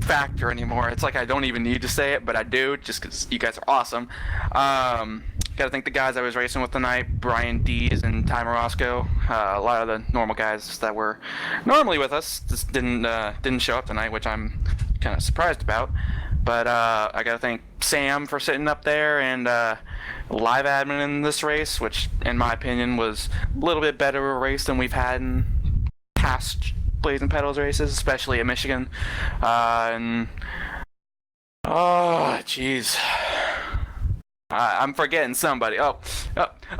factor anymore. It's like I don't even need to say it, but I do, just because you guys are awesome. Gotta thank the guys I was racing with tonight, Brian Dees and Ty Morosco. A lot of the normal guys that were normally with us just didn't show up tonight, which I'm kind of surprised about. But I gotta thank Sam for sitting up there and live admin in this race, which in my opinion was a little bit better a race than we've had in past Blazing Pedals races, especially at Michigan. And oh jeez, I'm forgetting somebody. Oh,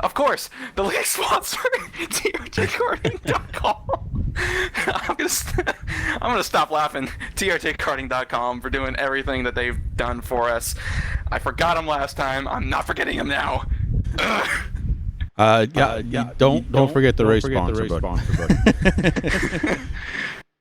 of course, the league sponsor, TRJKarting.com. I'm gonna stop laughing. TRJKarting.com for doing everything that they've done for us. I forgot them last time. I'm not forgetting them now. Don't forget the race sponsor, bud.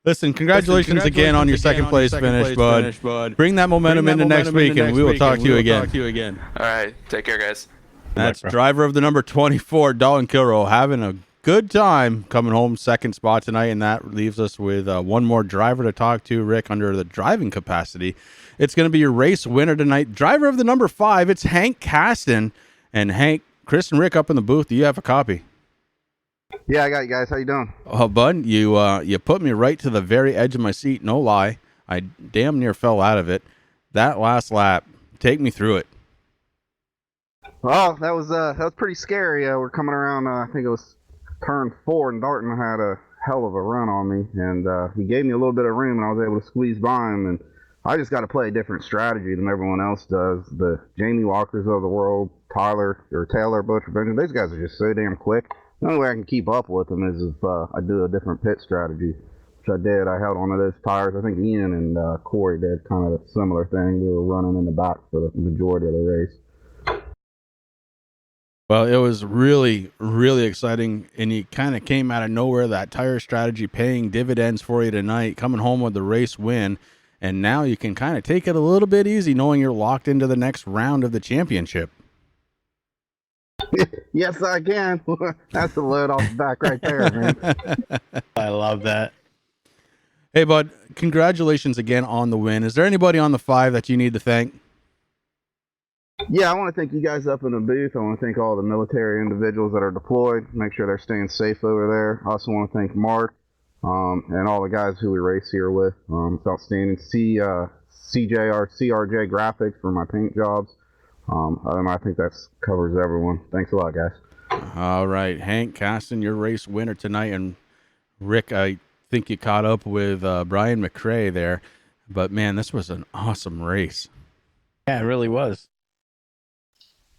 Listen, congratulations again on your second place finish, bud. Bring that momentum into next week, and we will talk to you again. All right, take care, guys. That's driver of the number 24, Dalton Kilrow, having a good time coming home second spot tonight, and that leaves us with one more driver to talk to, Rick, under the driving capacity. It's going to be your race winner tonight. Driver of the number 5, it's Hank Caston. And Hank, Chris and Rick up in the booth. Do you have a copy? Yeah, I got you guys. How you doing? Oh, bud, you put me right to the very edge of my seat. No lie. I damn near fell out of it. That last lap, take me through it. Well, that was pretty scary. We're coming around, I think it was turn 4, and Dalton had a hell of a run on me, and he gave me a little bit of room, and I was able to squeeze by him, and I just got to play a different strategy than everyone else does. The Jamie Walkers of the world, Taylor, Butcher, Benjamin, these guys are just so damn quick. The only way I can keep up with them is if I do a different pit strategy, which I did. I held onto those tires. I think Ian and Corey did kind of a similar thing. We were running in the back for the majority of the race. Well, it was really, really exciting, and you kind of came out of nowhere. That tire strategy paying dividends for you tonight, coming home with the race win, and now you can kind of take it a little bit easy knowing you're locked into the next round of the championship. Yes, I can. That's the load off the back right there, man. I love that. Hey, bud, congratulations again on the win. Is there anybody on the 5 that you need to thank? Yeah, I want to thank you guys up in the booth. I want to thank all the military individuals that are deployed. Make sure they're staying safe over there. I also want to thank Mark and all the guys who we race here with. It's outstanding. TRJ graphics for my paint jobs. And I think that covers everyone. Thanks a lot, guys. All right, Hank Caston, your race winner tonight. And Rick, I think you caught up with Brian Mcrae there. But, man, this was an awesome race. Yeah, it really was.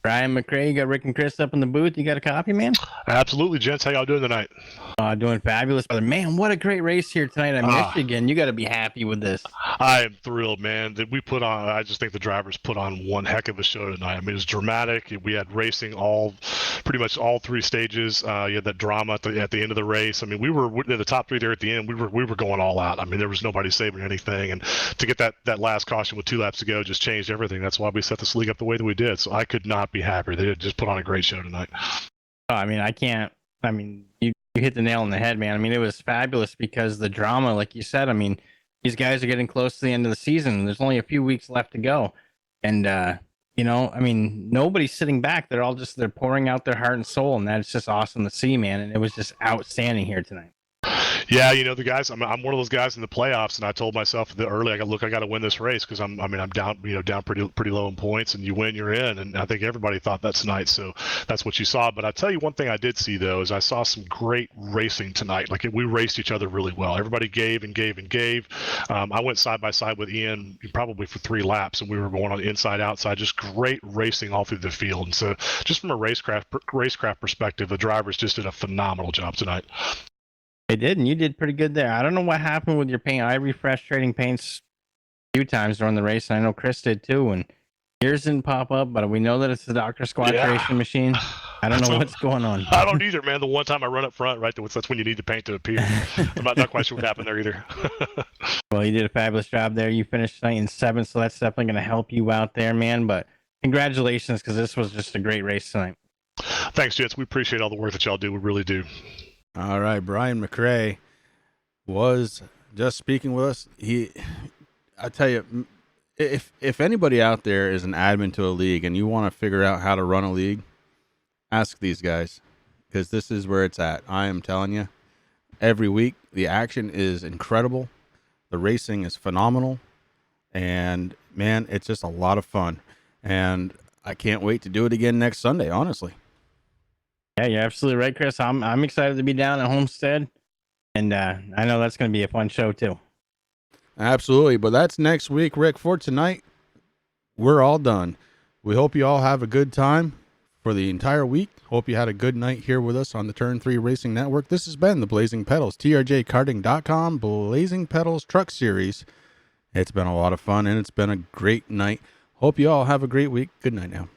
Brian Mcrae, you got Rick and Chris up in the booth. You got a copy, man? Absolutely, gents. How y'all doing tonight? Doing fabulous, brother. Man, what a great race here tonight at Michigan. You got to be happy with this. I am thrilled, man. That we put on. I just think the drivers put on one heck of a show tonight. I mean, it was dramatic. We had racing pretty much all 3 stages. You had that drama at the end of the race. I mean, we were the top 3 there at the end. We were going all out. I mean, there was nobody saving anything. And to get that last caution with 2 laps to go just changed everything. That's why we set this league up the way that we did. So I could not be happier. They just put on a great show tonight. I mean, you hit the nail on the head, man. I mean, it was fabulous because the drama, like you said, I mean, these guys are getting close to the end of the season. There's only a few weeks left to go. And, I mean, nobody's sitting back. They're pouring out their heart and soul. And that's just awesome to see, man. And it was just outstanding here tonight. Yeah, the guys. I'm one of those guys in the playoffs, and I told myself that early. I got to win this race because I'm down, down pretty low in points, and you win, you're in. And I think everybody thought that tonight, so that's what you saw. But I tell you one thing I did see though is I saw some great racing tonight. Like we raced each other really well. Everybody gave and gave and gave. I went side by side with Ian probably for 3 laps, and we were going on inside outside. Just great racing all through the field. And so, just from a racecraft perspective, the drivers just did a phenomenal job tonight. They did, and you did pretty good there. I don't know what happened with your paint. I refreshed trading paints a few times during the race, and I know Chris did too, and yours didn't pop up, but we know that it's the Dr. Squatration machine. I don't know what's going on. I don't either, man. The one time I run up front, right, that's when you need the paint to appear. I'm not quite sure what happened there either. Well, you did a fabulous job there. You finished tonight in 7th, so that's definitely going to help you out there, man. But congratulations, because this was just a great race tonight. Thanks, gents. We appreciate all the work that y'all do. We really do. All right, Brian Mcrae was just speaking with us. I tell you, if anybody out there is an admin to a league and you want to figure out how to run a league, ask these guys, because this is where it's at. I am telling you, every week the action is incredible, the racing is phenomenal, and man, it's just a lot of fun. And I can't wait to do it again next Sunday, honestly. Yeah, you're absolutely right, Chris. I'm excited to be down at Homestead, and I know that's going to be a fun show too. Absolutely, but that's next week, Rick. For tonight, we're all done. We hope you all have a good time for the entire week. Hope you had a good night here with us on the Turn 3 Racing Network. This has been the Blazing Pedals, TRJKarting.com, Blazing Pedals Truck Series. It's been a lot of fun, and it's been a great night. Hope you all have a great week. Good night now.